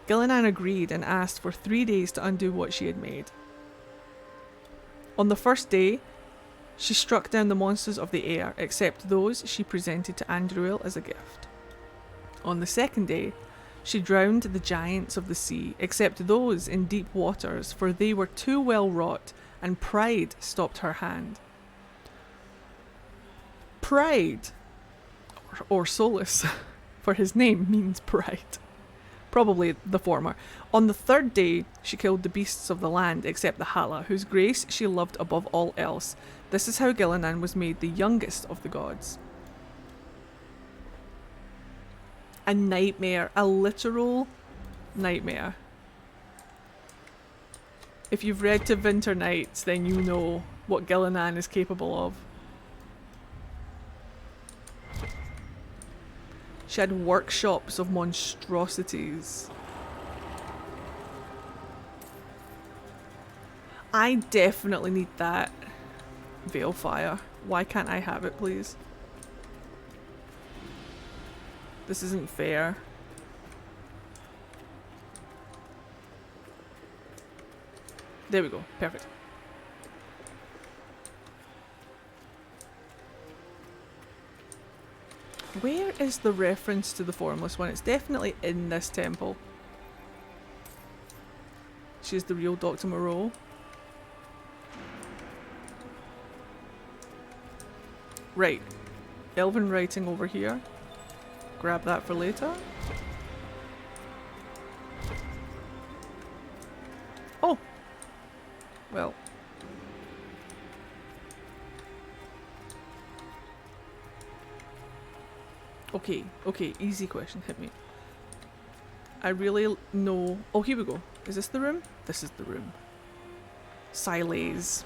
Gillinan agreed and asked for 3 days to undo what she had made. On the first day, she struck down the monsters of the air, except those she presented to Andruil as a gift. On the second day, she drowned the giants of the sea, except those in deep waters, for they were too well wrought, and pride stopped her hand. Pride, or Solus, for his name means pride. Probably the former. On the third day, she killed the beasts of the land, except the Hala, whose grace she loved above all else. This is how Gillinan was made the youngest of the gods. A nightmare. A literal nightmare. If you've read To Winter Nights, then you know what Gillinan is capable of. She had workshops of monstrosities. I definitely need that veil fire. Why can't I have it, please? This isn't fair. There we go. Perfect. Where is the reference to the Formless One? It's definitely in this temple. She's the real Dr. Moreau. Right. Elven writing over here. Grab that for later. Oh! Well. Okay, easy question, hit me. I really know... Oh, here we go. Is this the room? This is the room. Silays.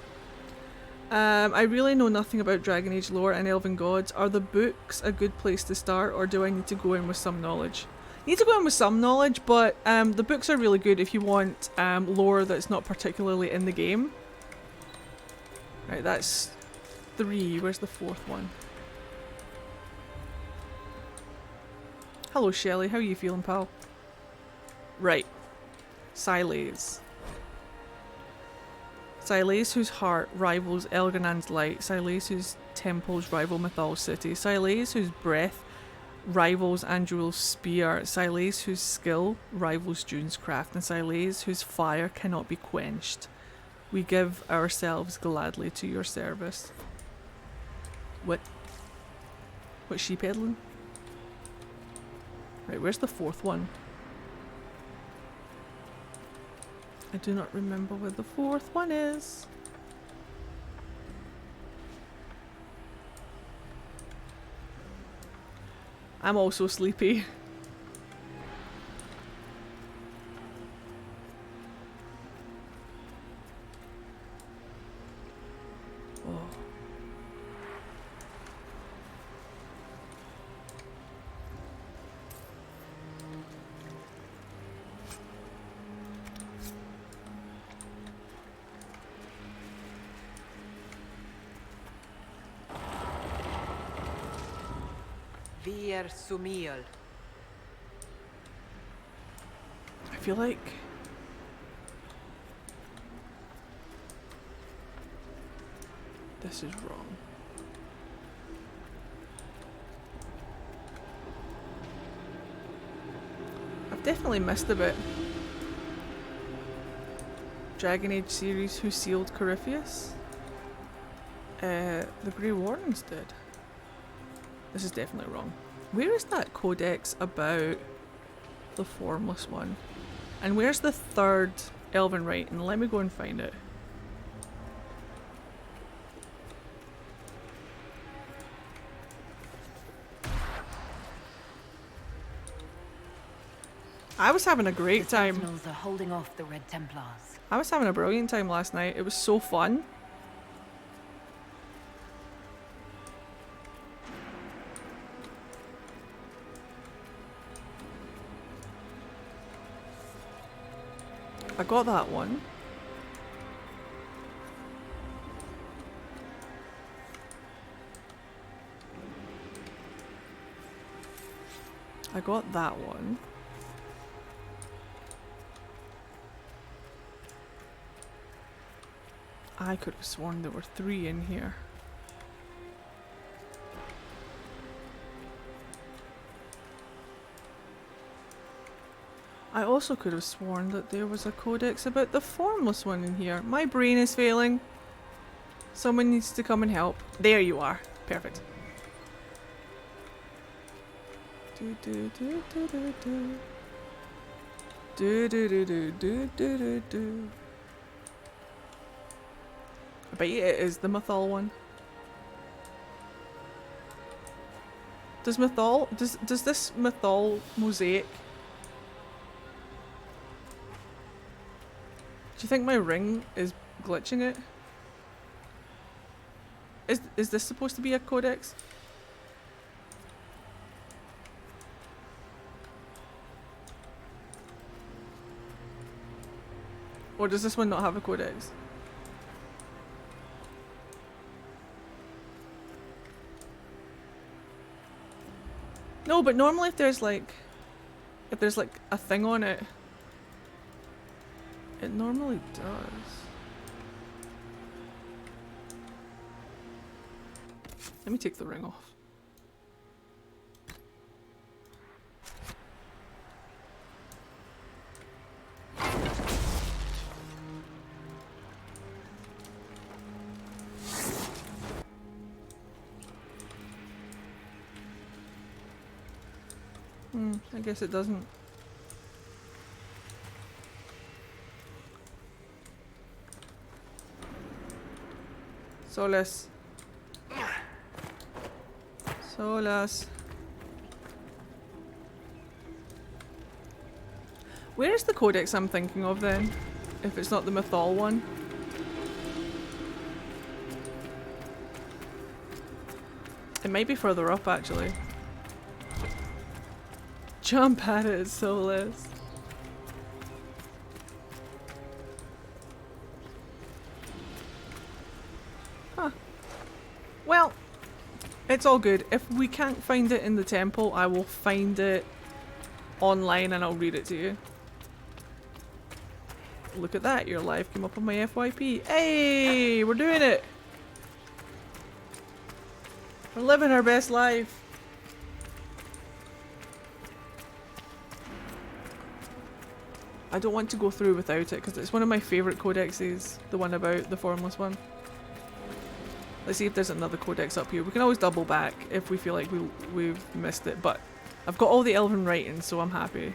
I really know nothing about Dragon Age lore and Elven gods. Are the books a good place to start, or do I need to go in with some knowledge? You need to go in with some knowledge, but the books are really good if you want lore that's not particularly in the game. Right, that's 3. Where's the 4th one? Hello, Shelley. How are you feeling, pal? Right. Silays. Silays whose heart rivals Elganan's light. Silays whose temples rival Mythal City. Silays whose breath rivals Andruil's spear. Silays whose skill rivals June's craft. And Silays whose fire cannot be quenched. We give ourselves gladly to your service. What? What's she peddling? Right, where's the 4th one? I do not remember where the 4th one is. I'm also sleepy. Vier Sumiel. I feel like this is wrong. I've definitely missed a bit. Dragon Age series, who sealed Corypheus? The Grey Wardens did. This is definitely wrong. Where is that codex about the Formless One? And where's the third Elven writing? Let me go and find it. I was having a great time. Sentinels are holding off the Red Templars. I was having a brilliant time last night. It was so fun. I got that one. I got that one. I could have sworn there were 3 in here. I also could have sworn that there was a codex about the Formless One in here. My brain is failing. Someone needs to come and help. There you are. Perfect. Do do do do do do. Do do do do do do do do. I bet you it is the Mythal one. Does this Mythal mosaic? Do you think my ring is glitching it? Is this supposed to be a codex? Or does this one not have a codex? No, but normally if there's like a thing on it, it normally does. Let me take the ring off. I guess it doesn't. Solas. Solas. Where's the codex I'm thinking of then? If it's not the Mythal one. It might be further up actually. Jump at it, Solas. Huh. Well, it's all good. If we can't find it in the temple, I will find it online and I'll read it to you. Look at that, your life came up on my FYP. Hey, we're doing it! We're living our best life. I don't want to go through without it because it's one of my favourite codexes, the one about the Formless One. Let's see if there's another codex up here. We can always double back if we feel like we've missed it, but I've got all the Elven writings, so I'm happy.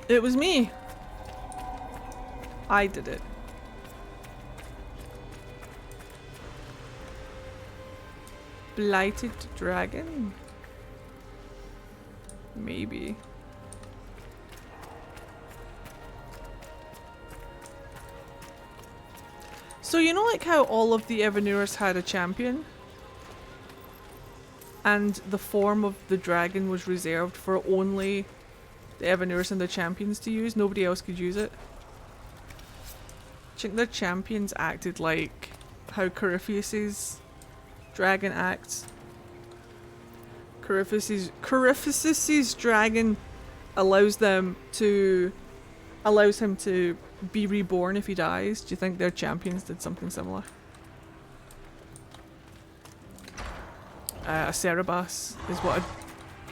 It was me. I did it. Blighted dragon? Maybe. So you know like how all of the Evanurus had a champion? And the form of the dragon was reserved for only the Evanurus and the champions to use? Nobody else could use it? I think their champions acted like how Corypheus's dragon acts. Corypheus's dragon allows him to be reborn if he dies. Do you think their champions did something similar? A Cerebas is what a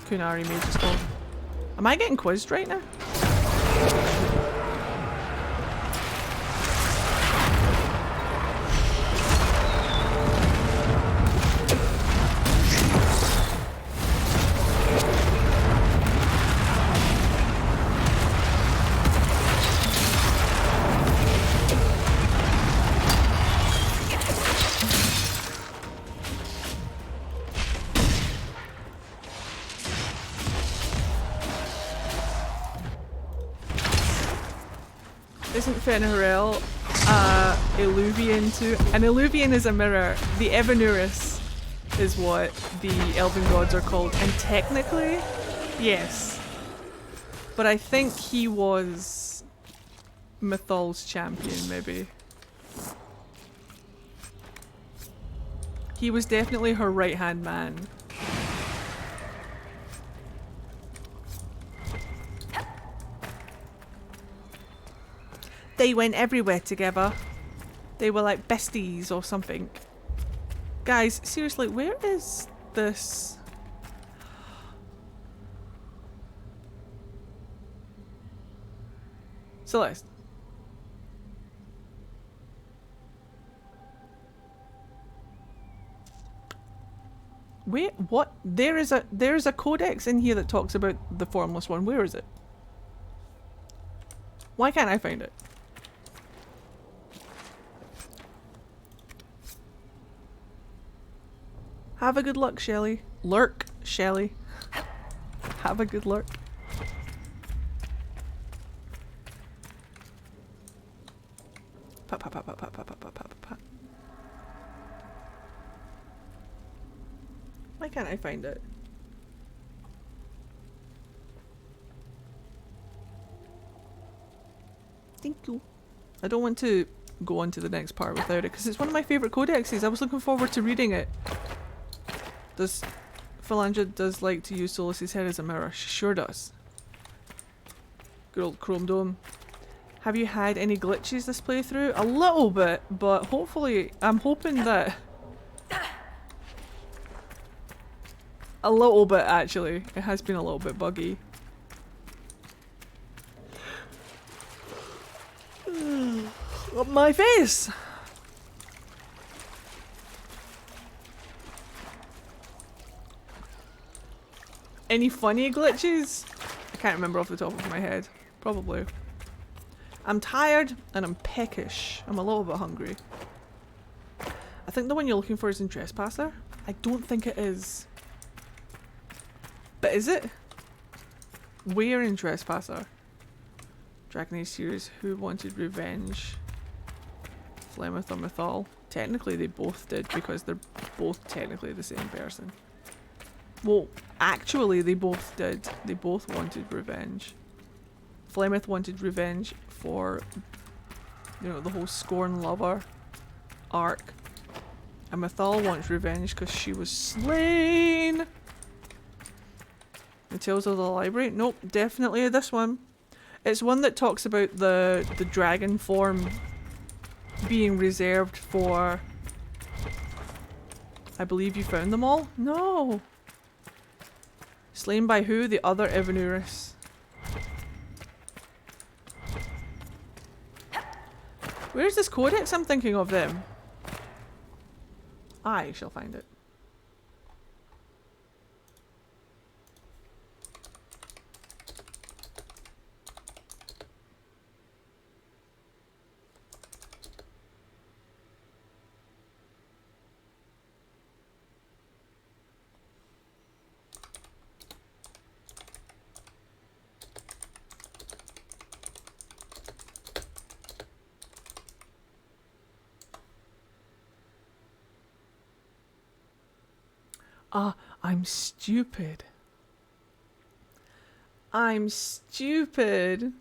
Kunari mage is called. Am I getting quizzed right now? Isn't Fenrirel Illuvian too? An Illuvian is a mirror. The Evanurus is what the elven gods are called, and technically, yes. But I think he was Mythol's champion, maybe. He was definitely her right-hand man. They went everywhere together. They were like besties or something. Guys, seriously, where is this? Celeste. Wait, what? There is a codex in here that talks about the Formless One. Where is it? Why can't I find it? Have a good luck, Shelley. Lurk, Shelley. Have a good lurk. Pat, pat, pat, pat, pat, pat, pat, pat, pat, pat. Why can't I find it? Thank you. I don't want to go on to the next part without it, because it's one of my favourite codexes. I was looking forward to reading it. Phalandra does like to use Solus's head as a mirror. She sure does. Good old Chrome Dome. Have you had any glitches this playthrough? A little bit, but hopefully, I'm hoping that... A little bit, actually. It has been a little bit buggy. Up my face! Any funny glitches? I can't remember off the top of my head. Probably. I'm tired and I'm peckish. I'm a little bit hungry. I think the one you're looking for is in Trespasser. I don't think it is. But is it? Where in Trespasser? Dragon Age series, who wanted revenge? Flemeth or Mythal? Technically they both did, because they're both technically the same person. Well, actually they both did. They both wanted revenge. Flemeth wanted revenge for, you know, the whole Scorn Lover arc. And Mythal wants revenge because she was slain! The Tales of the Library? Nope, definitely this one. It's one that talks about the dragon form being reserved for... I believe you found them all? No! Slain by who? The other Evanurus. Where's this codex I'm thinking of them? I shall find it. Ah, I'm stupid. I'm stupid.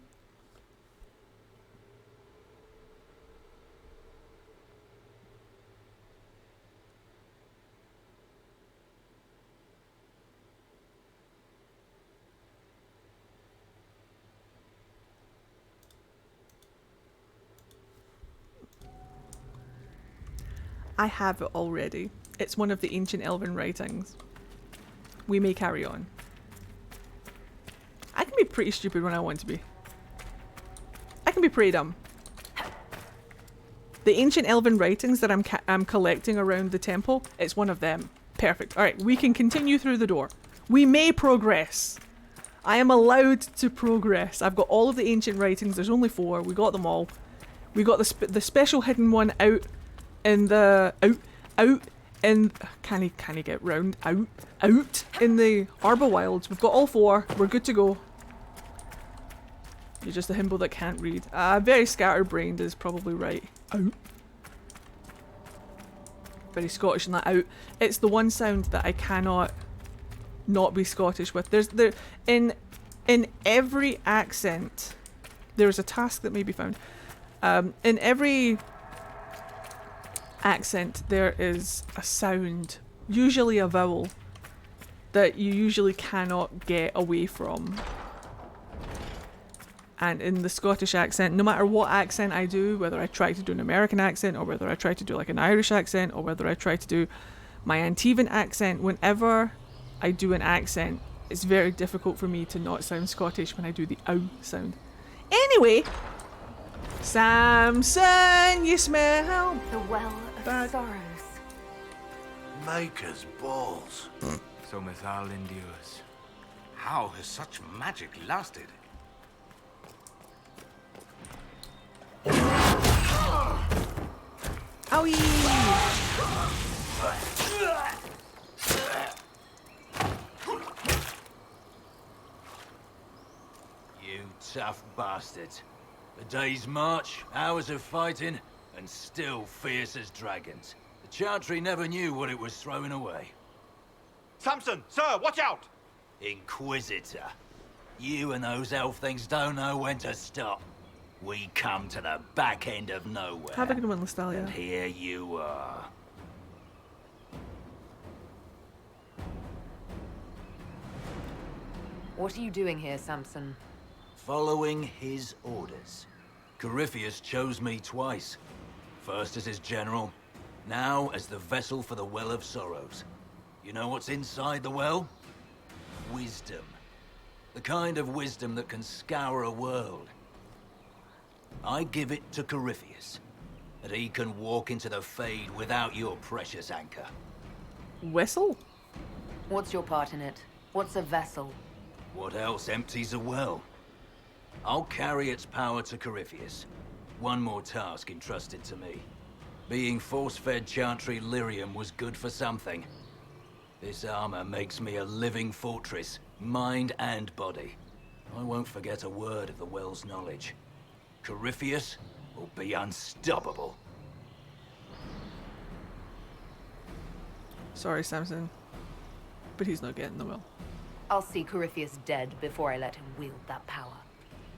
I have it already. It's one of the ancient elven writings. We may carry on. I can be pretty stupid when I want to be. I can be pretty dumb. The ancient elven writings that I'm collecting around the temple, it's one of them. Perfect. Alright, we can continue through the door. We may progress. I am allowed to progress. I've got all of the ancient writings. There's only 4. We got them all. We got the special hidden one out in the... Out in... Can he get round? Out in the Arbor Wilds. We've got all 4. We're good to go. You're just a himbo that can't read. Very scatterbrained is probably right. Out. Very Scottish in that out. It's the one sound that I cannot not be Scottish with. In every accent, there's a task that may be found. In every accent, there is a sound, usually a vowel, that you usually cannot get away from. And in the Scottish accent, no matter what accent I do, whether I try to do an American accent, or whether I try to do like an Irish accent, or whether I try to do my Antivan accent, whenever I do an accent, it's very difficult for me to not sound Scottish when I do the ow sound. Anyway, Samson, you smell the well of sorrows. Maker's balls. So Mithal endures. How has such magic lasted? Owie! You tough bastards. A day's march, hours of fighting, and still fierce as dragons. The Chantry never knew what it was throwing away. Samson, sir, watch out! Inquisitor. You and those elf things don't know when to stop. We come to the back end of nowhere. Have a good one, Lestalia. And here you are. What are you doing here, Samson? Following his orders. Corypheus chose me twice. First as his general, now as the vessel for the Well of Sorrows. You know what's inside the well? Wisdom. The kind of wisdom that can scour a world. I give it to Corypheus, that he can walk into the Fade without your precious anchor. Whistle? What's your part in it? What's a vessel? What else empties a well? I'll carry its power to Corypheus. One more task entrusted to me. Being force-fed Chantry lyrium was good for something. This armor makes me a living fortress, mind and body. I won't forget a word of the well's knowledge. Corypheus will be unstoppable. Sorry, Samson, but he's not getting the will. I'll see Corypheus dead before I let him wield that power.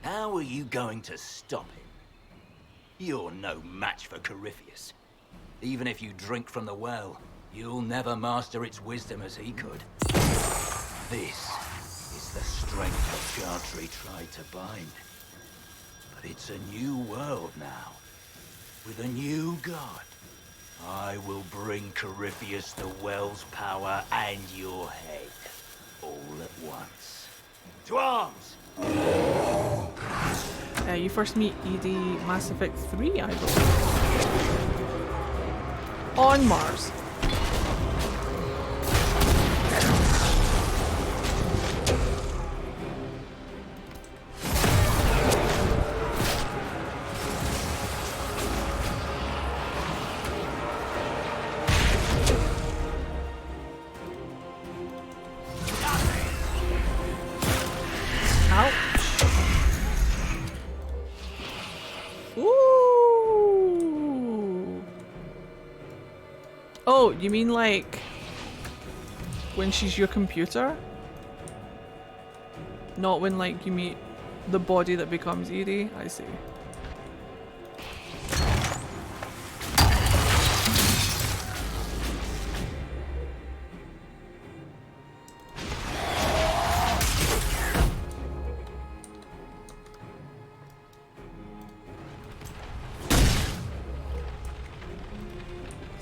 How are you going to stop him? You're no match for Corypheus. Even if you drink from the well, you'll never master its wisdom as he could. This is the strength the Chantry tried to bind. But it's a new world now, with a new god. I will bring Corypheus the well's power and your head, all at once. To arms! You first meet ED Mass Effect 3, I believe. On Mars. Oh, you mean like when she's your computer. Not when, like, you meet the body that becomes Edie. I see.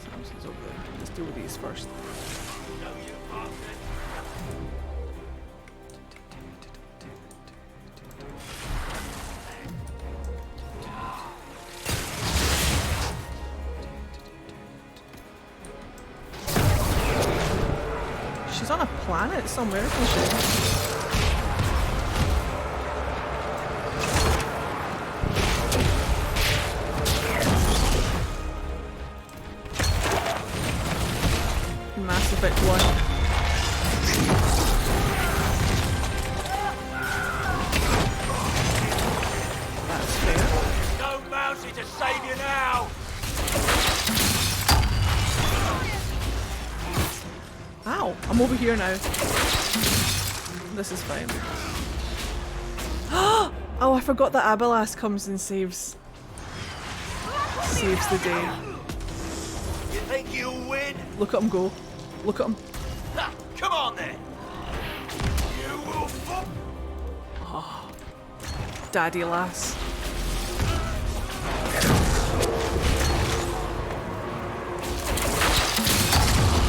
Samson's over there. Let's deal with these first. She's on a planet somewhere, isn't she? Mass Effect 1. That's fair. No Mousy to save you now! Ow! I'm over here now. This is fine. Oh, I forgot that Abelas comes and saves the day. You think you'll win? Look at him go. Look at him. Ha, come on then! You will fall! Oh, daddy lass.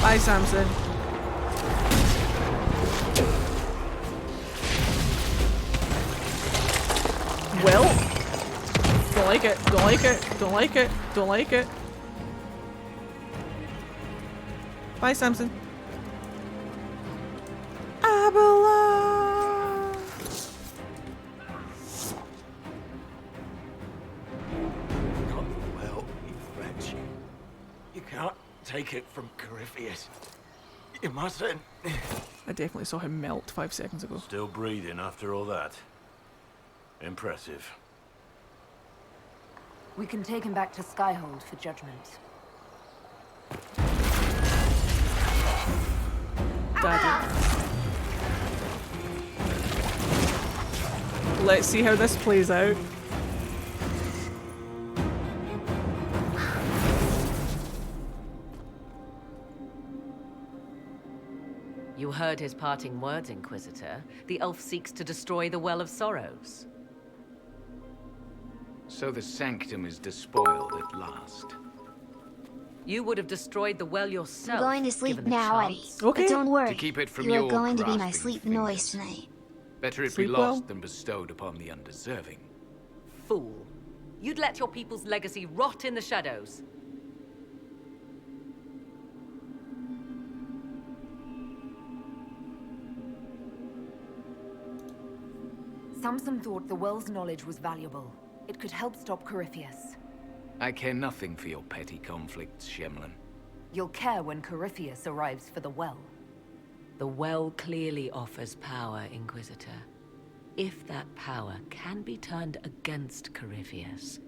Bye, Samson. Well, don't like it, don't like it, don't like it, don't like it. Bye, Samson. Abela! Not well, you wretch. You can't take it from Corypheus. You mustn't. I definitely saw him melt 5 seconds ago. Still breathing after all that. Impressive. We can take him back to Skyhold for judgment. Daddy. Let's see how this plays out. You heard his parting words, Inquisitor. The elf seeks to destroy the Well of Sorrows. So the sanctum is despoiled at last. You would have destroyed the well yourself. I'm going to sleep given the now, Eddie. chance. Okay. But don't worry. To keep it from you are your going to be my grasping sleep fingers. noise tonight. Better it Sleep be well. lost than bestowed upon the undeserving. Fool. You'd let your people's legacy rot in the shadows. Samson thought the well's knowledge was valuable. It could help stop Corypheus. I care nothing for your petty conflicts, Shemlin. You'll care when Corypheus arrives for the well. The well clearly offers power, Inquisitor. If that power can be turned against Corypheus,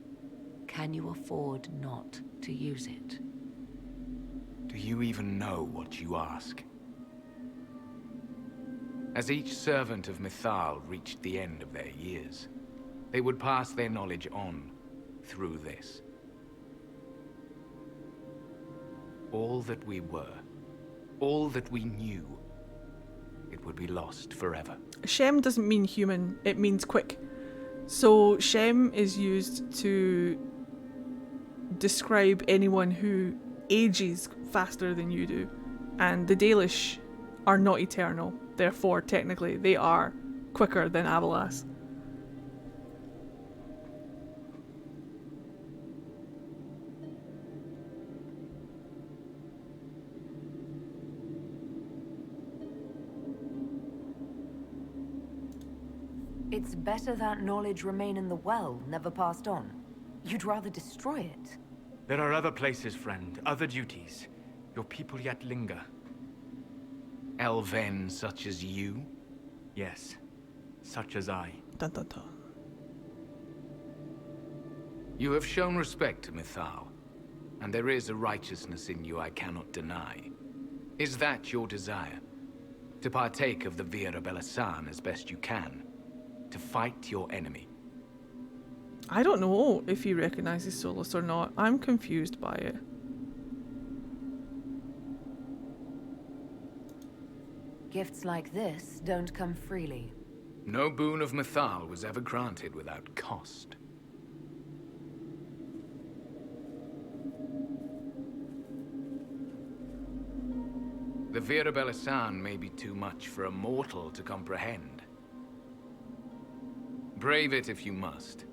can you afford not to use it? Do you even know what you ask? As each servant of Mythal reached the end of their years, they would pass their knowledge on through this. All that we were, all that we knew, it would be lost forever. Shem doesn't mean human, it means quick. So Shem is used to describe anyone who ages faster than you do. And the Dalish are not eternal, therefore technically they are quicker than Abelas. It's better that knowledge remain in the well, never passed on. You'd rather destroy it. There are other places, friend, other duties. Your people yet linger. Elven such as you? Yes, such as I. Dun, dun, dun. You have shown respect to Mythal, and there is a righteousness in you I cannot deny. Is that your desire? To partake of the Vira Belasan as best you can. To fight your enemy. I don't know if he recognizes Solus or not. I'm confused by it. Gifts like this don't come freely. No boon of Mythal was ever granted without cost. The Vira Belasan may be too much for a mortal to comprehend. Brave it if you must.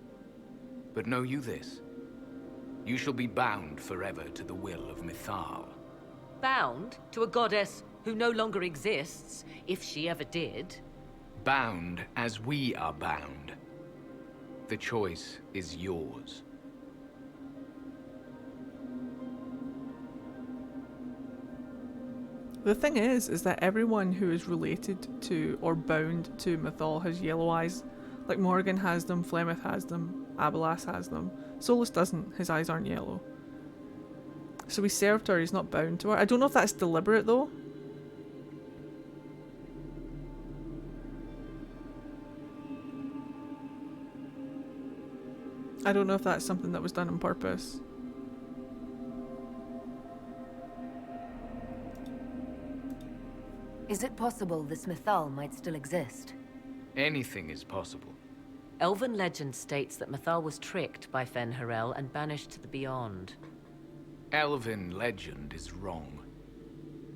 But know you this. You shall be bound forever to the will of Mythal. Bound to a goddess who no longer exists, if she ever did. Bound as we are bound. The choice is yours. The thing is that everyone who is related to or bound to Mythal has yellow eyes. Like Morgan has them, Flemeth has them, Abelas has them. Solus doesn't, his eyes aren't yellow. So he served her, he's not bound to her. I don't know if that's deliberate though. I don't know if that's something that was done on purpose. Is it possible this Mythal might still exist? Anything is possible. Elven legend states that Mythal was tricked by Fen-Harel and banished to the Beyond. Elven legend is wrong.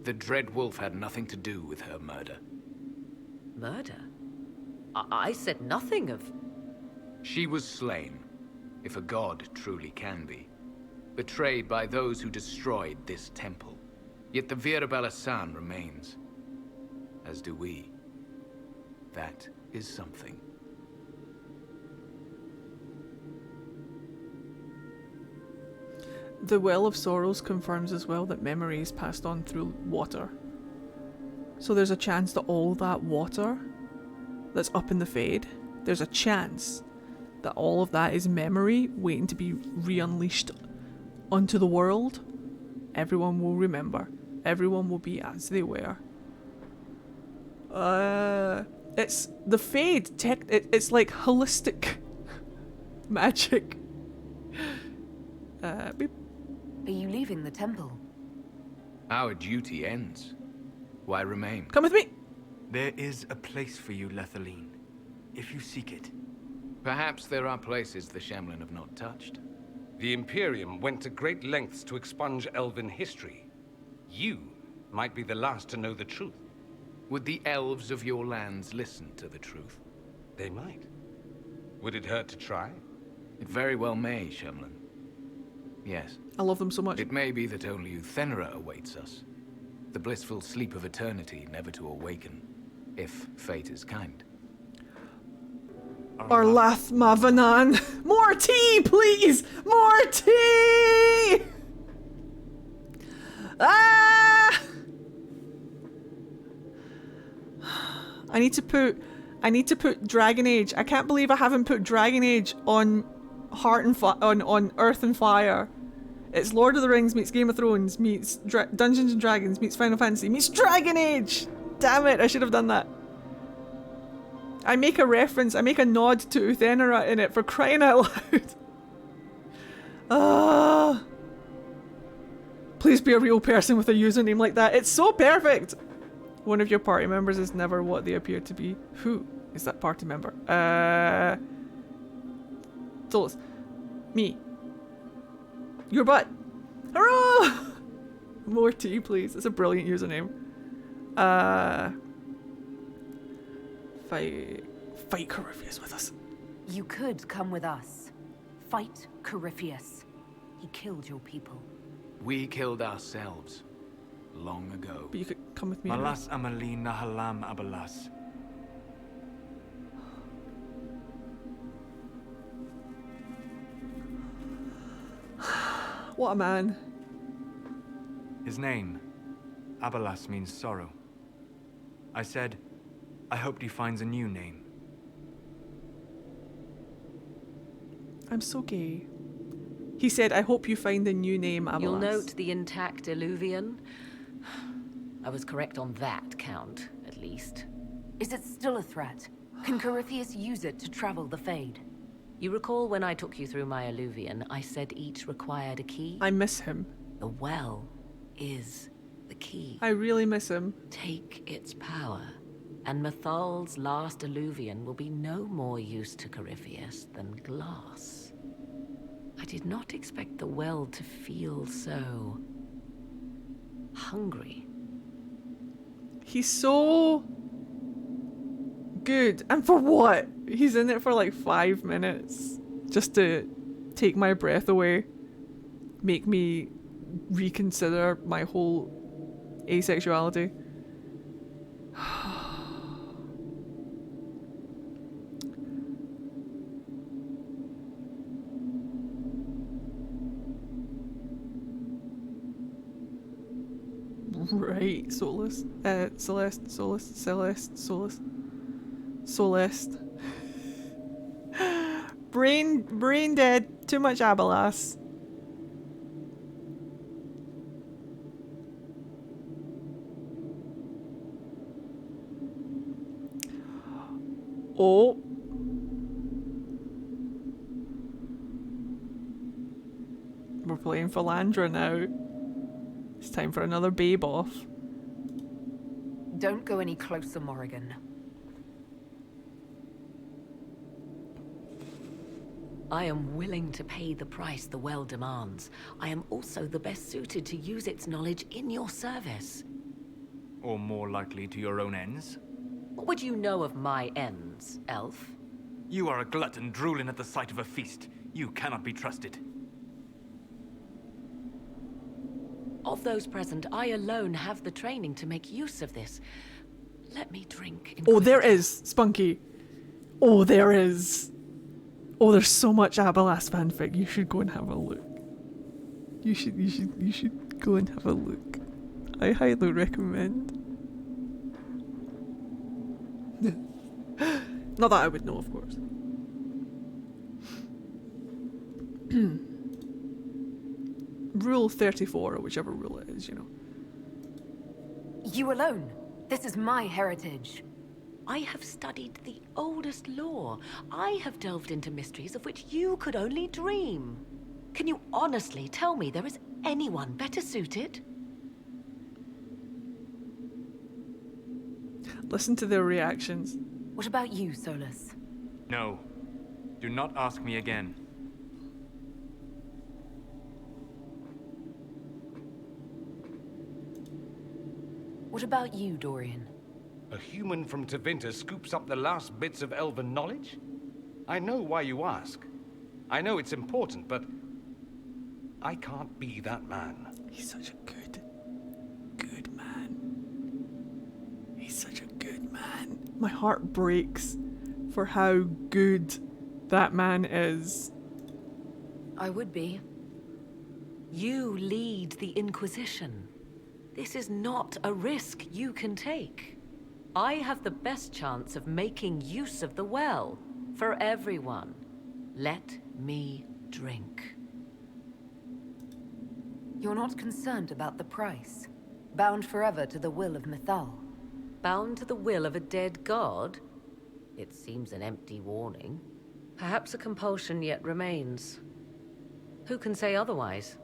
The Dread Wolf had nothing to do with her murder. Murder? I said nothing of... She was slain, if a god truly can be. Betrayed by those who destroyed this temple. Yet the Vira Belasan remains. As do we. That is something. The Well of Sorrows confirms as well that memory is passed on through water. So there's a chance that all that water that's up in the Fade, there's a chance that all of that is memory waiting to be re-unleashed onto the world. Everyone will remember. Everyone will be as they were. It's the Fade. It's like holistic magic. Beep. Are you leaving the temple? Our duty ends. Why remain? Come with me! There is a place for you, Lethaline, if you seek it. Perhaps there are places the Shemlin have not touched. The Imperium went to great lengths to expunge Elven history. You might be the last to know the truth. Would the elves of your lands listen to the truth? They might. Would it hurt to try? It very well may, Shemlin. Yes. I love them so much. It may be that only Uthenera awaits us. The blissful sleep of eternity, never to awaken, if fate is kind. Arlath Mavanan. More tea, please! More tea! Ah! I need to put Dragon Age. I can't believe I haven't put Dragon Age on on Earth and Fire. It's Lord of the Rings meets Game of Thrones meets Dungeons and Dragons meets Final Fantasy meets Dragon Age. Damn it! I should have done that. I make a reference. I make a nod to Uthenera in it, for crying out loud. Please be a real person with a username like that. It's so perfect. One of your party members is never what they appear to be. Who is that party member? Solus. Me. Your butt. Hurrah! More tea, please. It's a brilliant username. Fight Corypheus with us. You could come with us. Fight Corypheus. He killed your people. We killed ourselves. Long ago. But you could come with me. Malas Amali Nahalam Abalas. What a man. His name, Abalas, means sorrow. I said, I hoped he finds a new name. I'm so gay. He said, I hope you find a new name, Abelas. You'll note the intact Illuvian. I was correct on that count, at least. Is it still a threat? Can Corypheus use it to travel the Fade? You recall when I took you through my alluvion, I said each required a key? I miss him. The well is the key. I really miss him. Take its power, and Mythal's last alluvion will be no more use to Corypheus than glass. I did not expect the well to feel so hungry. He's so good. And for what? He's in it for like 5 minutes. Just to take my breath away. Make me reconsider my whole asexuality. Right, Solus. Celeste, Solus, Celeste, Solus. Solest. Brain dead. Too much Abelas. Oh. We're playing Philandra now. It's time for another babe off. Don't go any closer, Morrigan. I am willing to pay the price the well demands. I am also the best suited to use its knowledge in your service. Or more likely to your own ends? What would you know of my ends, elf? You are a glutton drooling at the sight of a feast. You cannot be trusted. Of those present, I alone have the training to make use of this. Let me drink. Oh, there is, Spunky. Oh, there is. Oh, there's so much Abelas fanfic. You should go and have a look. You should go and have a look. I highly recommend. Not that I would know, of course. Rule 34, or whichever rule it is, you know. You alone. This is my heritage. I have studied the oldest lore. I have delved into mysteries of which you could only dream. Can you honestly tell me there is anyone better suited? Listen to their reactions. What about you, Solus? No. Do not ask me again. What about you, Dorian? A human from Tevinter scoops up the last bits of elven knowledge? I know why you ask. I know it's important, but I can't be that man. He's such a good man. He's such a good man. My heart breaks for how good that man is. I would be. You lead the Inquisition. This is not a risk you can take. I have the best chance of making use of the well for everyone. Let me drink. You're not concerned about the price? Bound forever to the will of Mythal? Bound to the will of a dead god? It seems an empty warning. Perhaps a compulsion yet remains. Who can say otherwise?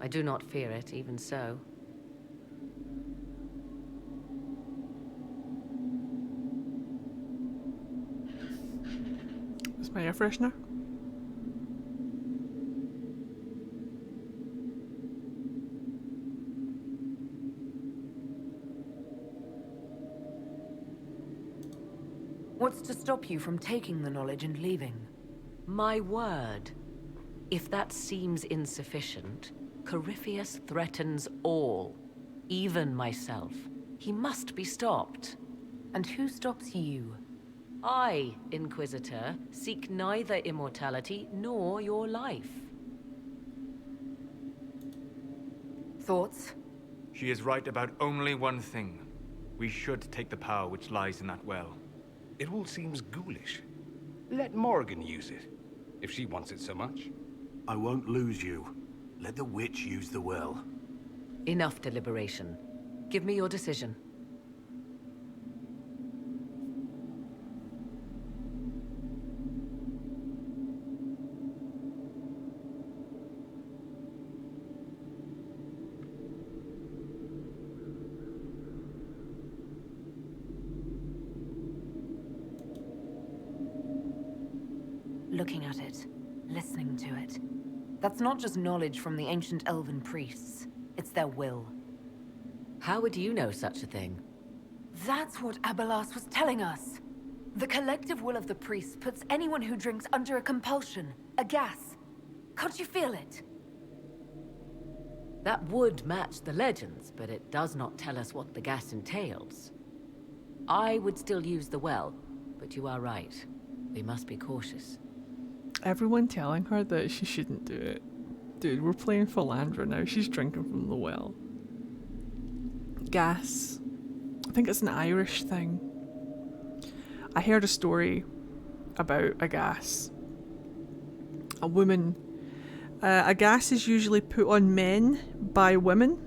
I do not fear it, even so. Is my air freshener? What's to stop you from taking the knowledge and leaving? My word. If that seems insufficient, Corypheus threatens all, even myself. He must be stopped. And who stops you? I, Inquisitor, seek neither immortality nor your life. Thoughts? She is right about only one thing. We should take the power which lies in that well. It all seems ghoulish. Let Morrigan use it, if she wants it so much. I won't lose you. Let the witch use the well. Enough deliberation. Give me your decision. Looking at it, listening to it. That's not just knowledge from the ancient elven priests. It's their will. How would you know such a thing? That's what Abelas was telling us. The collective will of the priests puts anyone who drinks under a compulsion, a gas. Can't you feel it? That would match the legends, but it does not tell us what the gas entails. I would still use the well, but you are right. We must be cautious. Everyone telling her that she shouldn't do it. Dude, we're playing Philandra now. She's drinking from the well. Gas. I think it's an Irish thing. I heard a story about a gas. A woman. A gas is usually put on men by women.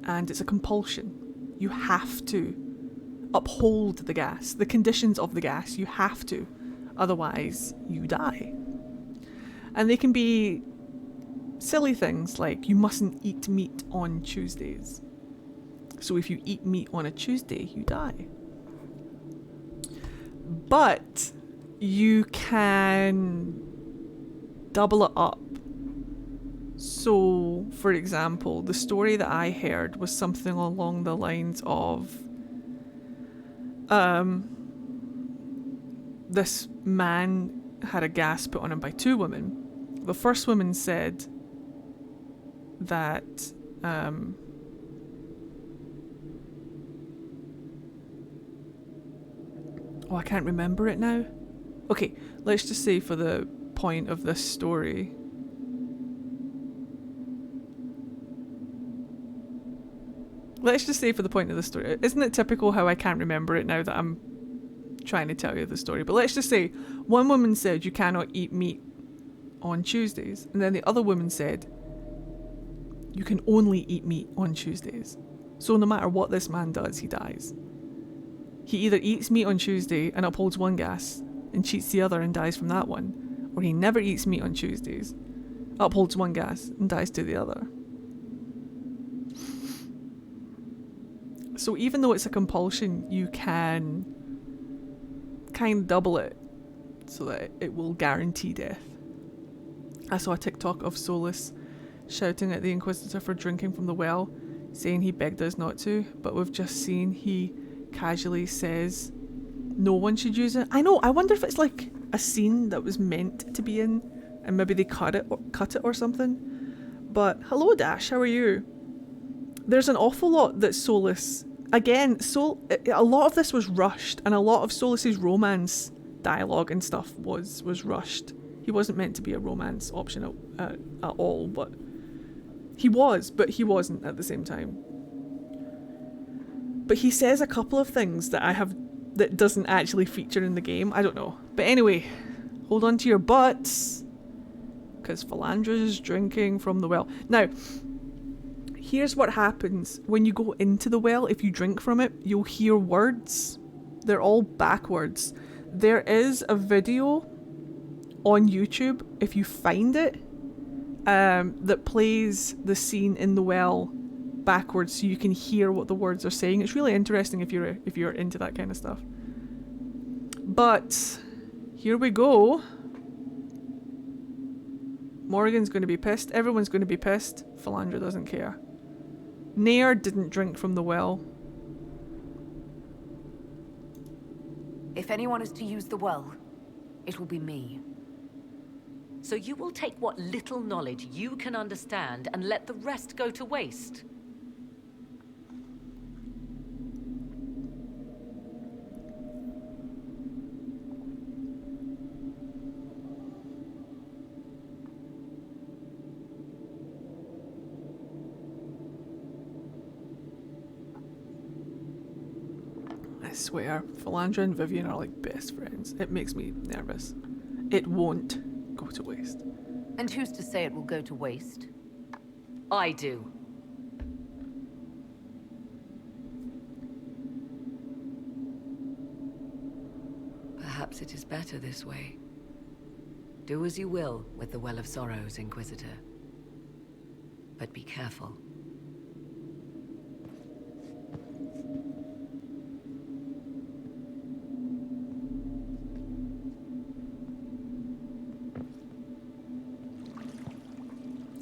And it's a compulsion. You have to uphold the gas. The conditions of the gas. You have to. Otherwise, you die. And they can be silly things like you mustn't eat meat on Tuesdays. So if you eat meat on a Tuesday, you die. But you can double it up. So, for example, the story that I heard was something along the lines of this man had a gas put on him by two women. The first woman said that oh, I can't remember it now. Okay, let's just say for the point of this story, isn't it typical how I can't remember it now that I'm trying to tell you the story? But let's just say one woman said you cannot eat meat on Tuesdays, and then the other woman said you can only eat meat on Tuesdays. So no matter what this man does, he dies. He either eats meat on Tuesday and upholds one gas and cheats the other and dies from that one, or he never eats meat on Tuesdays, upholds one gas and dies to the other. So even though it's a compulsion, you can kind of double it so that it will guarantee death. I saw a TikTok of Solus shouting at the Inquisitor for drinking from the well, saying he begged us not to, but we've just seen he casually says no one should use it. I know, I wonder if it's like a scene that was meant to be in and maybe they cut it or something. But hello Dash, how are you? There's an awful lot that Solus, again, a lot of this was rushed, and a lot of Solus's romance dialogue and stuff was rushed. He wasn't meant to be a romance option at all, but he was, but he wasn't at the same time. But he says a couple of things that doesn't actually feature in the game. I don't know. But anyway, hold on to your butts, because Philandra's drinking from the well. Now, here's what happens when you go into the well. If you drink from it, you'll hear words. They're all backwards. There is a video on YouTube, if you find it, that plays the scene in the well backwards so you can hear what the words are saying. It's really interesting if you're into that kind of stuff. But here we go. Morrigan's going to be pissed. Everyone's going to be pissed. Philandra doesn't care. Nair didn't drink from the well. If anyone is to use the well, it will be me. So you will take what little knowledge you can understand and let the rest go to waste? I swear, Philandra and Vivian are like best friends. It makes me nervous. It won't go to waste. And who's to say it will go to waste? I do. Perhaps it is better this way. Do as you will with the Well of Sorrows, Inquisitor. But be careful.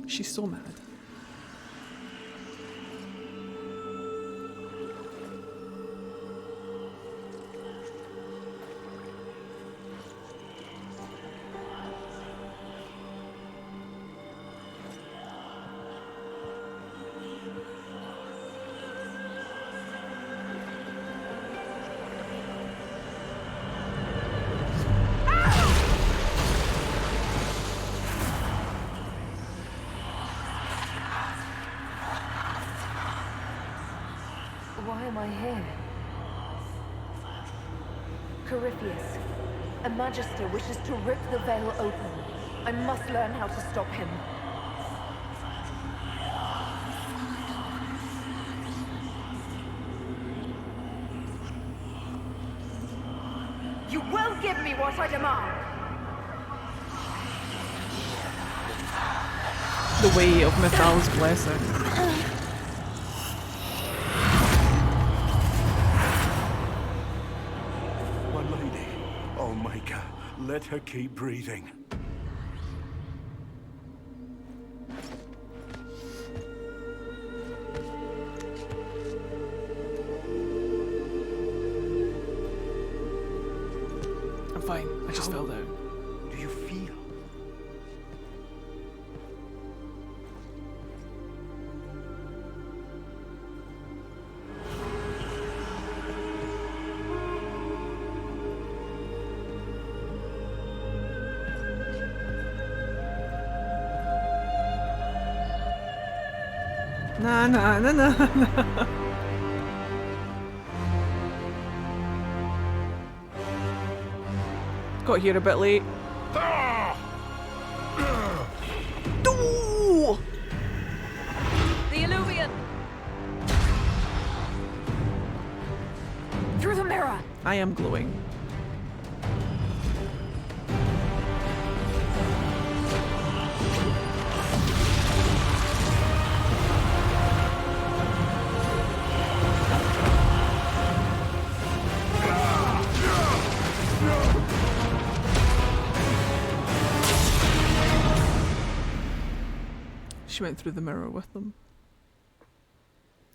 She's so mad. Why am I here? Corypheus, a Magister wishes to rip the veil open. I must learn how to stop him. You will give me what I demand! The way of Mythal's blessing. Let her keep breathing. I'm fine. I just fell down. Do you feel? Nah, nah, nah, nah, nah. Got here a bit late. Ooh! The Illuvian! Through the mirror! I am glowing. She went through the mirror with them.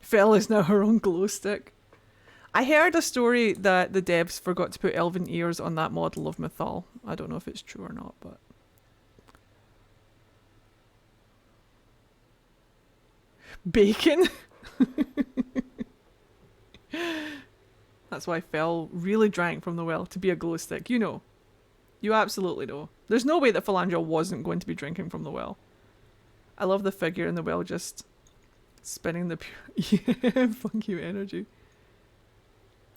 Fel is now her own glow stick. I heard a story that the devs forgot to put elven ears on that model of Mythal. I don't know if it's true or not, but... Bacon? That's why Fel really drank from the well, to be a glow stick. You know. You absolutely know. There's no way that Philandria wasn't going to be drinking from the well. I love the figure in the well just spinning the pure... Yeah, fuck you energy.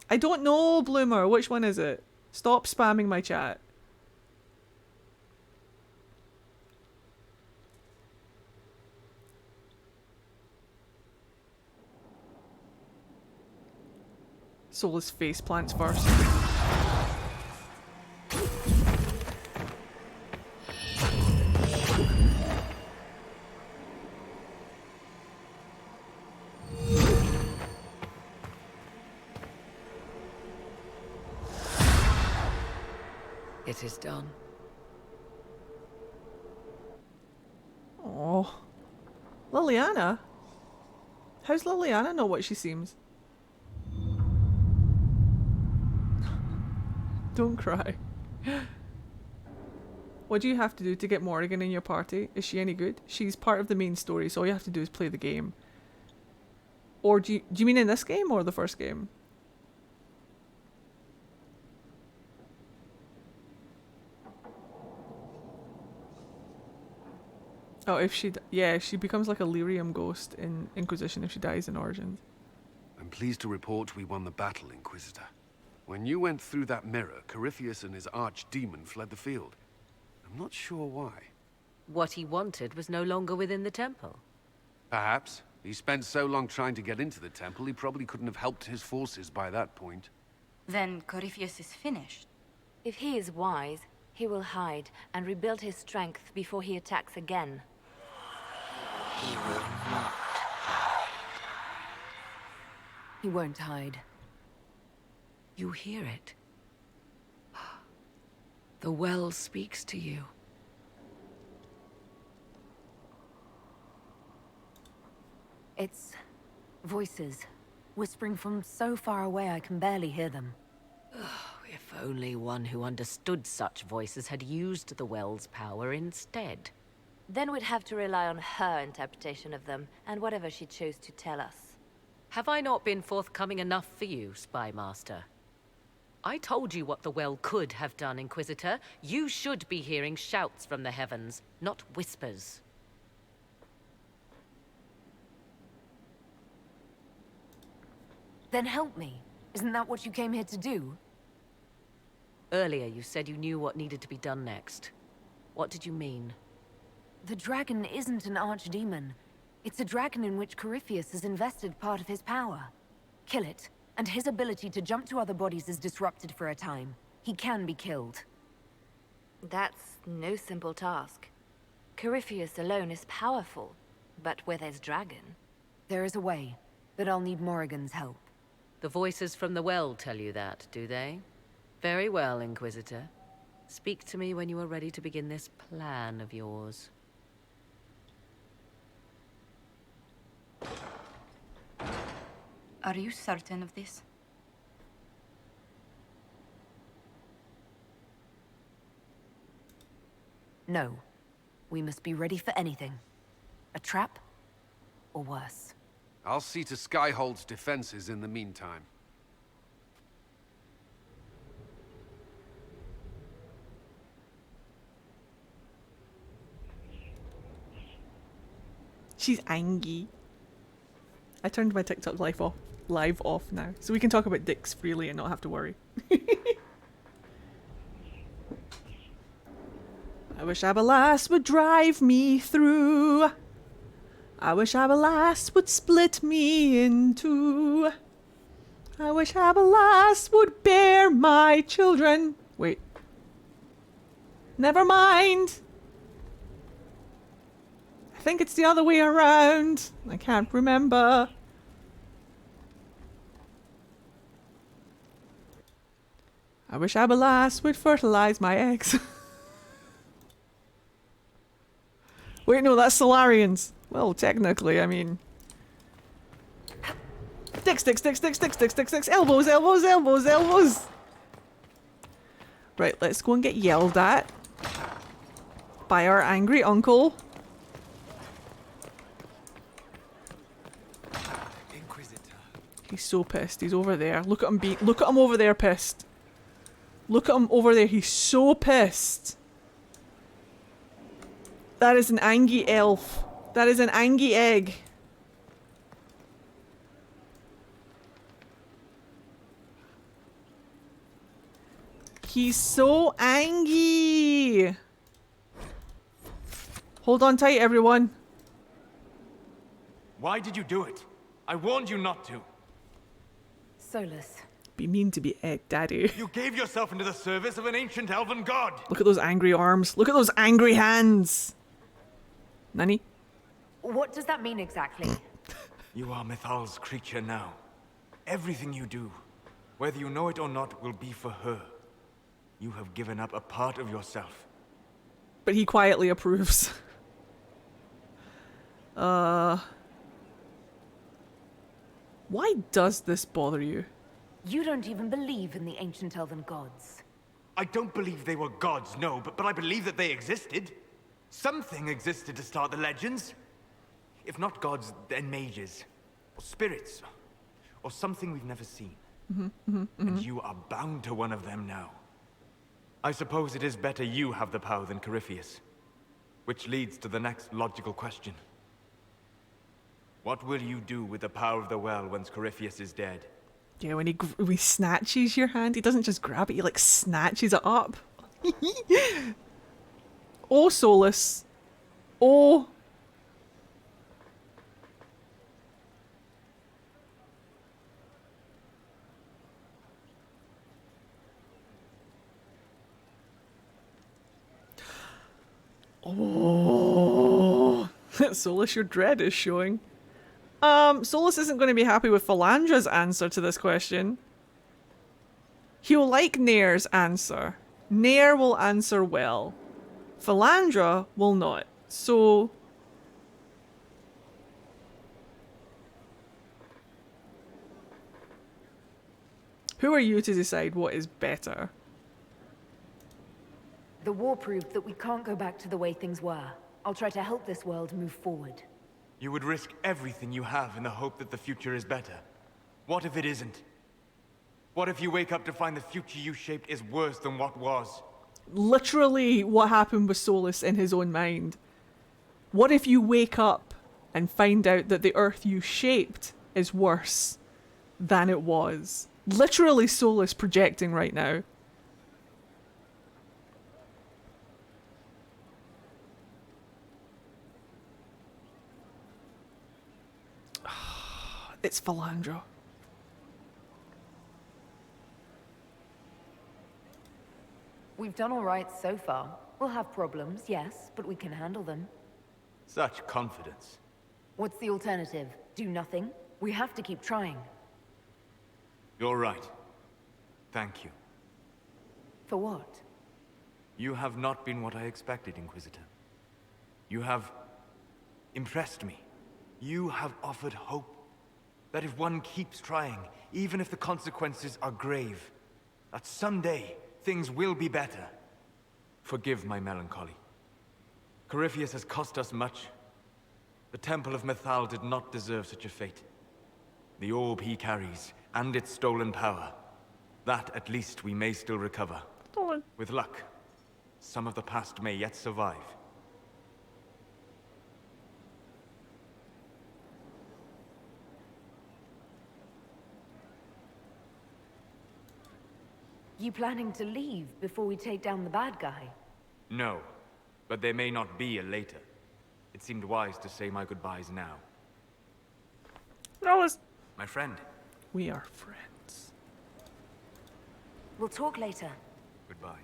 I don't know, Bloomer. Which one is it? Stop spamming my chat. Soulless face plants first. It is done. Oh, Liliana? How's Liliana know what she seems? Don't cry. What do you have to do to get Morrigan in your party? Is she any good? She's part of the main story, so all you have to do is play the game. Or do you mean in this game or the first game? Oh, if she... Yeah, she becomes like a lyrium ghost in Inquisition if she dies in Origins. I'm pleased to report we won the battle, Inquisitor. When you went through that mirror, Corypheus and his archdemon fled the field. I'm not sure why. What he wanted was no longer within the temple. Perhaps. He spent so long trying to get into the temple, he probably couldn't have helped his forces by that point. Then Corypheus is finished. If he is wise, he will hide and rebuild his strength before he attacks again. He will not. He won't hide. You hear it? The well speaks to you. It's voices, whispering from so far away I can barely hear them. If only one who understood such voices had used the well's power instead. Then we'd have to rely on her interpretation of them, and whatever she chose to tell us. Have I not been forthcoming enough for you, Spy Master? I told you what the well could have done, Inquisitor. You should be hearing shouts from the heavens, not whispers. Then help me. Isn't that what you came here to do? Earlier you said you knew what needed to be done next. What did you mean? The dragon isn't an archdemon. It's a dragon in which Corypheus has invested part of his power. Kill it, and his ability to jump to other bodies is disrupted for a time. He can be killed. That's no simple task. Corypheus alone is powerful, but where there's dragon... There is a way, but I'll need Morrigan's help. The voices from the well tell you that, do they? Very well, Inquisitor. Speak to me when you are ready to begin this plan of yours. Are you certain of this? No. We must be ready for anything. A trap, or worse. I'll see to Skyhold's defenses in the meantime. She's angry. I turned my TikTok live off now, so we can talk about dicks freely and not have to worry. I wish Abelas would drive me through. I wish Abelas would split me in two. I wish Abelas would bear my children. Wait. Never mind. I think it's the other way around. I can't remember. I wish Abelas would fertilize my eggs. Wait, no, that's Solarians. Well, technically, I mean... Dicks, dicks, dicks, dicks, dicks, dicks, dicks, dicks, elbows, elbows, elbows, elbows! Right, let's go and get yelled at by our angry uncle. Inquisitor. He's so pissed. He's over there. Look at him look at him over there pissed. Look at him over there. He's so pissed. That is an angry elf. That is an angry egg. He's so angry. Hold on tight, everyone. Why did you do it? I warned you not to. Solus. Be mean to be egg daddy. You gave yourself into the service of an ancient elven god. Look at those angry arms. Look at those angry hands. Nani? What does that mean exactly? You are Mythal's creature now. Everything you do, whether you know it or not, will be for her. You have given up a part of yourself. But he quietly approves. Why does this bother you? You don't even believe in the ancient elven gods. I don't believe they were gods, no, but I believe that they existed. Something existed to start the legends. If not gods, then mages. Or spirits. Or something we've never seen. And you are bound to one of them now. I suppose it is better you have the power than Corypheus. Which leads to the next logical question. What will you do with the power of the well once Corypheus is dead? Yeah, when he snatches your hand, he doesn't just grab it, he like snatches it up. Oh, Solus. Oh. Oh, Solus, your dread is showing. Solus isn't going to be happy with Philandra's answer to this question. He'll like Nair's answer. Nair will answer well. Philandra will not. So... who are you to decide what is better? The war proved that we can't go back to the way things were. I'll try to help this world move forward. You would risk everything you have in the hope that the future is better. What if it isn't? What if you wake up to find the future you shaped is worse than what was? Literally what happened with Solus in his own mind. What if you wake up and find out that the Earth you shaped is worse than it was? Literally Solus projecting right now. It's Philandra. We've done all right so far. We'll have problems, yes, but we can handle them. Such confidence. What's the alternative? Do nothing? We have to keep trying. You're right. Thank you. For what? You have not been what I expected, Inquisitor. You have impressed me. You have offered hope. That if one keeps trying, even if the consequences are grave, that someday things will be better. Forgive my melancholy. Corypheus has cost us much. The Temple of Mythal did not deserve such a fate. The orb he carries, and its stolen power, that at least we may still recover. Stolen. With luck, some of the past may yet survive. You planning to leave before we take down the bad guy? No, but there may not be a later. It seemed wise to say my goodbyes now. Rose. My friend. We are friends. We'll talk later. Goodbye.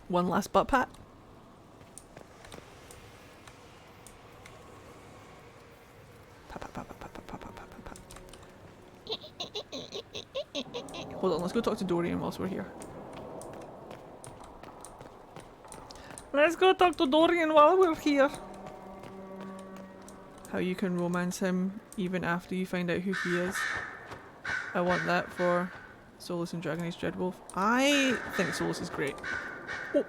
One last butt pat. Hold on, let's go talk to Dorian whilst we're here. Let's go talk to Dorian while we're here. How you can romance him even after you find out who he is. I want that for Solus and Dragon Age Dreadwolf. I think Solus is great. Oh.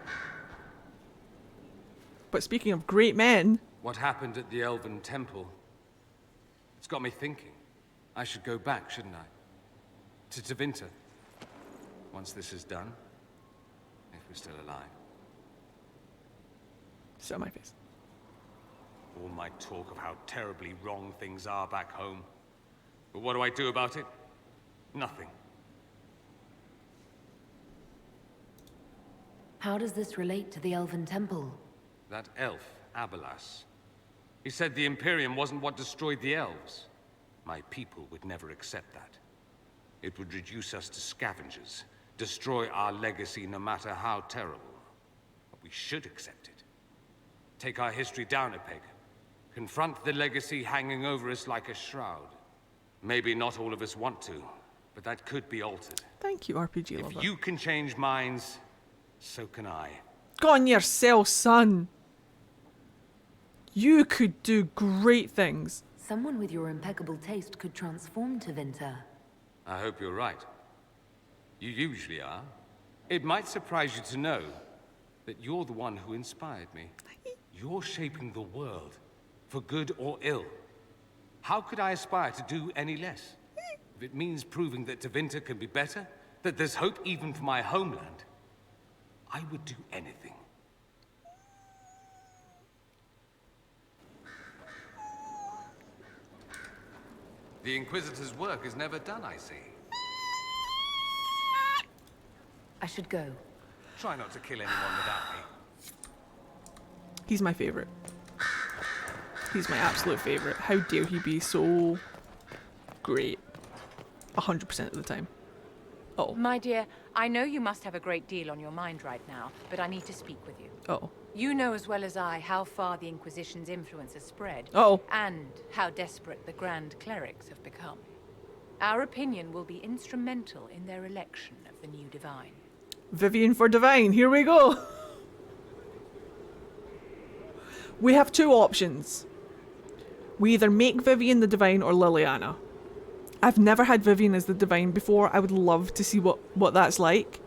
But speaking of great men... What happened at the Elven Temple? It's got me thinking. I should go back, shouldn't I? To Tevinter. Once this is done. If we're still alive. Sit on my face. All my talk of how terribly wrong things are back home. But what do I do about it? Nothing. How does this relate to the Elven Temple? That elf, Abelas. He said the Imperium wasn't what destroyed the elves. My people would never accept that. It would reduce us to scavengers, destroy our legacy no matter how terrible. But we should accept it. Take our history down a peg. Confront the legacy hanging over us like a shroud. Maybe not all of us want to, but that could be altered. Thank you, RPG lover. If you can change minds, so can I. Go on yourself, son. You could do great things. Someone with your impeccable taste could transform Tevinter. I hope you're right. You usually are. It might surprise you to know that you're the one who inspired me. You're shaping the world, for good or ill. How could I aspire to do any less? If it means proving that Tevinter can be better, that there's hope even for my homeland, I would do anything. The Inquisitor's work is never done, I see. I should go. Try not to kill anyone without me. He's my favourite. He's my absolute favourite. How dare he be so great? 100% of the time. Oh. My dear, I know you must have a great deal on your mind right now, but I need to speak with you. Oh. You know as well as I how far the Inquisition's influence has spread. Oh. And how desperate the Grand Clerics have become. Our opinion will be instrumental in their election of the new Divine. Vivian for Divine, here we go. We have two options. We either make Vivian the Divine or Liliana. I've never had Vivian as the Divine before. I would love to see what that's like.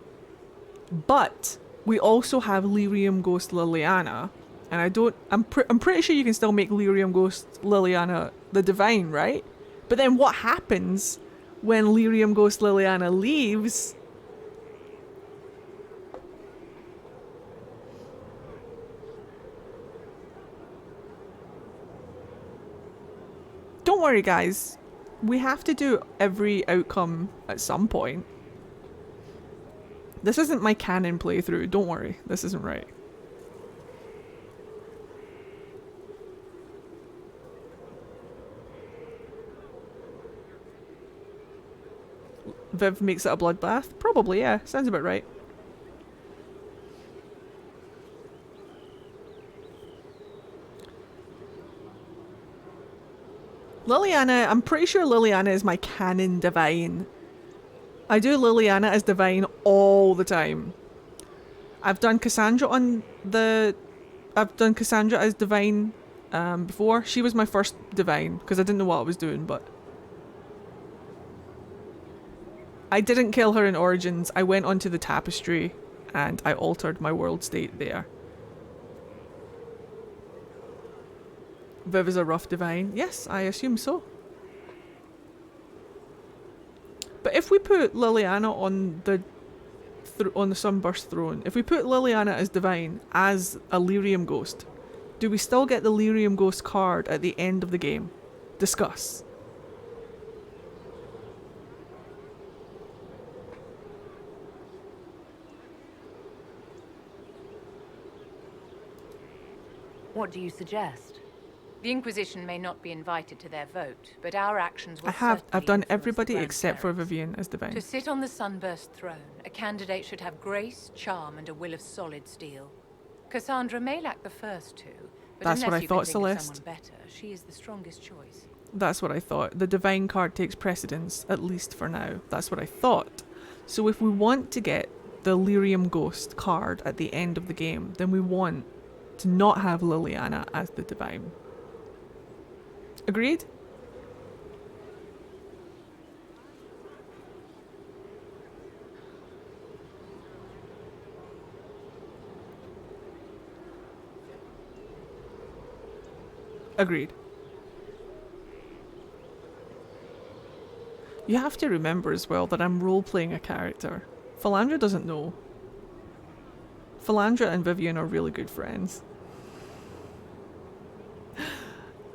But we also have Lyrium Ghost Liliana, and I'm pretty sure you can still make Lyrium Ghost Liliana the Divine, right? But then what happens when Lyrium Ghost Liliana leaves? Don't worry, guys. We have to do every outcome at some point. This isn't my canon playthrough. Don't worry. This isn't right. Viv makes it a bloodbath? Probably, yeah. Sounds about right. Liliana, I'm pretty sure Liliana is my canon Divine. I do Liliana as Divine all the time. I've done Cassandra as Divine before. She was my first Divine because I didn't know what I was doing, but I didn't kill her in Origins. I went onto the Tapestry and I altered my world state there. Viv is a rough Divine. Yes, I assume so. But if we put Liliana on the Sunburst throne, if we put Liliana as Divine, as a Lyrium Ghost, do we still get the Lyrium Ghost card at the end of the game? Discuss. What do you suggest? The Inquisition may not be invited to their vote, but our actions will I've done everybody except for Vivian as Divine. To sit on the Sunburst throne, a candidate should have grace, charm, and a will of solid steel. Cassandra may lack the first two, but That's what I thought, of someone Celeste. better, she is the strongest choice. That's what I thought. The Divine card takes precedence, at least for now. That's what I thought. So if we want to get the Lyrium Ghost card at the end of the game, then we want to not have Liliana as the Divine. Agreed? Agreed. You have to remember as well that I'm role-playing a character. Philandra doesn't know. Philandra and Vivian are really good friends.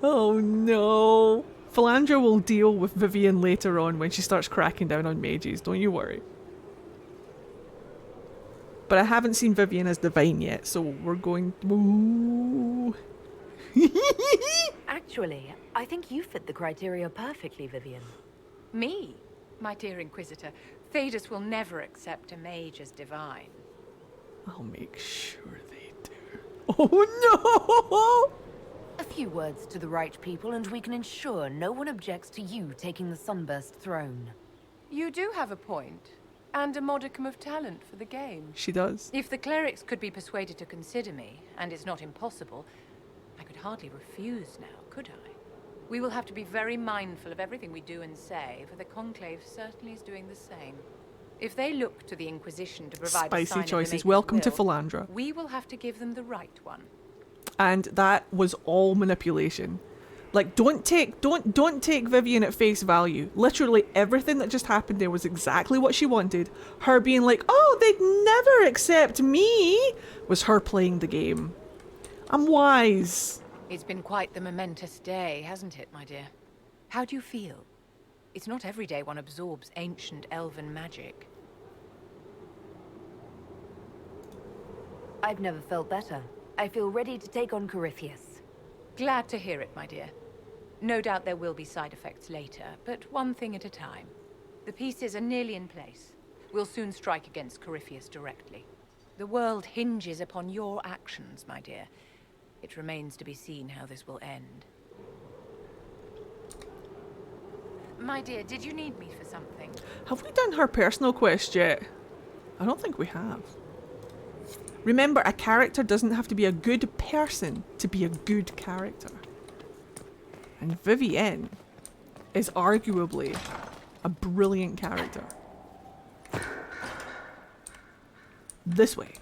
Oh no. Philandra will deal with Vivian later on when she starts cracking down on mages, don't you worry. But I haven't seen Vivian as Divine yet, so we're going... Ooh. Actually, I think you fit the criteria perfectly, Vivian. Me? My dear Inquisitor, Thedas will never accept a mage as Divine. I'll make sure they do. Oh no! A few words to the right people and we can ensure no one objects to you taking the Sunburst throne. You do have a point. And a modicum of talent for the game. She does. If the clerics could be persuaded to consider me, and it's not impossible, I could hardly refuse now, could I? We will have to be very mindful of everything we do and say, for the Conclave certainly is doing the same. If they look to the Inquisition to provide Spicy a sign choices. of the Welcome Maker's to will, Philandra. we will have to give them the right one. And that was all manipulation. Like, don't take Vivian at face value. Literally everything that just happened there was exactly what she wanted. Her being like, oh, they'd never accept me, was her playing the game. I'm wise. It's been quite the momentous day, hasn't it, my dear? How do you feel? It's not every day one absorbs ancient elven magic. I've never felt better. I feel ready to take on Corypheus. Glad to hear it, my dear. No doubt there will be side effects later, but one thing at a time. The pieces are nearly in place. We'll soon strike against Corypheus directly. The world hinges upon your actions, my dear. It remains to be seen how this will end. My dear, did you need me for something? Have we done her personal quest yet? I don't think we have. Remember, a character doesn't have to be a good person to be a good character. And Vivienne is arguably a brilliant character. This way.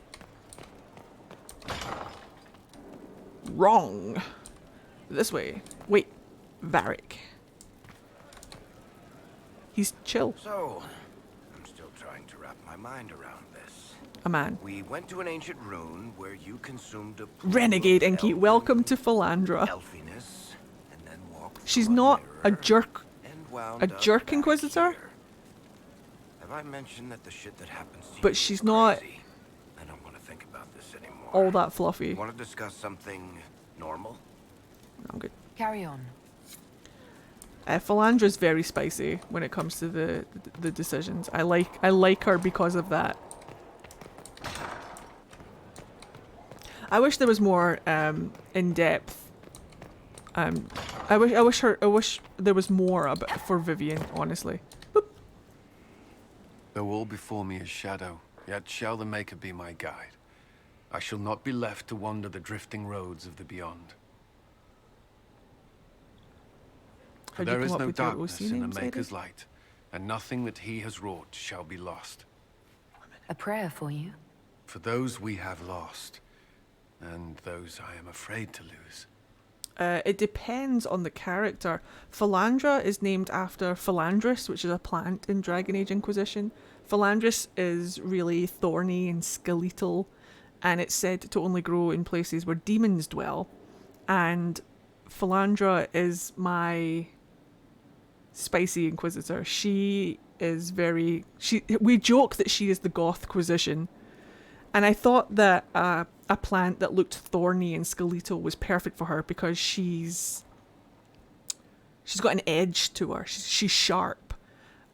Wrong. This way. Wait. Varric. He's chill. So, I'm still trying to wrap my mind around this. A man. We went to an ancient ruin where you consumed a Renegade Inky, welcome to Philandra. elfiness, and then walked She's not a jerk. wound A up jerk back Inquisitor? here. Have I mentioned that the shit that happens to But you she's is not crazy? I don't want to think about this anymore. all that fluffy. Want to discuss something normal? I'm good. Carry on. Philandra's very spicy when it comes to the decisions. I like her because of that. I wish there was more in depth. I wish there was more for Vivienne, honestly. Boop. Though all before me is shadow, yet shall the Maker be my guide. I shall not be left to wander the drifting roads of the beyond. For there is no darkness in the Maker's light, and nothing that he has wrought shall be lost. A prayer for you. For those we have lost, and those I am afraid to lose. It depends on the character. Philandra is named after Philandris, which is a plant in Dragon Age Inquisition. Philandris is really thorny and skeletal, and it's said to only grow in places where demons dwell. And Philandra is my spicy Inquisitor. She is very... we joke that she is the Gothquisition. And I thought that a plant that looked thorny and skeletal was perfect for her because she's got an edge to her. She's sharp.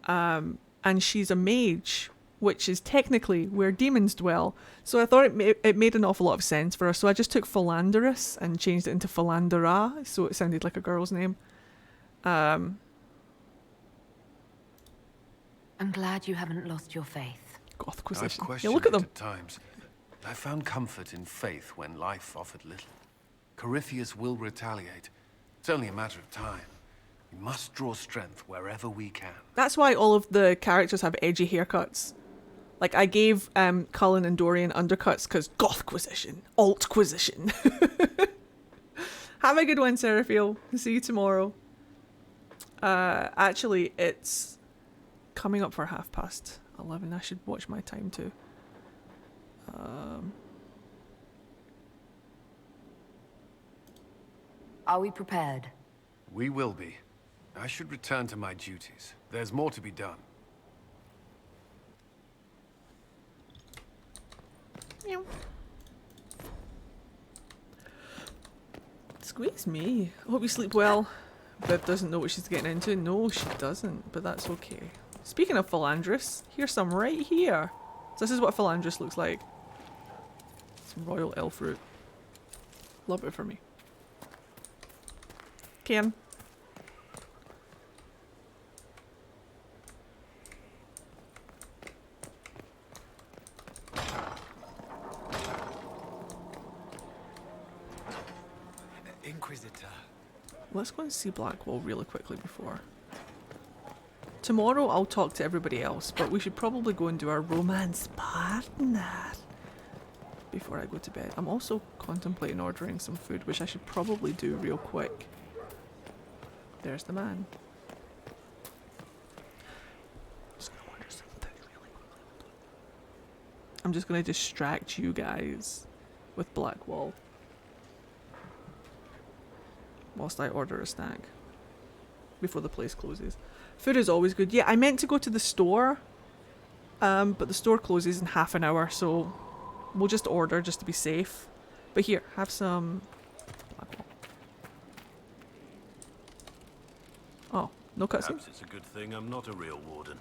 And she's a mage, which is technically where demons dwell. So I thought it made an awful lot of sense for her. So I just took Philanderus and changed it into Philandera, so it sounded like a girl's name. I'm glad you haven't lost your faith. Gothquisition. I've questioned Yeah, look at them. it at times. I found comfort in faith when life offered little. Corypheus will retaliate. It's only a matter of time. We must draw strength wherever we can. That's why all of the characters have edgy haircuts. Like, I gave Cullen and Dorian undercuts because Gothquisition, Altquisition. Have a good one, Seraphiel. See you tomorrow. Actually, it's coming up for 11:30. I should watch my time too. Are we prepared? We will be. I should return to my duties. There's more to be done. Meow. Squeeze me. I hope you sleep well. Viv doesn't know what she's getting into. No, she doesn't, but that's okay. Speaking of Philandris, here's some right here. So this is what Philandris looks like. Some royal elf fruit. Love it for me. Ken. Inquisitor. Let's go and see Blackwall really quickly before. Tomorrow I'll talk to everybody else, but we should probably go and do our romance partner before I go to bed. I'm also contemplating ordering some food, which I should probably do real quick. There's the man. Just gonna order some food really quickly. I'm just gonna distract you guys with Blackwall whilst I order a snack before the place closes. Food is always good. Yeah, I meant to go to the store, but the store closes in half an hour, so we'll just order just to be safe. But here, have some Blackwall. Oh, no cutscene? Perhaps it's a good thing I'm not a real warden.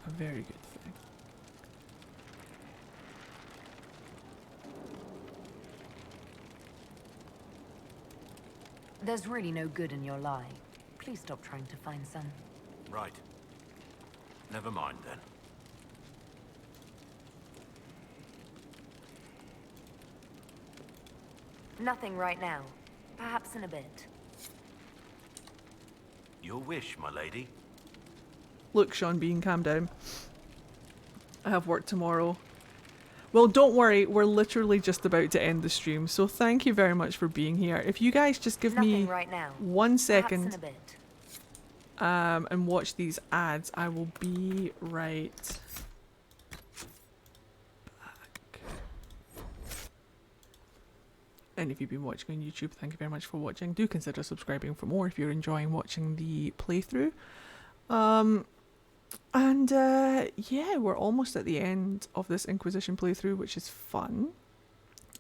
A very good thing. There's really no good in your lie. Please stop trying to find some. Right. Never mind then. Nothing right now. Perhaps in a bit. Your wish, my lady. Look, Sean Bean, calm down. I have work tomorrow. Well, don't worry, we're literally just about to end the stream, so thank you very much for being here. If you guys just give me right now. 1 second Perhaps in a bit. And watch these ads, I will be right back. And if you've been watching on YouTube, thank you very much for watching. Do consider subscribing for more if you're enjoying watching the playthrough. Yeah, we're almost at the end of this Inquisition playthrough, which is fun.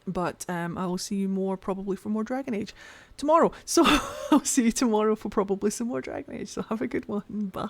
But I will see you more probably for more Dragon Age tomorrow. So I'll see you tomorrow for probably some more Dragon Age. So have a good one. Bye.